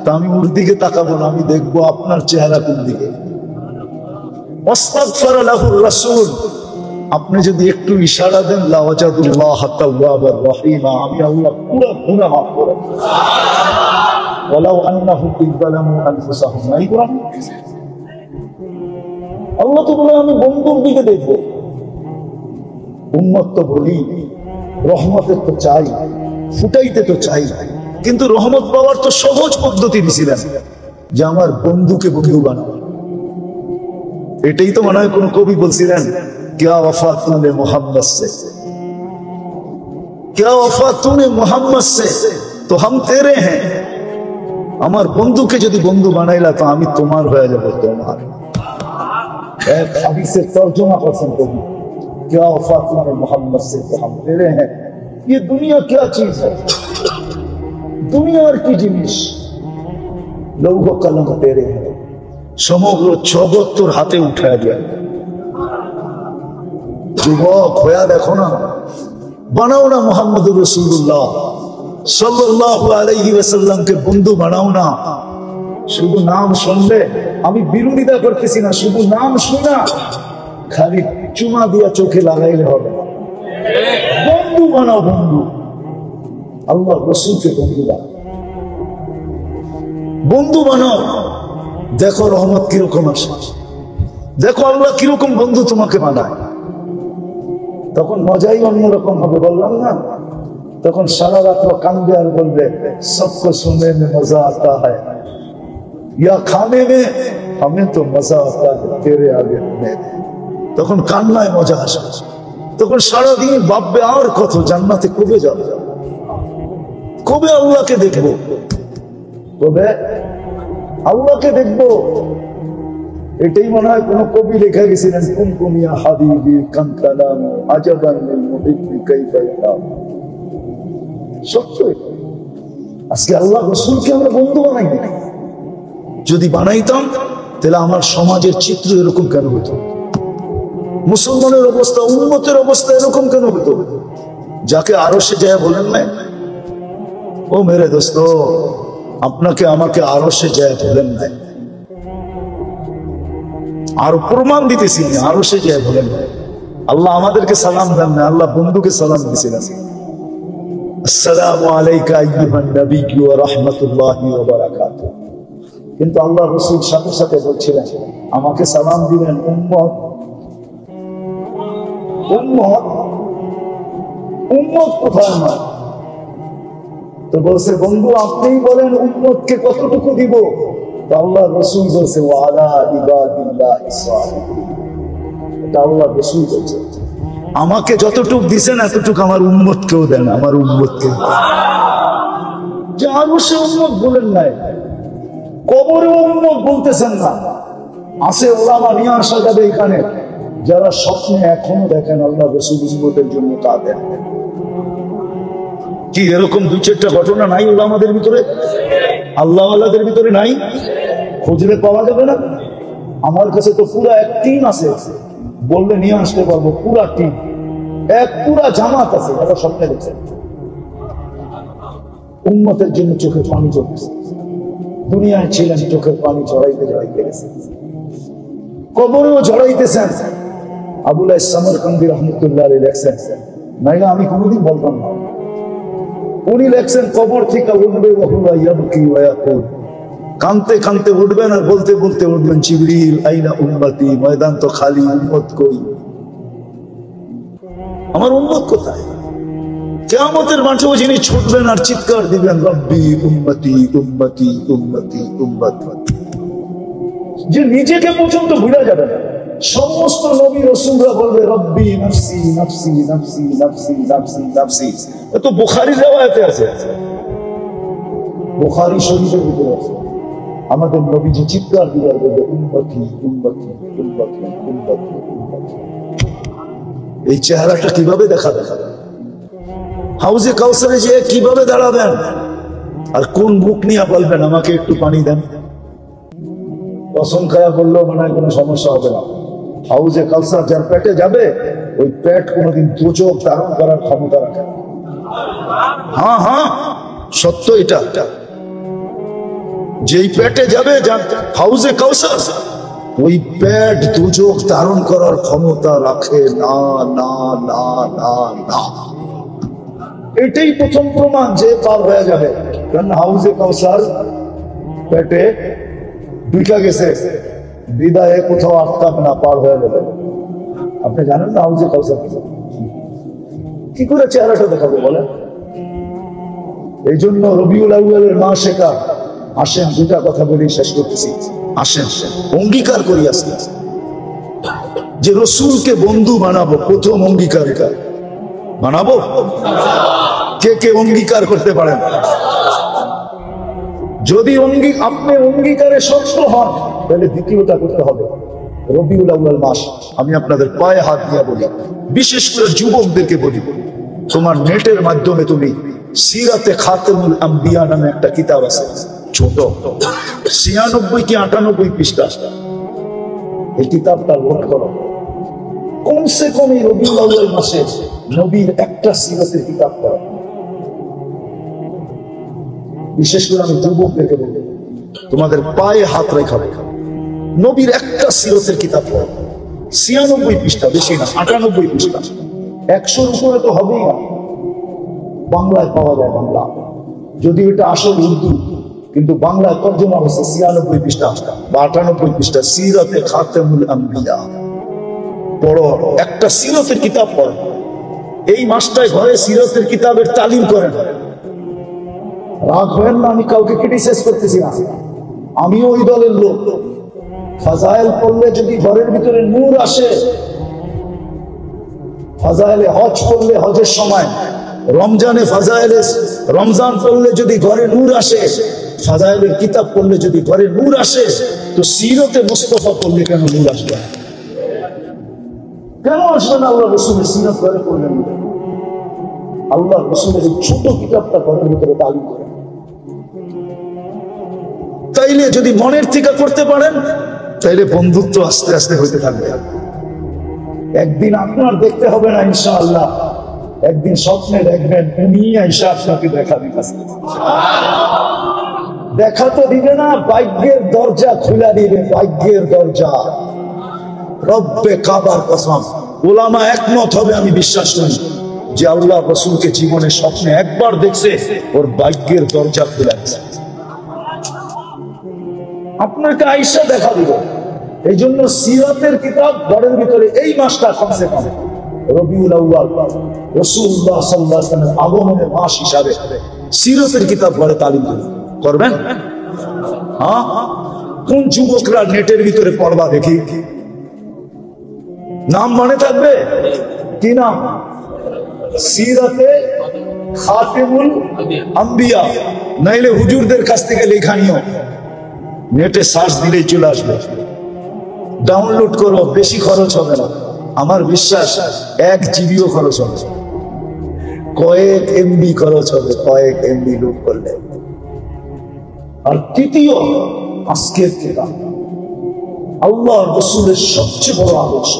তা আমি ওর দিকে তাকাবো না, আমি দেখবো আপনার চেহারা কোন দিকে। ওয়াস্তাগফারা লাহুর রাসূল, আপনি যদি একটু ইশারা দেন, লাওয়াজাদুল্লাহ তাওয়াবার রহিমা, আমি আল্লাহ পুরো গুনাহ মাফ করে দেব। ওয়ালাউ আন্নাহুম ইযলামু আনফুসাহুম, নাই কোরআন? আল্লাহ তো বলে আমি বন্ধুর দিকে দেখবো। উম্মত তো বলি রহমতের তো চাই, ফুটাইতে তো চাই, কিন্তু রহমত পাওয়ার তো সহজ পদ্ধতি দিছিলেন যে আমার বন্ধুকে বন্ধু বানাও। এটাই তো মনে হয় কোন কবি বলছিলেন, क्या वफा तूने मोहम्मद से, क्या वफा तूने मोहम्मद से, तो हम तेरे हैं। আমার বন্ধুকে যদি বন্ধু বানাইলা তো আমি তোমার হয়ে যাব। তোমার এক হাদিসের তরজমা করছেন কবি, क्या वफा तूने मोहम्मद से, तो हम तेरे हैं। ये दुनिया क्या चीज है? দুনিয়ার কি জিনিস? লৌহ কলম তেরে हैं, সমগ্র জগৎ তোর হাতে উঠায় যায়। যুবক হয়ে দেখো না, বানাও না মুহাম্মদুর রাসূলুল্লাহ সাল্লাল্লাহু আলাইহি ওয়াসাল্লামকে বন্ধু বানাও না। শুধু নাম শুনলে, আমি বিরোধিতা করতেছি না, শুধু নাম শোনা খালি চুমা দিয়া চোখে লাগাইলে হবে না। বন্ধু বানাও, বন্ধু। আল্লাহ রসুলকে বন্ধু বানাও, বন্ধু বানাও। দেখো রহমত কিরকম আসে, দেখো আল্লাহ কিরকম বন্ধু তোমাকে বানায়। তখন মজাই অন্যরকম হবে, বললাম না? তখন সারা রাত্র কান্দে আর বলবে সবকো সুননে মে মজা আতা হ্যায়, ইয়া খানে মে হমেं তো মজা আতা হ্যায় তেরে আগে মে। তখন কান্নায় মজা আসে। তখন সারাদিন ভাববে আর কত জান্নাতে কবে যাবে, কবে আল্লাহকে দেখবো, কবে আল্লাহকে দেখবো। এটাই মনে হয় কোন কবি লেখা গেছিলেন, কুমকুমিয়া হাবিবি কানকালাম আজাবান লিল মুহিব্বি কাইফা ইয়ালাম। সত্য। আজকে আল্লাহ রাসূলকে আমরা বন্ধু বানাই না। যদি বানাইতাম তাহলে আমার সমাজের চিত্র এরকম কেন হতো, মুসলমানের অবস্থা, উম্মতের অবস্থা এরকম কেন হতো? যাকে আরশে যায় বলেন না, ও মেরে দোস্ত, আপনাকে আমাকে আরশে যায় বলেন নাই, আর প্রমাণ দিতেছি আরশে যায় বলেন নাই। আল্লাহ আমাদেরকে সালাম দেন না, আল্লাহ বন্ধুকে সালাম দিয়েছিলেন। আসসালামু আলাইকা আইয়ুহান নাবিয়্যু ওয়া রাহমাতুল্লাহি ওয়া বারাকাতুহু। কিন্তু আল্লাহ রাসূল সাথে সাথে বলছিলেন, আমাকে সালাম দিবেন উম্মত, উম্মত, উম্মত কোথায় আমার? তো বলছে, বন্ধু আপনিই বলেন উম্মতকে কতটুকু দিব? তো আল্লাহ রাসূল বলছে, ওয়া আলা ইবাদিল্লাহিস সালিহিন। এটা আল্লাহ রাসূল বলছে, আমাকে যতটুকু দিবেন এতটুকু আমার উম্মতকেও দেন, আমার উম্মতকে। যে আরো সে উম্মত বলেন নাই, কবরে উম্মত বলতেছেন না। আছে ওলামা নিয়ে আসা যাবে এখানে, যারা স্বপ্নে এখনো দেখেন আল্লাহ রাসূল উম্মতের জন্য কাঁদেন। কি এরকম দু চারটা ঘটনা নাই ওলামাদের ভিতরে, আল্লাহওয়ালাদের ভিতরে নাই? খুঁজলে পাওয়া যাবে না? আমার কাছে তো পুরা এক টিম আছে, বললে নিয়ে আসতে পারবো। পুরা টিম, এক পুরা জামাত আছে, যারা স্বপ্নে দেখছে উম্মতের জন্য চোখের পানি ঝরছে। দুনিয়ায় ছিলেন, চোখের পানি ঝরাইতে ঝরাইতে গেছে, কবরেও ঝরাইতেছেন। আবুল সামরকান্দি রহমতুল্লাহ আলাইহি লেখছেন, নাইলে আমি কোনোদিন বলতাম না। উনি লেখছেন, কবর থেকে উঠবে কানতে কানতে উঠবেন, আর বলতে বলতে উঠবেন, জিবরিল আইনা উম্মতি, ময়দান তো খালি, উম্মত কই, আমার উম্মত কোথায়? কিয়ামতের মাঠেও যিনি ছুটবেন আর চিৎকার দিবেন, রব্বি উম্মতি উম্মতি উম্মতি উম্মতি, যে নিজেকে পর্যন্ত ভুলে যাবে না। সমস্ত নবী রাসূলরা বলবে রব্বি নাফসি নাফসি নাফসি নাফসি নাফসি নাফসি। এত বুখারীর riwayate আছে, বুখারী শরীফের ভিতরে আছে। আমাদের নবীজি চিৎকার দিয়ে বলবে উম্মতি উম্মতি উম্মতি উম্মতি উম্মতি। এই চেহারাটা কিভাবে দেখাবে? হাউজে কাউসারে যে কিভাবে দাঁড়াবেন, আর কোন মুখ নিয়ে বলবেন আমাকে একটু পানি দেন? কসম খায়া বললেও মনে হয় কোনো সমস্যা হবে না। হাউজে কাউসার যার পেটে যাবে, ওই পেট কোনোদিন দুচোখ ধারণ করার ক্ষমতা রাখে না। হ্যাঁ হ্যাঁ, সত্য এটা। যেই পেটে যাবে হাউজে কাউসার, ওই পেট দুচোখ ধারণ করার ক্ষমতা রাখে না না না না না। এটাই প্রথম প্রমাণ যে পার হয়ে যাবে। কারণ হাউজে কাউসার পেটে ঢুকে গেছে, বিদায়ে কোথাও আটকাবে না, পার হয়ে যাবে। আপনি জানেন না হাউজে কাউসার কি করে চেহারাটা দেখাবো বলেন? এই জন্য রবিউল আউয়ালের মাসে আসেন, দুটা কথা বলি শেষ করতেছি। আসেন অঙ্গীকার করি আজকে যে রসুলকে বন্ধু বানাবো। প্রথম অঙ্গীকার এটা বানাবো। কে কে অঙ্গীকার করতে পারেন? যদি আপনি অঙ্গীকারে শক্ত হন, তাহলে দ্বিতীয়টা করতে হবে। রবিউল আউয়াল মাস, আমি আপনাদের পায়ে হাত দিয়ে বলি, বিশেষ করে যুবকদেরকে বলি, তোমার নেটের মাধ্যমে তুমি সিরাতে খাতামুল আম্বিয়া নামে একটা কিতাব আছে, ছোট 96 কি 98 পৃষ্ঠা, এই কিতাবটা লোড করো। কমসে কম এই রবিউল আউয়াল মাসে নবীর একটা সিরাতের কিতাব পড়ো। বিশেষ করে আমি যুবকদেরকে বলি, তোমাদের পায়ে হাত রেখাবে। নবীর একটা সিরতের কিতাব পড়ো, 96 পৃষ্ঠা, বেশি না, 98 পৃষ্ঠা, 100-র উপরে তো হবেই না। বাংলায় পাওয়া যায়, বাংলা, যদি এটা আসল উর্দু, কিন্তু বাংলায় তর্জমা হচ্ছে 96 পৃষ্ঠা বা 98 পৃষ্ঠা, সিরাতে খাতেমুল আম্বিয়া। পড়ো, একটা সিরতের কিতাব পড়ো। এই মাসটায় ঘরে সিরতের কিতাবের তালিম করেন। রাগ হবেন না, আমি কাউকে ক্রিটিসাইজ করতেছি না, আমিও ওই দলের লোক। ফাজাইল পড়লে যদি ঘরের ভিতরে নূর আসে, ফাজাইলে হজ পড়লে হজের সময়, রমজানে ফাজাইলে রমজান পড়লে যদি ঘরে নূর আসে, ফাজাইলের কিতাব পড়লে যদি ঘরে নূর আসে, তো সিরতে মুস্তাফা পড়লে কেন নূর আসবে? কেন আসবে না? আল্লাহ রসুলের সিরত ঘরে পড়লেন, আল্লাহ রসুলের এই ছোট কিতাবটা ঘরের ভিতরে তালিম করেন। তাইলে যদি মনের থেকে করতে পারেন, তাইলে বন্ধুত্ব আস্তে আস্তে হইতে থাকবে। একদিন আপনার দেখতে হবে না ইনশাআল্লাহ, একদিন স্বপ্নে দেখবেন উনি আইসা আপনাকে দেখা দিতেছে। দেখা তো দিবে না, ভাগ্যের দরজা খুলে দিবে, ভাগ্যের দরজা। রব্বে কাবার কসম, ওলামা একমত হবে, আমি বিশ্বাস করি, যে আল্লাহ রাসূলকে জীবনে স্বপ্নে একবার দেখছে, ওর ভাগ্যের দরজা খুলে দিছে। আপনাকে আয়েশা দেখা দিল। এই জন্য সিরাতের কিতাব ঘরের ভিতরে এই মাসটা কমসে কম রবিউল আউয়াল, রাসূলুল্লাহ সাল্লাল্লাহু আলাইহি ওয়াসাল্লাম আগমনের মাস হিসাবে সিরাতের কিতাব ঘরে তালিম করবেন। হ্যাঁ, কোন যুবকরা নেটের ভিতরে পড়বা দেখি? নাম মনে থাকবে কি নাম? সিরাতে খাতেমুল আম্বিয়া, নাইলে হুজুরদের কাছ থেকে লেখা নিও, নেটে সার্চ দিলেই চলে আসবে। ডাউনলোড করো, বেশি খরচ হবে না, আমার বিশ্বাস 1 জিবিও খরচ হবে, কয়েক এমবি খরচ হবে, কয়েক এমবি লোড করলে। আর তৃতীয়, আজকের কিতাব আল্লাহ রসুলের সবচেয়ে বড় আদর্শ,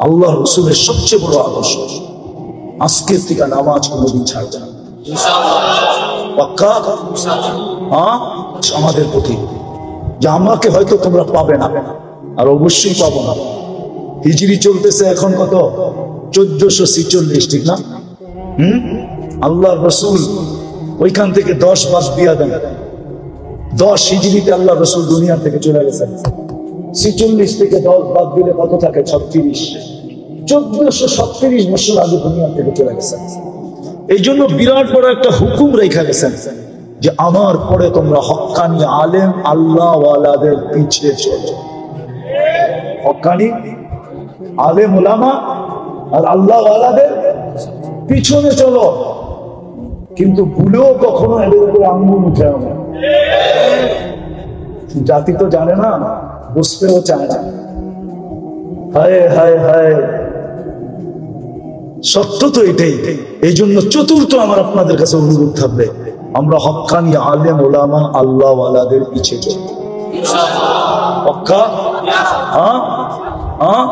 আল্লাহ রসুলের সবচেয়ে বড় আদর্শ। আজকের থেকে নামাজ কোনোদিন ছাড়বে না, পাক্কা? হ্যাঁ, আমাদের প্রতি, যে আমাকে হয়তো তোমরা পাবে না, আর অবশ্যই পাবো না। হিজরি চলতেছে এখন কত? 1446, ঠিক না? আল্লাহ রসুল ওইখান থেকে 10 বাদ দিয়া দেন। 10 হিজরিতে আল্লাহ রসুল দুনিয়া থেকে চলে গেছেন। 46 থেকে 10 বাদ দিলে কত থাকে? 36। 1437 বছর আগে দুনিয়া থেকে চলে গেছেন। এই জন্য বিরাট বড় একটা হুকুম রেখা গেছেন, যে আমার পরে তোমরা হক্কানি আলেম আল্লাহ ওয়ালাদের পিছে চলো। হক্কানি আলেম উলামা আর আল্লাহ ওয়ালাদের পিছনে চলো, কিন্তু ভুলেও কখনো এদের উপরে আঙ্গুল উঠে না। জাতি তো জানে না, বুঝতেও চায় না। হায় হায় হায়, সত্য তো এটাই। এই জন্য চতুর্থ আমার আপনাদের কাছে অনুরোধ থাকবে, আমরা হক্কানি আলেম ওলামা আল্লাহ ওয়ালাদের পিছে চলব। হক্কা? হ্যাঁ হ্যাঁ।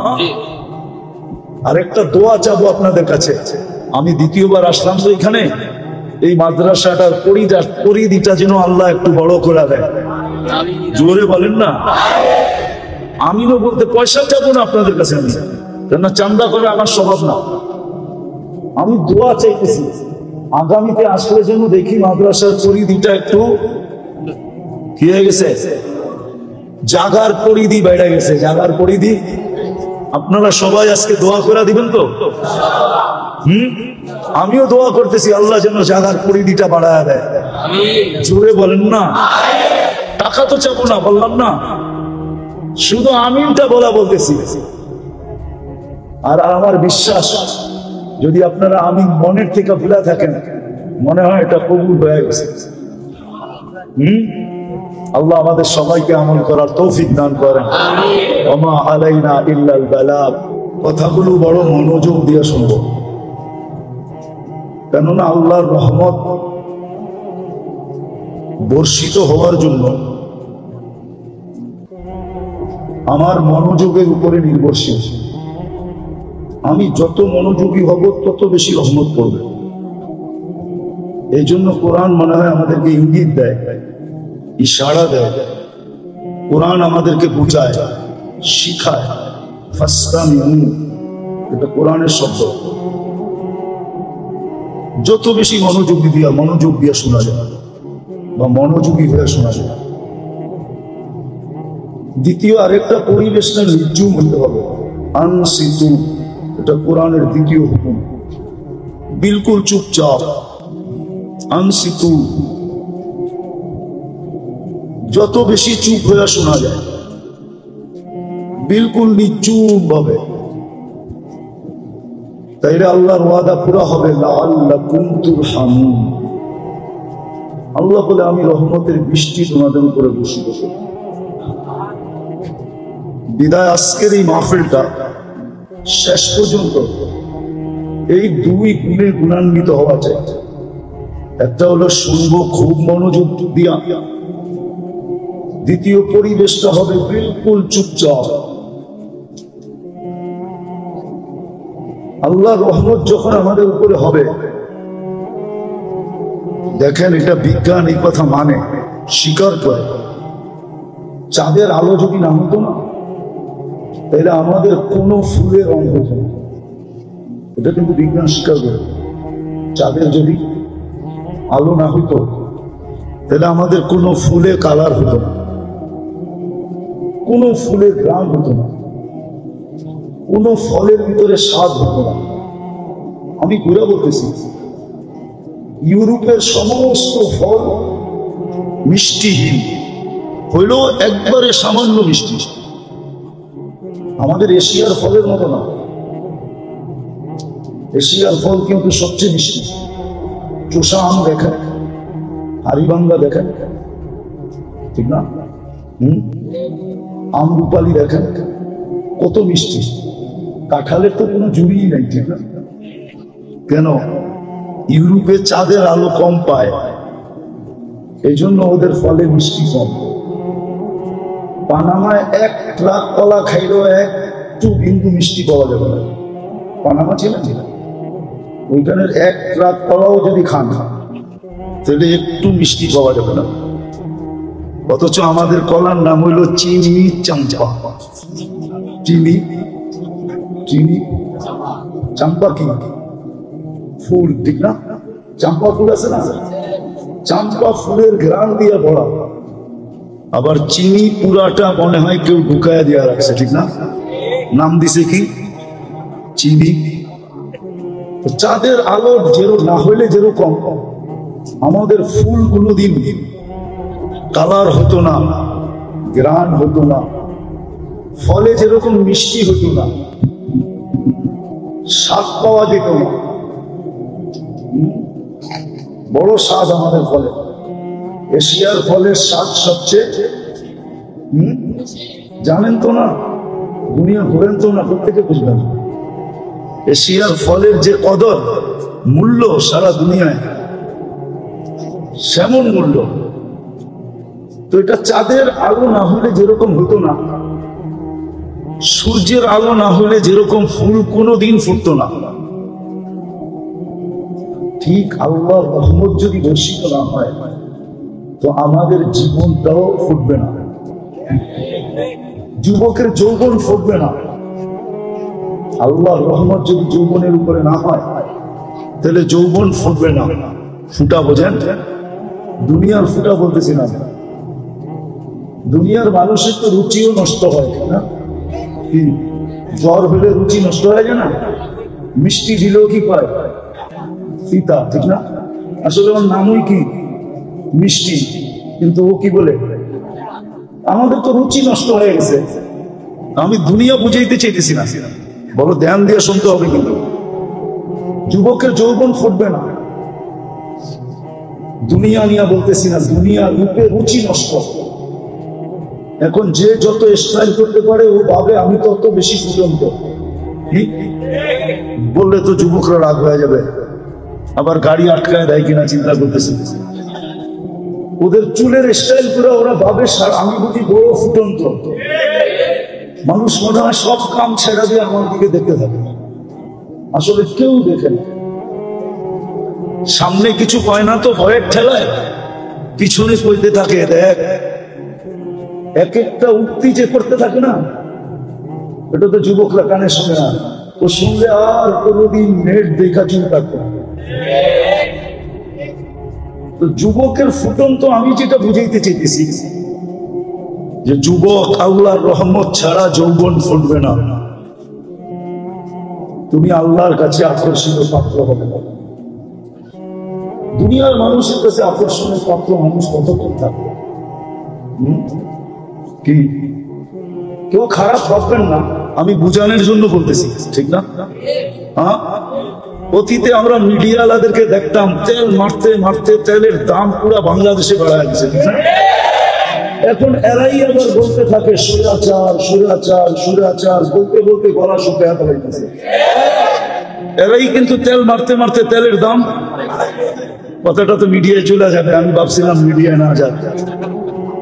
আরেকটা দোয়া চাবো আপনাদের কাছে। আমি দ্বিতীয়বার আসলাম তো এখানে, এই মাদ্রাসাটার পরিধিটা যেন আল্লাহ একটু বড় করে দেয়। জোরে বলেন না। আমিও বলতে পয়সা চাবো না আপনাদের কাছে, আমি কেন চান্দা করে আমার স্বভাব না। আমি দোয়া চাইতেছি, আগামীতে আসলে যেন দেখি মাদ্রাসার পরিধিটা একটু কি হয়ে গেছে, জাগার পরিধি বেড়ে গেছে, জাগার পরিধি। আপনারা সবাই আজকে দোয়া করে দিবেন তো? আমিও দোয়া করতেছি, আল্লাহ যেন জাগার পরিধিটা বাড়ায় দেয়। জোরে বলেন না। টাকা তো চাবো না, বললাম না, শুধু আমিনটা বলা বলতেছি। আর আমার বিশ্বাস, যদি আপনারা আমিন মনের থেকে ভুলা থাকেন, মনে হয় এটা কবুল হয়ে গেছে। আল্লাহ আমাদের সবাইকে আমল করার তৌফিক দান করেন। ওমা আলাইনা ইল্লাল বালাগ। কথাগুলো বড় মনোযোগ দিয়ে শুনবো, কেননা আল্লাহর রহমত বর্ষিত হওয়ার জন্য আমার মনোযোগের উপরে নির্ভরশীল। আমি যত মনোযোগী হব তত বেশি রহমত করবে। এই জন্য কোরআন মনে হয় আমাদেরকে ইঙ্গিত দেয়, ইশারা দেয়, কোরআন আমাদেরকে বুঝায়, শিখায়। ফাসতামিউ, এটা কোরআনের শব্দ। যত বেশি মনোযোগ দিয়ে শোনা যায় বা মনোযোগী হয়ে শোনা যায়। দ্বিতীয় আরেকটা পরিবেশ না, নির্জুম হতে হবে। আনসিতু, এটা কোরআনের দ্বিতীয় হুকুম। বিলকুল চুপচাপ। আনসিতু, যত বেশি চুপ হয়ে শোনা যায়, বিলকুল নিচুপ ভাবে, তাইলে আল্লাহর ওয়াদা পুরা হবে। লাআল্লাকুম তুরহামুন, আল্লাহ বলে আমি রহমতের বৃষ্টি তোমাদের উপরে বর্ষিত করব। বিদায় আজকের এই মাহফিলটা শেষ পর্যন্ত এই দুই গুণে গুণান্বিত হওয়া চাই। একটা হলো শুনবো খুব মনোযোগ দিয়া, দ্বিতীয় পরিবেশটা হবে বিলকুল চুপচাপ। আল্লাহ রহমত যখন আমাদের উপরে হবে, দেখেন এটা বিজ্ঞান এই কথা মানে, স্বীকার করে। চাঁদের আলো যদি না হতো না, তাহলে আমাদের কোনো ফুলের রং হতো না। এটা কিন্তু বিজ্ঞান স্বীকার করে। চাঁদের যদি আলো না হতো, তাহলে আমাদের কোনো ফুলে কালার হতো না, কোনো ফুলের গ্রাম হতো না, কোনো ফলের ভিতরে স্বাদ হতো না। আমি ঘুরে বলতেছি, ইউরোপের সমস্ত ফল মিষ্টিহীন হইল, একবারে সামান্য মিষ্টি। আমাদের এশিয়ার ফলের মতো না। এশিয়ার ফল কিন্তু সবচেয়ে মিষ্টি। চোষা আম দেখেন, হারিবাঙ্গা দেখেন, ঠিক না? আমরুপালি দেখেন, কত মিষ্টি। কাঁঠালের তো কোনো জুড়িই নাই, ঠিক না? কেন? ইউরোপে চাঁদের আলো কম পায়, এই জন্য ওদের ফলে মিষ্টি কম। পানামায় 1 ট্রাক কলা খাইলেও একটু বিন্দু মিষ্টি পাওয়া যাবে না। পানামা ছিলেন, ওইখানের 1 ট্রাক কলাও যদি খান, তাহলে একটু মিষ্টি পাওয়া যাবে না। অথচ আমাদের কলার নাম হইল চিনি চাম্পা। চিনি চিনি চাম্পা কি ফুল, ঠিক না? চাম্পা ফুল আছে না, চাম্পা ফুলের ঘ্রাণ দিয়ে ভরা। আবার চিনি পুরাটা মনে হয় কেউ ঢুকায় দেওয়া রাখছে, ঠিক না? নাম দিছে কি? চিনি। চাঁদের আলো না হইলে যেরকম আমাদের ফুল কোনোদিন কালার হতো না, গ্রান হতো না, ফলে যেরকম মিষ্টি হতো না, স্বাদ পাওয়া যেত না। বড় স্বাদ আমাদের ফলে। এশিয়ার ফলের স্বাদ সবচেয়ে, জানেন তো না? দুনিয়া ঘুরেন তো না, প্রত্যেকে বুঝবেন। এশিয়ার ফলের যে কদর, মূল্য সারা দুনিয়ায় সেমন মূল্য। তো এটা চাঁদের আলো না হলে যেরকম হতো না, সূর্যের আলো না হলে যেরকম ফুল কোনোদিন ফুটতো না, ঠিক আল্লাহর রহমত যদি বর্ষিত না হয়, তো আমাদের জীবনটাও ফুটবে না। যুবকের যৌবন ফুটবে না। আল্লাহর রহমত যদি যৌবনের উপরে না হয়, তাহলে যৌবন ফুটবে না। ফুটা বোঝেন? দুনিয়ার ফুটা বলতেছি না। দুনিয়ার মানুষের তো রুচিও নষ্ট হয় না। জ্বর হলে রুচি নষ্ট হয়ে যায় না? মিষ্টি দিলেও কি পায়? পিতা, ঠিক না? আসলে ওর নামই কি? মিষ্টি। কিন্তু ও কি বলে? আমাদের তো রুচি নষ্ট হয়ে গেছে। আমি দুনিয়া বুঝাইতে চাইতেছি না, বলো ধ্যান দিয়ে শুনতে হবে। কিন্তু যুবকের যৌবন ফুটবে না। দুনিয়া নিয়ে বলতেছি না, দুনিয়া রূপে রুচি নষ্ট। এখন যে যত স্টাইল করতে পারে, ও ভাবে আমি তত বেশি ফুটন্ত। বললে তো যুবকরা রাগ হয়ে যাবে, আবার গাড়ি আটকায় দেয় কিনা চিন্তা করতেছি। ওদের চুলের স্টাইল করে ওরা ভাবে আমি বুঝি বড় ফুটন্ত। মানুষ মনে হয় সব কাম ছেড়ে দিয়ে আমার দিকে দেখতে থাকে। আসলে কেউ দেখে না। সামনে কিছু পায় না তো ভয়ের ঠেলায় পিছনে কইতে থাকে, দেখ এক একটা উক্তি যে করতে থাকে না, এটা তো যুবকরা কানে শোনে না, ও শুনলে আর কোনোদিন নেট দেখা চিন্তা করে। তো যুবকের ফুটন তো আমি যেটা বুঝাইতে চাইতেছি যে যুবক, আল্লাহর রহমত ছাড়া যৌবন ফুটবে না, তুমি আল্লাহর কাছে আকর্ষণীয় পাত্র হবে না। দুনিয়ার মানুষের কাছে আকর্ষণীয় পাত্র মানুষ কতক্ষণ থাকবে? কি কেউ খারাপ ভাববেন না, আমি বুঝানোর জন্য বলতেছি, ঠিক না? হ্যাঁ, অতীতে আমরা মিডিয়াওয়ালাদেরকে দেখতাম তেল মারতে মারতে তেলের দাম পুরো বাংলাদেশে বাড়ায় গেছে, ঠিক না? এখন এরাই আবার বলতে থাকে সুরাচার সুরাচার সুরাচার, বলতে বলতে গলা শুকিয়ে ফেলাইতেছে। এরাই কিন্তু তেল মারতে মারতে তেলের দাম, কথাটা তো মিডিয়ায় চলে যাবে, আমি ভাবছিলাম মিডিয়ায় না যাবে,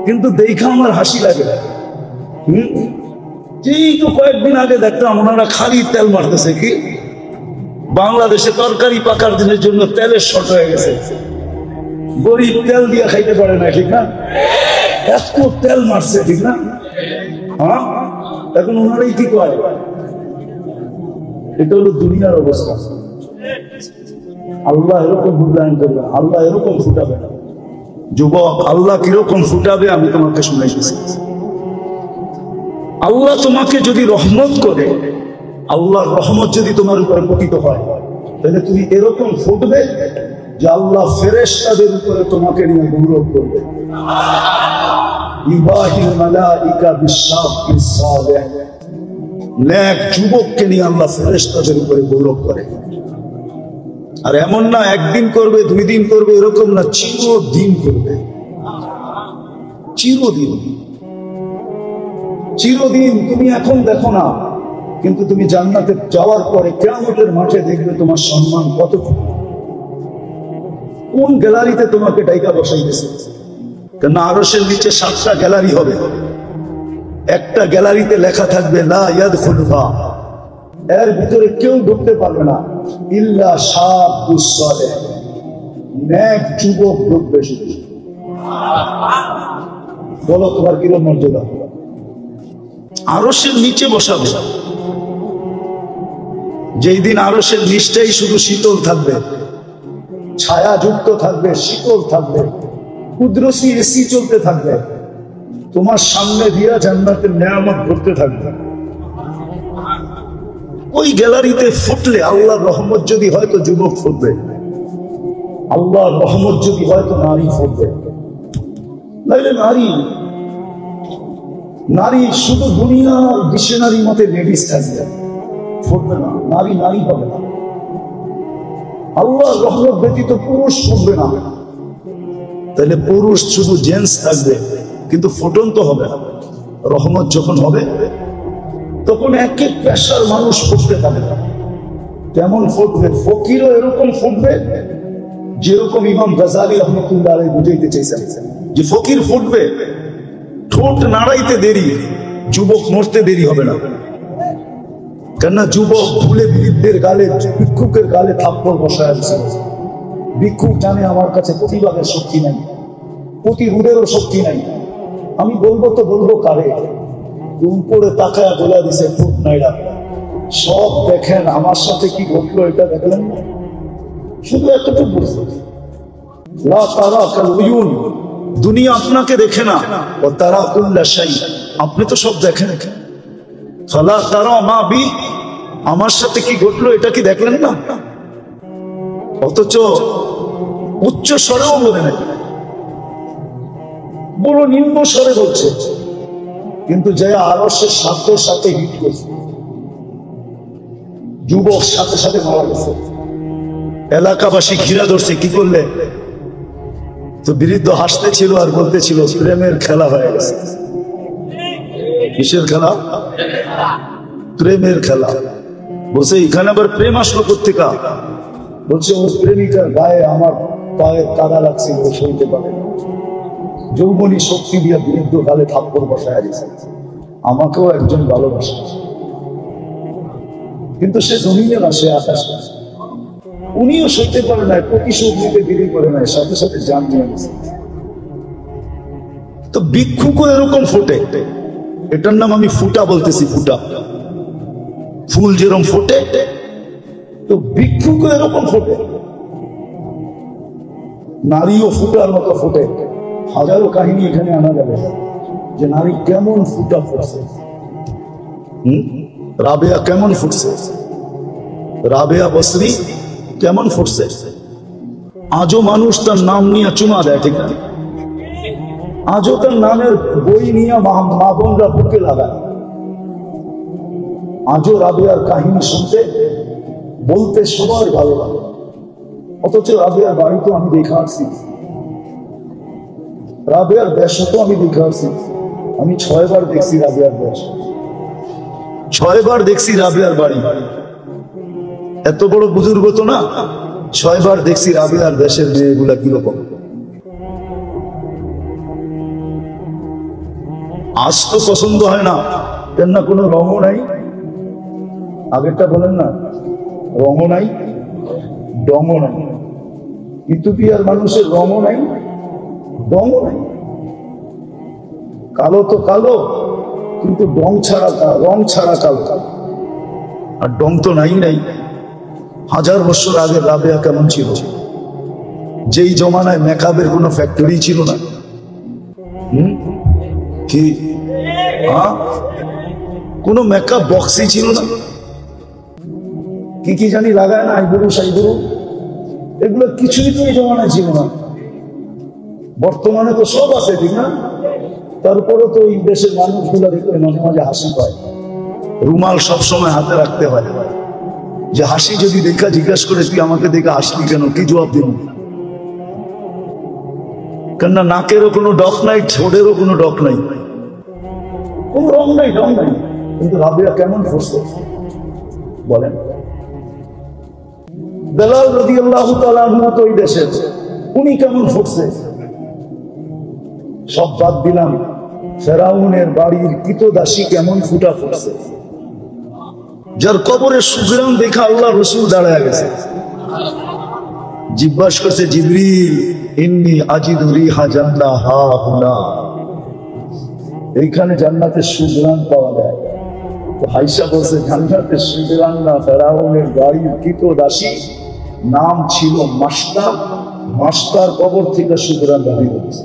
কিন্তু দেখা আমার হাসি লাগে। যেই তো কয়েকদিন আগে দেখতাম ওনারা খালি তেল মারতেছে, কি বাংলাদেশে তরকারি পাকার দিনের জন্য তেলের শর্ট হয়ে গেছে, গরিব তেল দিয়ে খাইতে পারে না, ঠিক না? এত তেল মারছে, ঠিক না? হ্যাঁ, এখন ওনারাই কি কয়, এটা হলো দুনিয়ার অবস্থা। আল্লাহ এরকম মূল্যায়ন করবে, আল্লাহ এরকম ফুটাবে না। যুবক, আল্লাহ কিরকম ফুটাবে আমি তোমাকে শুনাইতেছি। আল্লাহ তোমাকে যদি রহমত করে, আল্লাহর রহমত যদি তোমার উপরে পতিত হয়, তাহলে তুমি এরকম ফুটবে যে আল্লাহ ফেরেশতাদের উপরে তোমাকে নিয়ে গৌরব করবে। ইবাহিল মালাইকা বিশাফিস সালেহ, নেক যুবককে নিয়ে আল্লাহ ফেরেশতাদের উপরে গৌরব করে। আর এমন না একদিন করবে, দুই দিন করবে, এরকম না, চিরদিন করবে। চিরদিন, চিরদিন। তুমি এখন দেখো না, কিন্তু তুমি জান্নাতে যাওয়ার পরে কিয়ামতের মাঠে দেখবে তোমার সম্মান কতটুকু। কোন গ্যালারিতে তোমাকে ডাইকা বসাইতেছে? কেন আরশের নিচে 7টা গ্যালারি হবে, একটা গ্যালারিতে লেখা থাকবে লা ইয়াদখুলুহা, এর ভিতরে কেউ ঢুকতে পারবে না, ইল্লা শাবুস সালেহ, নেক যুবক ঢুকবে শুধু। বলো তোমার কিরকম মর্যাদা? আরশের নিচে বসাবে, যেই দিন আরশের নিচটাই শুধু শীতল থাকবে, ছায়াযুক্ত থাকবে, শীতল থাকবে, কুদরতি এসি চলতে থাকবে, তোমার সামনে দিয়া জান্নাতের নেয়ামত ঘুরতে থাকবে। ওই গ্যালারিতে ফুটলে আল্লাহর রহমত যদি হয় তো যুবক ফুটবে, আল্লাহর রহমত যদি হয় তো নারী ফুটবে। নাইলে নারী শুধু দুনিয়ার ডিকশনারি মতে লেডিস থাকবে, ফুটবে না, নারী নারী হবে না। আল্লাহর রহমত ব্যতীত পুরুষ ফুটবে না, তাহলে পুরুষ শুধু জেন্টস থাকবে, কিন্তু ফুটন্ত হবে না। রহমত যখন হবে তখন এক এক পেশার মানুষ ফুটতে পারবে না, তেমন ফুটবে। ফকিরও এরকম ফুটবে যেরকম ইমাম গাজালি রহমতুল্লাহ আলাইহি বুঝাইতে চাইছেন যে ফকির ফুটবে, ঠোঁট নাড়াইতে দেরি, যুবক মরতে দেরি হবে না। কেননা যুবক ভুলে বৃদ্ধের গালে, ভিক্ষুকের গালে থাপ্পড় বসায় দিচ্ছে। ভিক্ষুক জানে আমার কাছে প্রতিবাদের শক্তি নাই, প্রতিরোধেরও শক্তি নাই, আমি বলবো তো বলবো কারে? উপরে তাকায় বলে দিছে ঠোঁট নাইড়া, সব দেখেন, আমার সাথে কি ঘটলো এটা দেখলেন না? শুধু এতটুকু বুঝতে, লা তারা কাল উয়ুন, দুনিয়া আপনাকে দেখে না, ও তারা কুল্লা শাই, আপনি তো সব দেখেন। ফালা তারা মা বি, আমার সাথে কি ঘটলো এটা কি দেখলেন না? অথচ উচ্চ স্বরেও বলে না, বড় নিম্ন স্বরে বলছে, কিন্তু যে আরশের সাথে সাথে হিট করছে, যুবক সাথে সাথে মারা গেছে। এলাকাবাসী ঘিরা ধরছে, কি করলে? তো বৃদ্ধ হাসতেছিল আর বলতেছিল প্রেমের খেলা হয়ে গেছে। কিসের খেলা? প্রেমের খেলা। বলছে এখানে আবার প্রেম আসলো কোত্থেকা? বলছে ওর প্রেমিকার গায়ে আমার পায়ের কাদা লাগছিল, ও সইতে পারে, যৌবনী শক্তি দিয়ে বৃদ্ধ গালে থাপ্পড় বসায় দিয়েছে। আমাকেও একজন ভালোবাসে, কিন্তু সে জমিনে না, সে আকাশে। উনিও সইতে পারে না, প্রতিশোধ নিতে দেরি করে নাই, সাথে সাথে জান নিয়ে গেছে। তো ভিক্ষুকও এরকম ফোটে, এটার নাম আমি ফুটা বলতেছি, ফুটা। ফুল যেরকম ফোটে, তো ভিক্ষুকও এরকম ফোটে। নারীও ফুটার মতো ফোটে। হাজারো কাহিনী এখানে আনা যাবে যে নারী কেমন ফুটা ফুটছে। রাবেয়া কেমন ফুটছে, রাবেয়া বসরি কেমন ফুটছে। আজও মানুষ তার নাম নিয়ে চুমা দেয়, ঠিক না? আজও তার নামের বই নিয়ে মা বোনরা বুকে লাগায়। আজও রাবেয়ার কাহিনী শুনতে বলতে সবার ভালো লাগে। অথচ রাবেয়ার বাড়ি তো আমি দেখে আসছি, রাবেয়ার দেশও তো আমি দেখে আসছি। আমি 6 বার দেখছি রাবেয়ার দেশ, 6 বার দেখছি রাবেয়ার বাড়ি। এত বড় বুজুর্গ তো না, 6 বার দেখছি রাবেয়ার দেশের মেয়েগুলা কিরকম। আজ তো পছন্দ হয় না, কেন না কোনো রঙও নাই। আগেরটা বলেন না, রঙও নাই, ডঙও নাই। ইথিওপিয়ার মানুষের রঙও নাই, ডঙও নাই। কালো তো কালো, কিন্তু রং ছাড়া কালো। আর ডং তো নাই নাই। 1000 বছর আগে রাবেয়া কেমন ছিল, যেই জমানায় মেকআপের কোনো ফ্যাক্টরি ছিল না। কি কোনো মেকআপ বক্সই ছিল না। কি জানি লাগায় না, আইবুড়ু সাইবুড়ু, এগুলো কিছুই তো এই জমানায় ছিল না। বর্তমানে তো সব আছে, ঠিক না? তারপরে তো এই দেশের মানুষগুলো দেখলে মাঝে মাঝে হাসি পায়। রুমাল সবসময় হাতে রাখতে হয়, যে হাসি যদি দেখা জিজ্ঞাসা করে তুই আমাকে দেখে হাসলি কেন, কি জবাব দিব? কেননা নাকেরও কোনো ডক নাই, ঠোঁটেরও কোনো ডক নাই, কোন রং নাই, ডং নাই। কিন্তু রাবেয়া কেমন ফুটছে বলেন? বেলাল রাদিয়াল্লাহু তাআলা আনহু তো এই দেশের, উনি কেমন ফুটছে? সব বাদ দিলাম, ফেরাউনের বাড়ির কৃতদাসী কেমন ফুটা ফুটছে, যার কবরের সুগ্রাম দেখা আল্লাহ রসুল দাঁড়ায় গেছে। জিজ্ঞাসা করছে, জিবরিল ইন্নী আজিদু রিহা জান্নাহ হা হুনা, এইখানে জান্নাতের সুগ্রাম পাওয়া যায়। তো আয়েশা বলছে, জান্নাতের সুগ্রাম না, ফেরাউনের বাড়ির কৃতদাসী নাম ছিল মাস্টার, মাস্টার কবর থেকে সুগ্রাম বাহির হচ্ছে।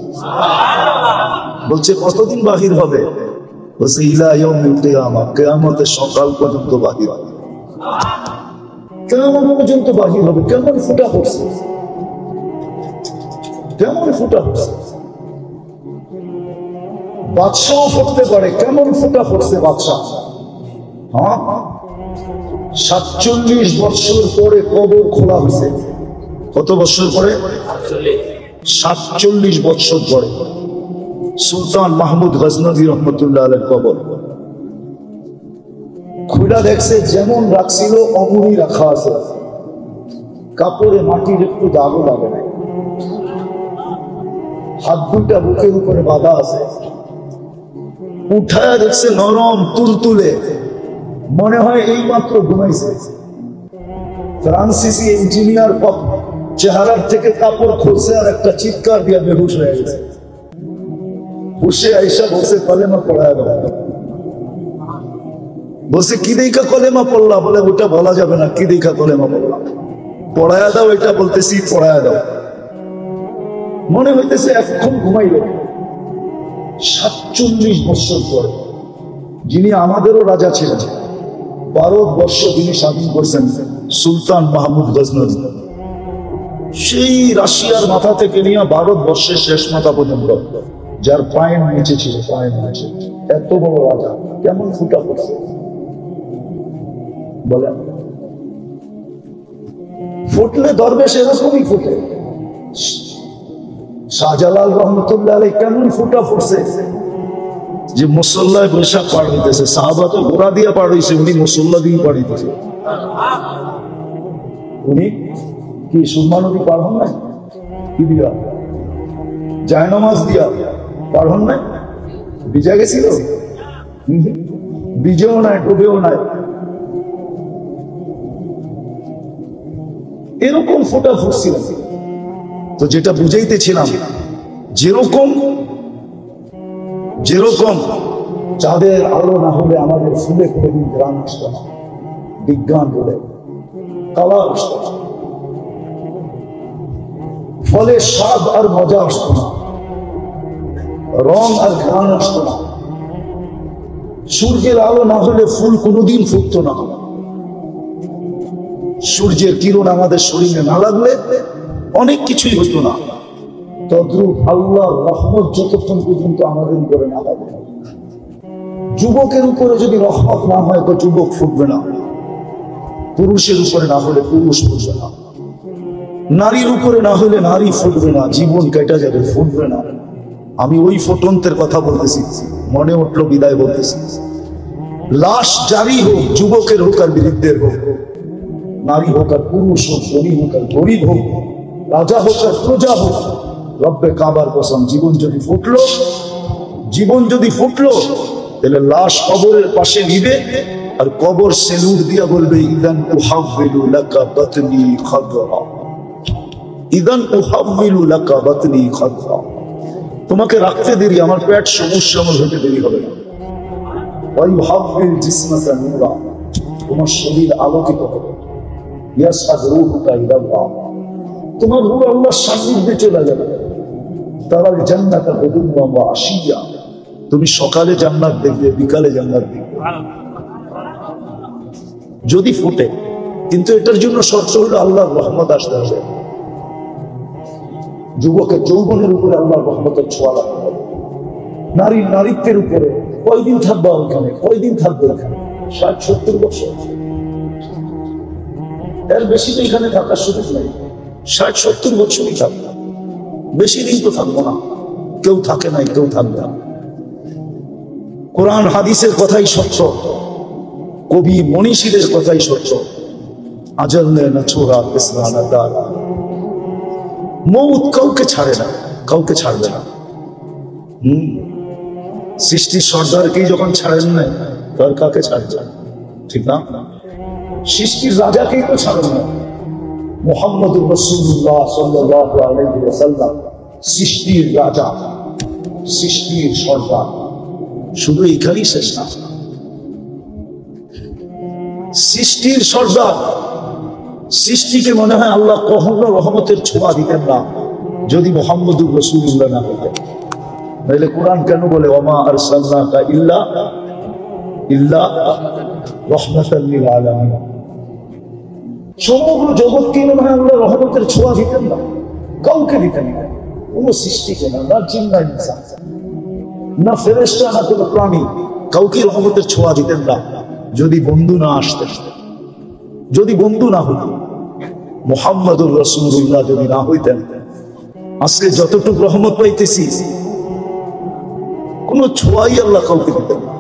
বলছে কতদিন বাহির হবে? বলছে ইলা ইয়াউমিল কিয়ামা, কিয়ামতের সকাল পর্যন্ত বাহির হবে। কেমন পর্যন্ত বাহির হবে? কেমন ফুটা পড়ছে, কেমন ফুটা পড়ছে। বাদশাহ পড়তে পারে, কেমন ফুটা পড়ছে বাদশাহ। 47 বছর পরে কবর খোলা হয়েছে। কত বছর পরে? 47 বছর পরে সুলতান মাহমুদ গজনভী রহমতুল্লাহ আলাইহির কবর খুলে দেখছে, যেমন রাখছিল অমনই রাখা আছে। কাপড়ে মাটির একটু দাগও লাগে না, হাত দুটা বুকের উপরে বাঁধা আছে। উঠায় দেখছে নরম তুলতুলে, মনে হয় এই মাত্র ঘুমাইছে। ফ্রান্সিসি ইঞ্জিনিয়ার চেহারার থেকে কাপড় খুলছে আর একটা চিৎকার দিয়ে বেহুশ হয়ে গেছে। বসে আইসা বসে কলেমা পড়ায় দাও। বসে কি দেখা কলেমা পড়লা? বলে ওটা বলা যাবে না, কি দেখা কলেমা পড়লা, পড়ায় দাও। এটা বলতেছি পড়ায় দাও। মনে হইতেছে এখন ঘুমাইল। 47 বছর পরে, যিনি আমাদেরও রাজা ছিলেন, ভারতবর্ষ যিনি স্বাধীন করেছেন, সুলতান মাহমুদ গজনভী, সেই রাশিয়ার মাথা থেকে নিয়ে ভারতবর্ষের শেষ মাথা পর্যন্ত, যার পায়ের নিচে ছিল, পায়ের নিচে এত বড় রাজা, কেমন ফুটা পড়ছে বলেন? ফুটলে দরবেশ এরকমই ফুটে। শাহজালাল রহমতুল্লাহ আলাইহি কেমন ফুটা ফুটছে, যে মুসল্লায় বৈশাখ পার হইতেছে। সাহাবা তো ঘোড়া দিয়ে পার হইছে, উনি মুসল্লা দিয়ে পার হইতেছে। উনি কি সুরমা নদী পার হন নাই? কি দিয়া? জায়নামাজ দিয়া পার হন নাই? ভিজা গেছিল? ভিজেও নাই, ডুবেও নাই। এরকম ফোটা ফুটছিল। তো যেটা বুঝাইতেছিলাম, যেরকম যেরকম চাঁদের আলো না হলে আমাদের ফুলে কোনোদিন গ্রাম আসতো না, বিজ্ঞান বলে কালার আসতো না, ফলে স্বাদ আর মজা আসতো না, রং আর ঘ্রাণ আসতো না। সূর্যের আলো না হলে ফুল কোনোদিন ফুটতো না। সূর্যের কিরণ আমাদের শরীরে না লাগলে অনেক কিছুই হতো না। তদ্রূপ আল্লাহর রহমত যতক্ষণ পর্যন্ত আমাদের উপরে না লাগে, যুবকের উপরে যদি রহমত না হয় তো যুবক ফুটবে না, পুরুষের উপরে না হলে পুরুষ ফুটবে না, নারীর উপরে না হলে নারী ফুটবে না, জীবন কেটে যাবে, ফুটবে না। আমি ওই ফুটন্তের কথা বলতেছি, মনে উঠলো বিদায় বলতেছি। লাশ জারি হোক, যুবকের হোক আর বৃদ্ধের হোক, নারী হোক আর পুরুষ হোক, ধনী হোক আর গরিব হোক, রাজা হোক আর প্রজা হোক, রব্বে কাবার কসম, জীবন যদি ফুটলো তাহলে লাশ কবরের পাশে নিবে আর কবর সেলুট দিয়া বলবে ইদান উহাব্বিলু লাকা বাতনি খাদরা, ইদান উহাব্বিলু লাকা বাতনি খাদরা। তোমাকে রাখতে দেরি, আমার পেট সবুজ শ্যামল হতে দেরি হবে না। ওয়াইহাব্বিল জিসমাকা নূরা, তোমার শরীর আলোকিত হবে। ইয়াসআদ রূহুকা ইলাল্লাহ, তোমার রূহ আল্লাহর সান্নিধ্যে চলে যাবে। তারাল জান্নাতা গুদুওয়া ওয়া আশিয়া, তুমি সকালে জান্নাত দেখবে, বিকালে জান্নাত দেখবে যদি ফুটে। কিন্তু এটার জন্য শর্ত হলো আল্লাহর রহমত আসতে হবে। যুবকের যৌবনের উপরে আল্লাহর রহমতের ছোঁয়া লাগতে হবে। নারীর নারীত্বের উপরে কয়দিন থাকবে ওখানে, কয়দিন থাকবে ওখানে? 60-70 বছর, এর বেশি তো এখানে থাকার সুযোগ নেই। 60-70 বছরই থাকবে, বেশি দিন তো থাকবো না। কেউ থাকে নাই, কেউ থাকবে না। কোরআন হাদিসের কথাই সত্য, কবি মনীষীদের কথাই সত্য। আজল না ছোড়া ইসলানা দারা, মৌত কাউকে ছাড়ে না, কাউকে ছাড়বে না। সৃষ্টির সর্দারকেই যখন ছাড়েন না, তার কাকে ছাড়বে? ঠিক না? সৃষ্টির রাজাকেই তো ছাড়েন না। মুহাম্মদুর রাসূলুল্লাহ সাল্লাল্লাহু আলাইহি ওয়াসাল্লাম সৃষ্টির রাজা, সৃষ্টির সর্দার। শুধু এখানেই শেষ না, সৃষ্টির সর্দার। সৃষ্টিকে মনে হয় আল্লাহ কখনো রহমতের ছোঁয়া দিতেন না যদি মুহাম্মদুর রাসূলুল্লাহ না হতেন। নাহলে কোরআন কেন বলে ওমা আরসালনাকা ইল্লা রাহমাতাল লিল আলামিন? সমগ্র জগৎকে মনে হয় আল্লাহ রহমতের ছোঁয়া দিতেন না, কাউকে দিতেন না। কোন সৃষ্টিকে না, না জিন না ইনসান, না ফেরেশতা, না কোনো প্রাণী, কাউকে রহমতের ছোঁয়া দিতেন না যদি বন্ধু না আসতেন, যদি বন্ধু না হতেন। মুহাম্মদুর রাসূলুল্লাহ যদি না হইতেন, আজকে যতটুকু রহমত পাইতেছি কোন ছোঁয়াই আল্লাহ কাউকে দিতেন না।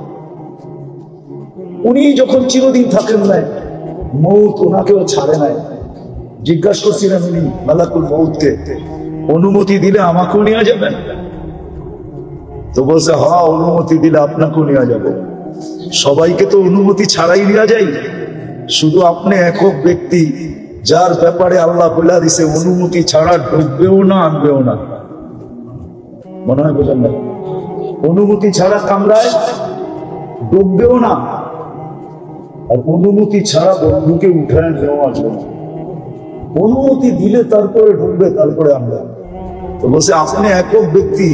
উনি যখন চিরদিন থাকেন নাই, মৌত ওনাকেও ছাড়ে নাই। জিজ্ঞাসা করছিলেন উনি মালাকুল মৌতকে, অনুমতি দিলে আমাকেও নিয়ে যাবেন? তো বলছে হ্যাঁ, অনুমতি দিলে আপনাকেও নিয়ে যাবো। সবাইকে তো অনুমতি ছাড়াই নেওয়া যায়, শুধু আপনি একক ব্যক্তি যার ব্যাপারে আল্লাহ বলে দিছে অনুমতি ছাড়া ঢুকবেও না, আনবেও না। মনে হয় বোঝেন না? অনুমতি ছাড়া কামরায় ঢুকবেও না, আর অনুমতি ছাড়া বন্ধুকে উঠায় নেওয়া আসবে না। অনুমতি দিলে তারপরে ঢুকবে, তারপরে আনবে। তো বলছে আপনি একক ব্যক্তি,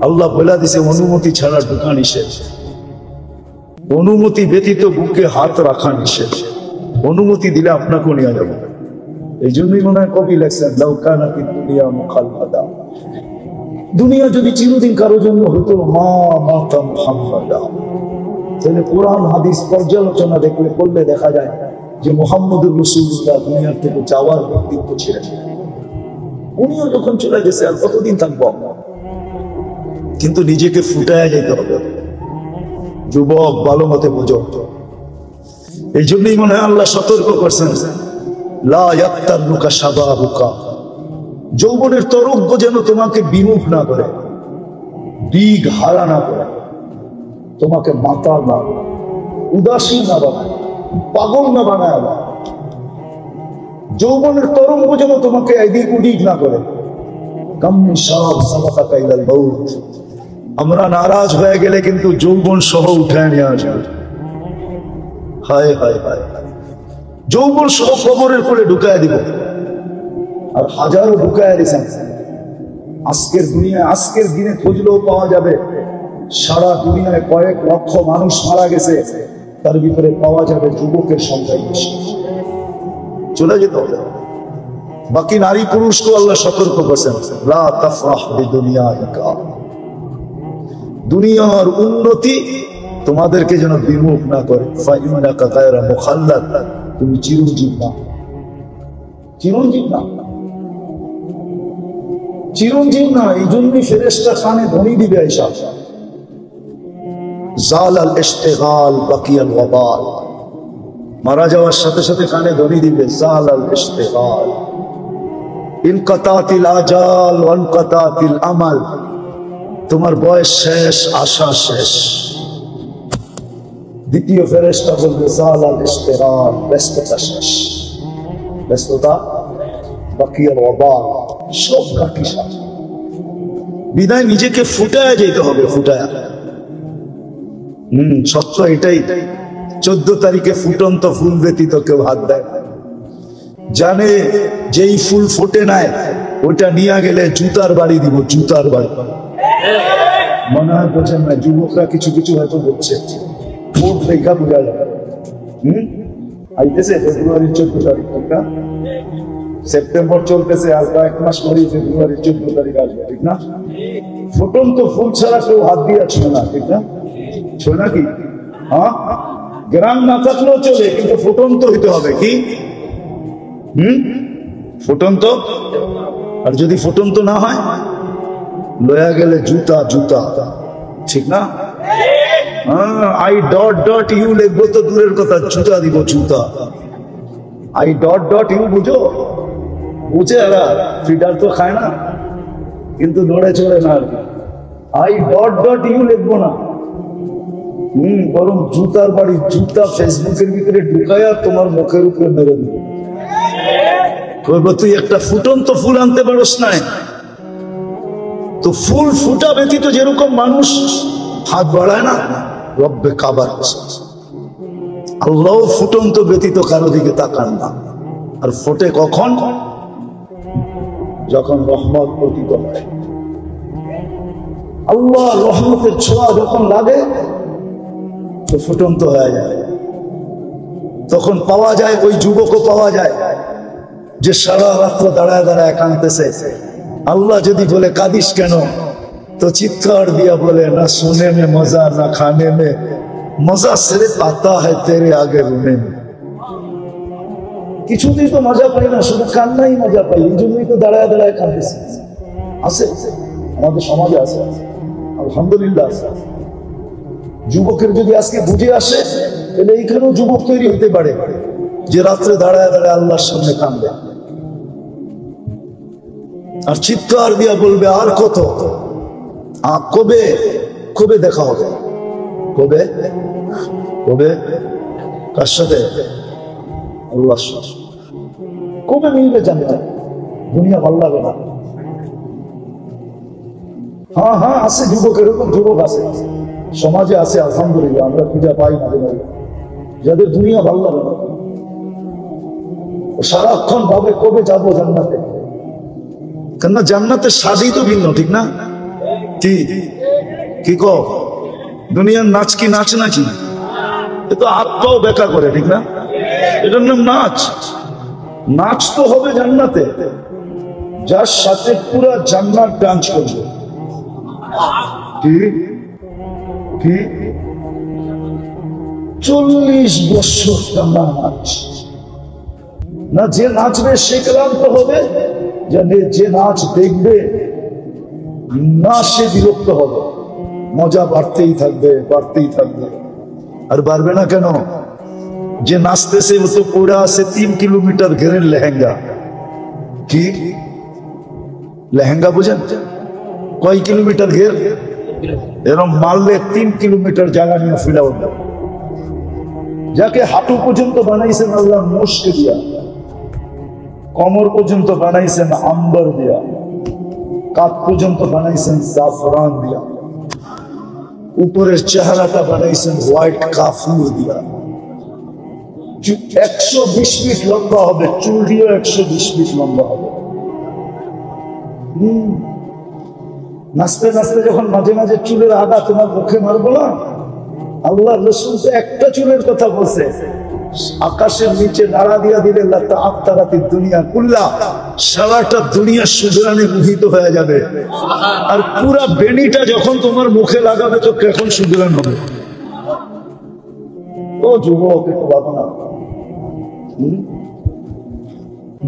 আল্লাহ বলে দিছে অনুমতি ছাড়া ঢুকা নিষেধ, অনুমতি ব্যতীত বুকে হাত রাখা নিষেধ। অনুমতি দিলে আপনাকেও নিয়ে যাবে। এই জন্যই মনে হয় কবি লেখছেন লাউ কানাতিদ দুনিয়া মুখাল্লাদা, দুনিয়া যদি চিরদিন কারোর জন্য হতো মা মাতা মুহাম্মাদা। তাহলে কোরআন হাদিস পর্যালোচনা করলে দেখা যায় যে মুহাম্মদুর রাসূলুল্লাহ দুনিয়ার থেকে যাওয়ার ব্যক্তিত্ব ছিলেন। উনিও যখন চলে গেছে আর কতদিন থাকবো? কিন্তু নিজেকে ফুটায় যেতে হবে। যুবক ভালো মতে বুঝো। এই জন্যই মনে হয় আল্লাহ সতর্ক করছেন লা ইয়াক্তারুকা শাবাবুকা, যৌবনের তরঙ্গ যেন তোমাকে বিমুখ না করে, দিক হারা না করে, তোমাকে মাতাল না, উদাসীন না বানায়, পাগল না বানায়। যৌবনের তরঙ্গ যেন তোমাকে এদিক ওদিক না করে। কাম মিন শাব সাবাকা ইলাল মাউত, আমরা নারাজ হয়ে গেলে কিন্তু যৌবন সহ উঠায় নিয়ে আসবে। হায় হায় হায়, যৌবন সহ কবরের করে ঢুকায় দিব। আর হাজারো ঢুকায় দিয়েছেন। আজকের দুনিয়ায়, আজকের দিনে খুঁজলেও পাওয়া যাবে সারা দুনিয়ায় কয়েক লক্ষ মানুষ মারা গেছে, তার ভিতরে পাওয়া যাবে যুবকের সংখ্যাই বেশি। চলে যেতে হবে। বাকি নারী পুরুষকে আল্লাহ সতর্ক করছেন, লা তাফরাহ বিদুনিয়াইকা, দুনিয়ার উন্নতি তোমাদেরকে যেন বিমুখ না করে। ফাইন্নাকা গায়রা মুখাল্লাদ, তুমি চিরঞ্জীব না, চিরঞ্জীব না, চিরঞ্জীব না। এই জন্যই ফেরেশতা কানে ধ্বনি দিবে আয়েশা, জালাল ইশতিগাল বাকিয়াল ওয়াবাল, মারা যাওয়ার সাথে সাথে কানে ধ্বনি দিবে জালাল ইশতিগাল, ইনকাতাতিল আজাল ওয়ানকাতাতিল আমাল, তোমার বয়স শেষ, আশা শেষ। দ্বিতীয় ফেরেশতা বলবে জালাল ইশতিগাল, ব্যস্ততা শেষ, ব্যস্ততা বাকিয়াল ওয়াবাল, সব বাকি শেষ। বিদায় নিজেকে ফুটায় যেতে হবে, ফুটায়। সত্য এটাই। 14 তারিখে ফুটন্ত ফুল ব্যতীত কেউ হাত দেয় না। জানে যেই ফুল ফোটে নাই ওইটা নিয়ে গেলে জুতার বাড়ি দিব, জুতার বাড়ি। মনে হয় বোঝেন না, যুবকরা কিছু কিছু হয়তো বলছে ফুট দেখা বোঝা যাবে। আইতেছে ফেব্রুয়ারির 14 তারিখ, ঠিক না? সেপ্টেম্বর চলতেছে, আর কয়েক মাস পরেই ফেব্রুয়ারির 14 তারিখ আসবে, ঠিক না? ফুটন্ত ফুল ছাড়া কেউ হাত দিয়ে ছিল না, ঠিক না? ছিল নাকি? হ্যাঁ, গ্রাম না থাকলেও চলে, কিন্তু ফুটন্ত হইতে হবে। কি ফুটন্ত? আর যদি ফুটন্ত না হয়, লয়া গেলে জুতা, জুতা, ঠিক না? আই ডট ডট ইউ লিখবো তো দূরের কথা, জুতা দিব, জুতা। আই ডট ডট ইউ বুঝো? বুঝে এরা ফিডার তো খায় না, কিন্তু নড়ে চড়ে না। আই ডট ডট ইউ লিখবো না, বরং জুতার বাড়ি, জুতা ফেসবুকের ভিতরে ঢুকায়া তোমার মুখের উপরে মেরে দিবে। তুই একটা ফুটন্ত ফুল আনতে পারস নাই, তো ফুল ফুটা ব্যতীত যেরকম মানুষ হাত বাড়ায় না রব্বে কাবার, আল্লাহ ফুটন্ত ব্যতীত কারো দিকে তাকান না। আর ফোটে কখন? যখন রহমত পতিত হয়, আল্লাহ রহমতের ছোঁয়া যখন লাগে তো ফুটন্ত হয়ে যায়। তখন পাওয়া যায়, ওই যুবকও পাওয়া যায় যে সারা রাত্র দাঁড়ায় দাঁড়ায় কাঁদতেছে। আল্লাহ যদি বলে কাঁদিস কেন, তো চিৎকার দিয়া বলে, না সোনে মে মজা না খানে মে মজা, সির্ফ আতা হ্যায় তেরে আগে রুনে মে। কিছুতেই তো মজা পাই না, শুধু কান্নাই মজা পাই, এই জন্যই তো দাঁড়ায় দাঁড়ায় কাঁদতেছে। আছে আমাদের সমাজে, আছে, আলহামদুলিল্লাহ আছে। যুবকের যদি আজকে বুঝে আসে, তাহলে এইখানেও যুবক তৈরি হতে পারে যে রাত্রে দাঁড়ায় দাঁড়ায় আল্লাহর সামনে কাঁদবে আর চিৎকার দিয়া বলবে, আর কত, কবে কবে দেখা হবে, কবে কবে, কার সাথে? আল্লাহর সাথে। কবে মিলবে জানতে? দুনিয়া ভালো লাগে না। হ্যাঁ হ্যাঁ, আছে যুবক, এরকম যুবক আছে সমাজে, আছে আলহামদুলিল্লাহ। আমরা পূজা পাই মাঝে মাঝে, যাদের দুনিয়া ভালো লাগে না, সারাক্ষণ ভাবে কবে যাবো জান্নাতে। কেননা জান্নাতের স্বাদই তো ভিন্ন, ঠিক না? কি কি কো? দুনিয়ার নাচ কি নাচ নাকি? এ তো হাত পাও বেকা করে, ঠিক না? এটার নাম নাচ। নাচ তো হবে জান্নাতে, যার সাথে পুরা জান্নাত ডান্স করবে। কি কি 40 বছর টানা নাচ না, যে নাচবে সে ক্লান্ত হবে, যে নাচ দেখবে না সে বিরক্ত হবে। মজা বাড়তেই থাকবে, বাড়তেই থাকবে। আর বাড়বে না কেন? যে নাচতেছে ও তো পড়ে আছে 3 কিলোমিটার ঘেরের লেহেঙ্গা। কি লেহেঙ্গা বুঝেন? কয় কিলোমিটার ঘের? এরকম মারলে 3 কিলোমিটার জায়গা নিয়ে ফিরা উঠবে। যাকে হাঁটু পর্যন্ত বানাইছেন আল্লাহ মুশকে দিয়া, কমর পর্যন্ত বানাইছেন আম্বার দিয়া, কাঁধ পর্যন্ত বানাইছেন জাফরান দিয়া। উপরের চেহারাটা বানাইছেন হোয়াইট কাফুর দিয়া, 120 ফিট লম্বা হবে, চুল দিয়েও 120 ফিট লম্বা হবে। নাচতে নাচতে যখন মাঝে মাঝে চুলের আগা তোমার মুখে মারবো না, আল্লাহ রসুল তো একটা চুলের কথা বলছে, আকাশের নিচে নাড়া দিয়া দিলে আত্মারাতি দুনিয়া কুল্লা, সারাটা দুনিয়া সুদরানে মোহিত হয়ে যাবে। আর পুরা বেনিটা যখন তোমার মুখে লাগাবে তো কখন সুদরান হবে? ও যুবক, একটু ভাবো না,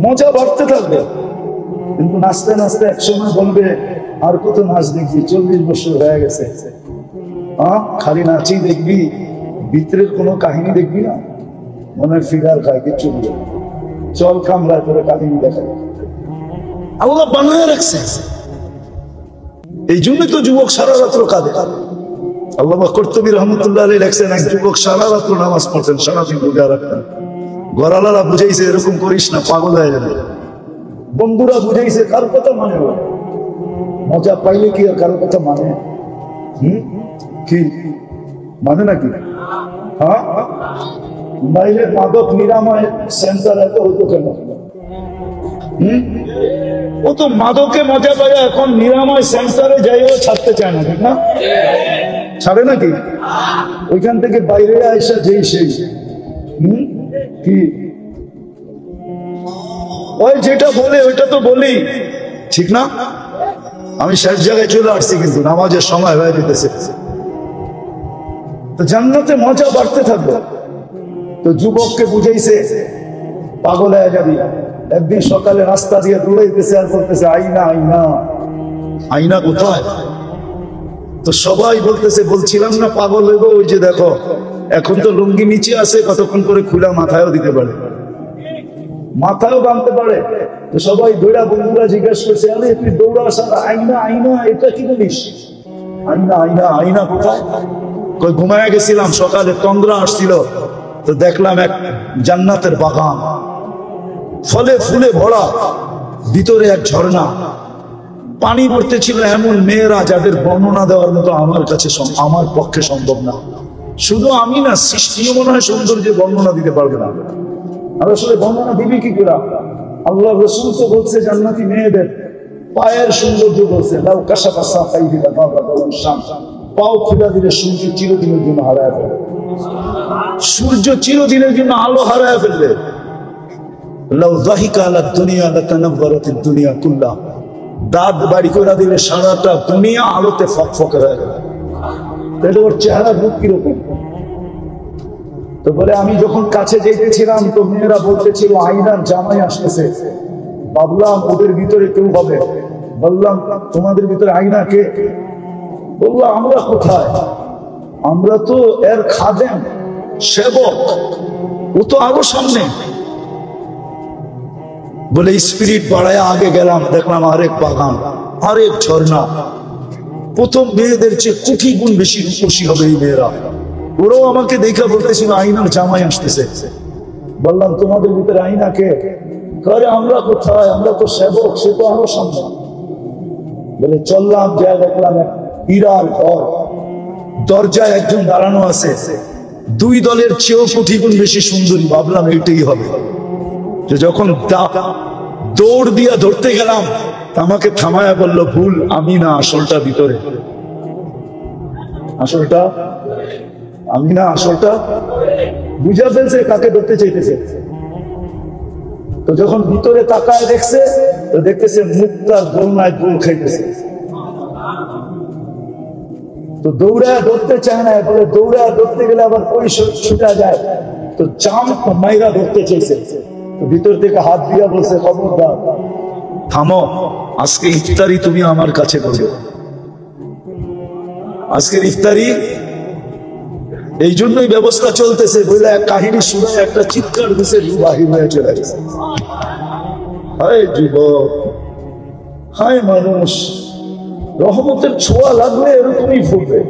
মজা বাড়তে থাকবে। কিন্তু নাচতে নাচতে একসময় বলবে আর কত নাচ দেখবি, 40 বছর হয়ে গেছে, খালি নাচি দেখবি, ভিতরের কোনো কাহিনী দেখবি না, মনে ফিগার খায় কিচ্ছু বুঝে, চল কামড়ায় করে কাহিনী দেখায়। আল্লাহ বানায় রাখছে, এই জন্যই তো যুবক সারা রাত্র কাঁদে। আল্লামা কর্তুবী রহমতুল্লাহ আলাইহি লেখছেন, এক যুবক সারা রাত্র নামাজ পড়তেন, সারাদিন রোজা রাখতেন। ঘরালারা বুঝাইছে এরকম করিস না, পাগল হয়ে যাবে। বন্ধুরা বুঝাইছে, কার কথা মানে? মজা পাইলে কি আর কারো কথা মানে? কি মানে নাকি? হ্যাঁ, নাইলে মাদক নিরাময় সেন্টার এত হতো কেন? ও তো মাদকে মজা পায়, এখন নিরাময় সেন্টারে যাইও ছাড়তে চায় না, ঠিক না? ছাড়ে নাকি? ওইখান থেকে বাইরে আইসা যেই সেই কি ওই যেটা বলে ওইটা তো বলি, ঠিক না? আমি শেষ জায়গায় চলে আসছি, কিন্তু নামাজের সময় হয়ে যেতেছে। তো জান্নাতে মজা বাড়তে থাকবে। তো যুবককে বুঝাইছে পাগল হয়ে যাবি। একদিন সকালে রাস্তা দিয়ে দৌড়াইতেছে আর বলতেছে আইনা আইনা, আইনা কোথায়? তো সবাই বলতেছে, বলছিলাম না পাগল হইব, ওই যে দেখো এখন তো লুঙ্গি নিচে আছে, কতক্ষণ করে খুলা মাথায়ও দিতে পারে, মাথায়ও বাঁধতে পারে। তো সবাই দৌড়া, বন্ধুরা জিজ্ঞাসা করছে, আরে তুই দৌড়া আসার আইনা আইনা এটা কি বলিস? আইনা আইনা, আইনা কোথায়? কই ঘুমায় গেছিলাম, সকালে তন্দ্রা আসছিল, তো দেখলাম এক জান্নাতের বাগান, ফলে ফুলে ভরা, ভিতরে এক ঝর্ণা, পানি পড়তেছিল এমন মেয়েরা যাদের বর্ণনা দেওয়ার মতো আমার কাছে আমার পক্ষে সম্ভব না। শুধু আমি না, সৃষ্টিও মনে হয় সৌন্দর্যের বর্ণনা দিতে পারবে না। আর আসলে বর্ণনা দিবি কি করে? আল্লাহ রাসূল তো বলছে জান্নাতি মেয়েদের পায়ের সৌন্দর্য বলছে, লাউ কাশাফা সাফাইহি লাযাবাদাল শাম, পাও খুলে দিলে সূর্য চিরদিনের জন্য হারায় ফেলে, সূর্য চিরদিনের জন্য আলো হারায় ফেলবে। লাউ যাহিকা আলা দুনিয়া লাতানাওয়ারাতিদ দুনিয়া কুল্লা, দাঁত বাড়ি করে দিলে সারাটা দুনিয়া আলোতে ফকফকে হয়ে যাবে। তাহলে ওর চেহারা রূপ কিরকম? তো বলে আমি যখন কাছে যেতেছিলাম তো মেয়েরা বলতেছিল আইনার জামাই আসতেছে। ভাবলাম ওদের ভিতরে কেউ হবে, বললাম তোমাদের ভিতরে আইনা কে? বললো আমরা কোথায়, আমরা তো এর খাদেম, সেবক, ও তো আরো সামনে। বলে স্পিরিট বাড়ায় আগে গেলাম, দেখলাম আরেক বাগান, আরেক ঝর্ণা। প্রথম মেয়েদের চেয়ে কোটি গুণ বেশি খুশি হবে এই মেয়েরা। ওরাও আমাকে দেখা বলতেছিল আইনার জামাই আসতেছে। বললাম তোমাদের ভিতরে আইনা কে? করে আমরা কোথায়, আমরা তো সেবক, সে তো আরো সামনে। বলে চললাম, যা দেখলাম এক হীরার ঘর, দরজায় একজন দাঁড়ানো আছে, দুই দলের চেয়েও কোটি গুণ বেশি সুন্দরী। ভাবলাম এইটাই হবে। যে যখন দৌড় দিয়া ধরতে গেলাম, আমাকে থামায়া বললো ভুল, আমি না, আসলটা ভিতরে, আসলটা আমি না, আসলটা। বুঝা ফেলছে কাকে ধরতে চাইতেছে। তো যখন ভিতরে তাকায় দেখছে, তো দেখতেছে মুক্তার দোলনায় গোল খাইতেছে। তো দৌড়ায় ধরতে চায় না, বলে দৌড়ায় ধরতে গেলে আবার পরিশোধ ছুটা যায়, তো চাম মাইরা ধরতে চাইছে। তো ভিতর থেকে হাত দিয়া বলছে খবরদার, থামো, আজকে ইফতারি তুমি আমার কাছে করবে। আজকের ইফতারি এই জন্যই ব্যবস্থা চলতেছে। বলে এক কাহিনী শুনে একটা চিৎকার দিছে, বাহির হয়ে চলে গেছে। হায় যুবক, হায় মানুষ, রহমতের ছোঁয়া লাগলে এরকমই ফুটবে।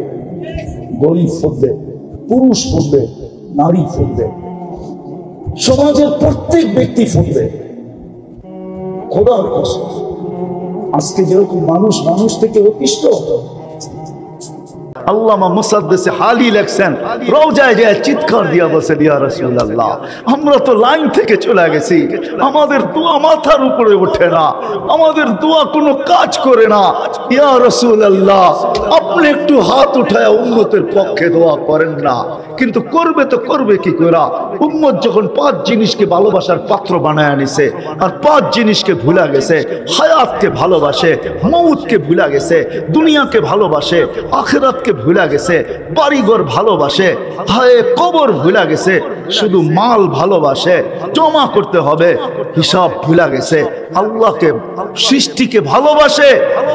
গরিব ফুটবে, পুরুষ ফুটবে, নারী ফুটবে, সমাজের প্রত্যেক ব্যক্তি ফুটবে। খোদার কসম, আজকে যেরকম মানুষ মানুষ থেকে অতিষ্ঠ,
আল্লামা মুসাদ্দিসে হালি লেখছেন, রওজায় যায় চিৎকার দিয়া বলছেন, ইয়া রাসূলুল্লাহ, আমরা তো লাইন থেকে চলে গেছি, আমাদের দোয়া মাথার উপরে ওঠে না, আমাদের দোয়া কোনো কাজ করে না। ইয়া রাসূলুল্লাহ, আপনি একটু হাত উঠায় উম্মতের পক্ষে দোয়া করেন না? কিন্তু করবে তো করবে কি করে? উম্মত যখন 5 জিনিসকে ভালোবাসার পাত্র বানায় আনিছে, আর 5 জিনিসকে ভুলা গেছে, হায়াতকে ভালোবাসে, মৌতকে ভুলা গেছে, দুনিয়াকে ভালোবাসে, আখিরাতকে ভুলা গেছে, বাড়িঘর ভালোবাসে, হায় কবর ভুলা গেছে, শুধু মাল ভালোবাসে, জমা করতে হবে, হিসাব ভুলা গেছে, আল্লাহকে, সৃষ্টিকে ভালোবাসে,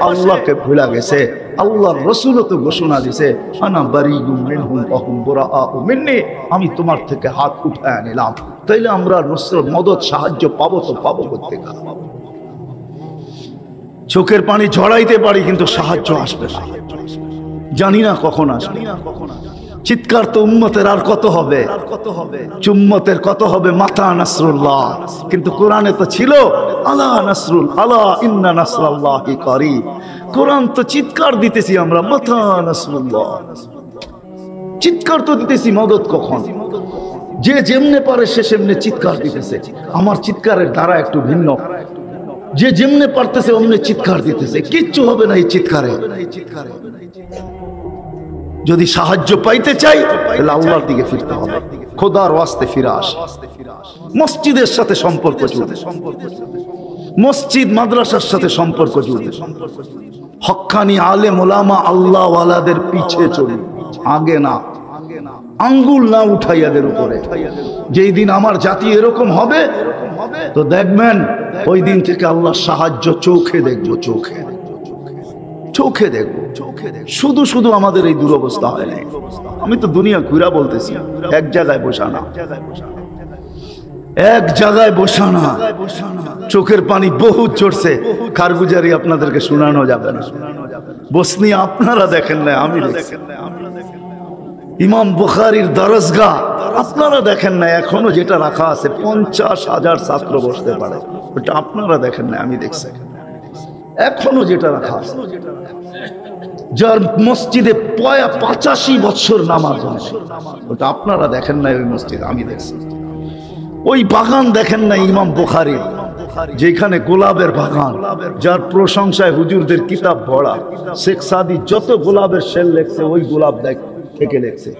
আল্লাহকে ভুলা গেছে। আল্লাহর রাসূলও তো ঘোষণা দিয়েছে, আনা বারিউম মিনহুম ওয়া হুম বুরাআউ মিন্নি, আমি তোমার থেকে হাত উঠায় নিলাম। তাইলে আমরা নসরত, মদদ, সাহায্য পাবো তো পাবো কোত্থেকে? চোখের পানি ঝরাইতে পারি, কিন্তু সাহায্য আসবে না, জানি না কখন আসবে। চিৎকার তো উম্মতের আর কত হবে, উম্মতের কত হবে, মাতা নাসরুল্লাহ। কিন্তু কোরআনে তো ছিল আলা নাসরুল, আলা ইন্না নাসরাল্লাহি করিব। কোরআন তো চিৎকার দিতেছি আমরা, মাতা নাসরুল্লাহ, চিৎকার তো দিতেছি, মদত কখন? যে যেমনে পারে সে সেমনে চিৎকার দিতেছে। আমার চিৎকারের দ্বারা একটু ভিন্ন, যে যেমনে পারতেছে অমনে চিৎকার দিতেছে, কিচ্ছু হবে না এই চিৎকারে। যদি সাহায্য পাইতে চাই তাহলে আল্লাহর দিকে ফিরতে হবে, খোদার ওয়াস্তে ফিরে আসে। মসজিদের সাথে সম্পর্ক জুড়ে, মসজিদ মাদ্রাসার সাথে সম্পর্ক জুড়ে, হক্কানি আলেম ওলামা আল্লাহ ওয়ালাদের পিছে চলি, আগে না, আঙ্গুল না উঠাইয়াদের উপরে। যেই দিন আমার জাতি এরকম হবে তো দেখবেন, ওই দিন থেকে আল্লাহ সাহায্য চোখে দেখবো, চোখে চোখে দেখবো। শুধু শুধু আমাদের এই দুরবস্থা হয় নাই। আমি তো দুনিয়া ঘুরা বলতেছি, এক জায়গায় বসা না, এক জায়গায় বসা না। চোখের পানি বহুত চড়ছে, কারগুজারি আপনাদেরকে শোনানো যাবে না। বসনি আপনারা দেখেন না, আমি দেখছি। ইমাম বুখারীর দরজগাহ আপনারা দেখেন না, এখনো যেটা রাখা আছে 50,000 ছাত্র বসতে পারে, ওটা আপনারা দেখেন না, আমি দেখছি। এখনো যেটা রাখা আছে, যার মসজিদে 85 বছর নামাজ হয়, ওটা আপনারা দেখেন না, ওই মসজিদ আমি দেখছি। ওই বাগান দেখেন না ইমাম বুখারীর, যেখানে গোলাপের বাগান, যার প্রশংসায় হুজুরদের কিতাব ভরা। শেখ সাদি যত গোলাপের শেল লেখছে, ওই গোলাপ থেকে লেখছে,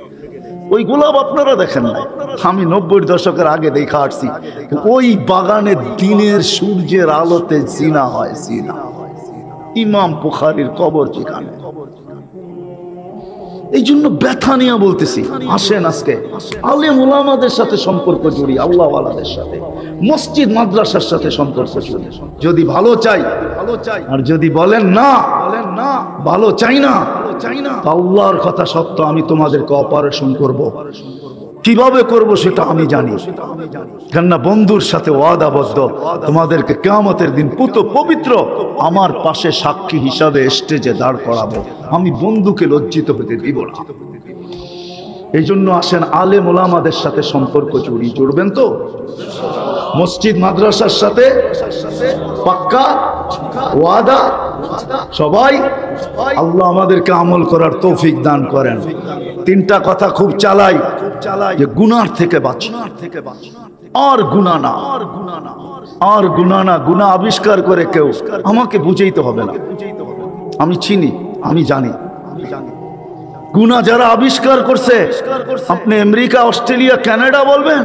ওই গোলাপ আপনারা দেখেন না। আমি 90-এর দশকের আগে দেখা আসছি, ওই বাগানে দিনের সূর্যের আলোতে জিনা হয়, জিনা। ইমাম বুখারীর কবর যেখানে। এই জন্য ব্যথা নিয়ে বলতেছি, আসেন আজকে আলেম ওলামাদের সাথে সম্পর্ক জুড়ি, আল্লাহ ওয়ালাদের সাথে, মসজিদ মাদ্রাসার সাথে সম্পর্ক জুড়ি। যদি ভালো চাই, আর যদি বলেন না, ভালো চাই না, আল্লাহর কথা সত্য, আমি তোমাদেরকে অপারেশন করব। কিভাবে করব সেটা আমি জানি, কেননা বন্ধুর সাথে ওয়াদাবদ্ধ, তোমাদেরকে কিয়ামতের দিন পুত পবিত্র আমার পাশে সাক্ষী হিসাবে স্টেজে দাঁড় করাবো। আমি বন্ধুকে লজ্জিত হতে দিব না। এই জন্য আসেন আলেম ওলামাদের সাথে সম্পর্ক জুড়বেন তো, মসজিদ মাদ্রাসার সাথে পাক্কা ওয়াদা সবাই। আল্লাহ আমাদেরকে আমল করার তৌফিক দান করেন। 3টা কথা খুব চালাই, যে গুনার থেকে বাঁচি, আর গুনাহ না, আর গুনাহ না। গুনাহ আবিষ্কার করে কেউ আমাকে বুঝাইতে হবে না, আমি চিনি, আমি জানি। গুনাহ যারা আবিষ্কার করছে, আপনি আমেরিকা, অস্ট্রেলিয়া, কানাডা বলবেন,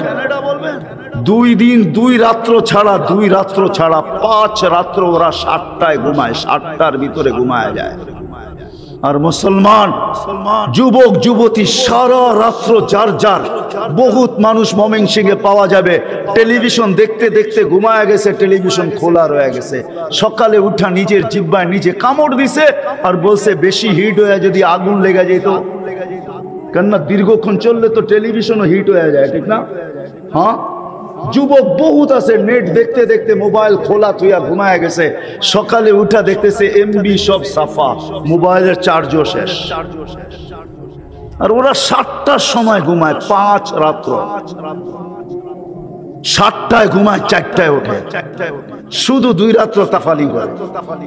2 দিন 2 রাত্র ছাড়া, 2 রাত্র ছাড়া 5 রাত্র ওরা 7টায় ঘুমায়, 7টার ভিতরে ঘুমায় যায়। আর মুসলমান যুবক যুবতী সারা রাত্র যার যার, বহুত মানুষ ময়মনসিংহে পাওয়া যাবে, টেলিভিশন দেখতে দেখতে ঘুমায় গেছে, টেলিভিশন খোলা রয়ে গেছে। সকালে উঠা নিজের জিহ্বায় নিজে কামড় দিছে, আর বলছে বেশি হিট হয়ে যদি আগুন লেগে যেত। কেননা দীর্ঘক্ষণ চললে তো টেলিভিশনও হিট হয়ে যায়, ঠিক না? হ্যাঁ, যুবক বহুত আছে, নেট দেখতে দেখতে মোবাইল খোলা থুইয়া ঘুমায় গেছে, সকালে উঠা দেখতেছে এমবি সব সাফা, মোবাইলের চার্জও শেষ। আর ওরা 7টার সময় ঘুমায়, 5 রাত্র।
7টায় ঘুমায়, 4টায় ওঠে, শুধু 2 রাত্র তাফালিং করে।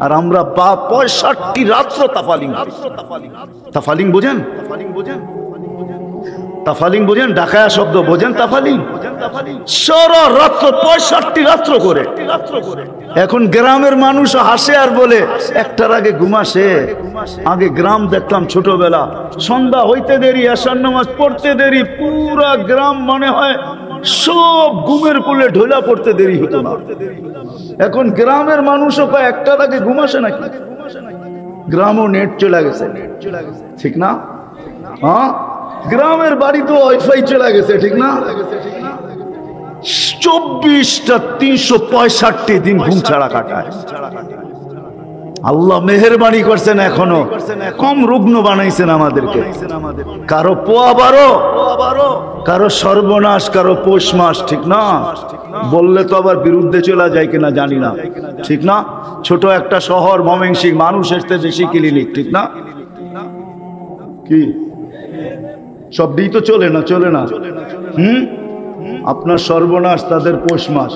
আর আমরা 65 রাত্র তাফালিং করি। তাফালিং বোঝেন? তাফালিং বোঝেন? ডাকায়া শব্দ বোঝেন? তাফালিং সারা রাত্র 65 রাত্র করে। এখন গ্রামের মানুষ হাসে আর বলে 1টার আগে ঘুমাসে। আগে গ্রাম দেখতাম ছোটবেলা, সন্ধ্যা হইতে দেরি, আশার নামাজ পড়তে দেরি, পুরা গ্রাম মনে হয় সব ঘুমের কোলে ঢোলা পড়তে দেরি হতো না। এখন গ্রামের মানুষও কয় 1টার আগে ঘুমাসে নাকি? গ্রামও নেট চলে গেছে, ঠিক না? হ্যাঁ, গ্রামের বাড়ি তো ওয়াইফাই চলে গেছে, ঠিক না? 24টা 365 দিন ঘুম ছাড়া কাটায়। আল্লাহ মেহেরবানি করছেন, এখনো কম রুগ্ন বানাইছেন আমাদেরকে। কারো পোয়া 12, কারো সর্বনাশ, কারো পৌষ মাস, ঠিক না? বললে তো আবার বিরুদ্ধে চলে যায় কিনা জানি না, ঠিক না? ছোট একটা শহর ময়মনসিংহ, মানুষ আসতে বেশি ক্লিনিক, ঠিক না? কি সব দিই তো চলে না, চলে না। আপনার সর্বনাশ, তাদের পৌষ মাস।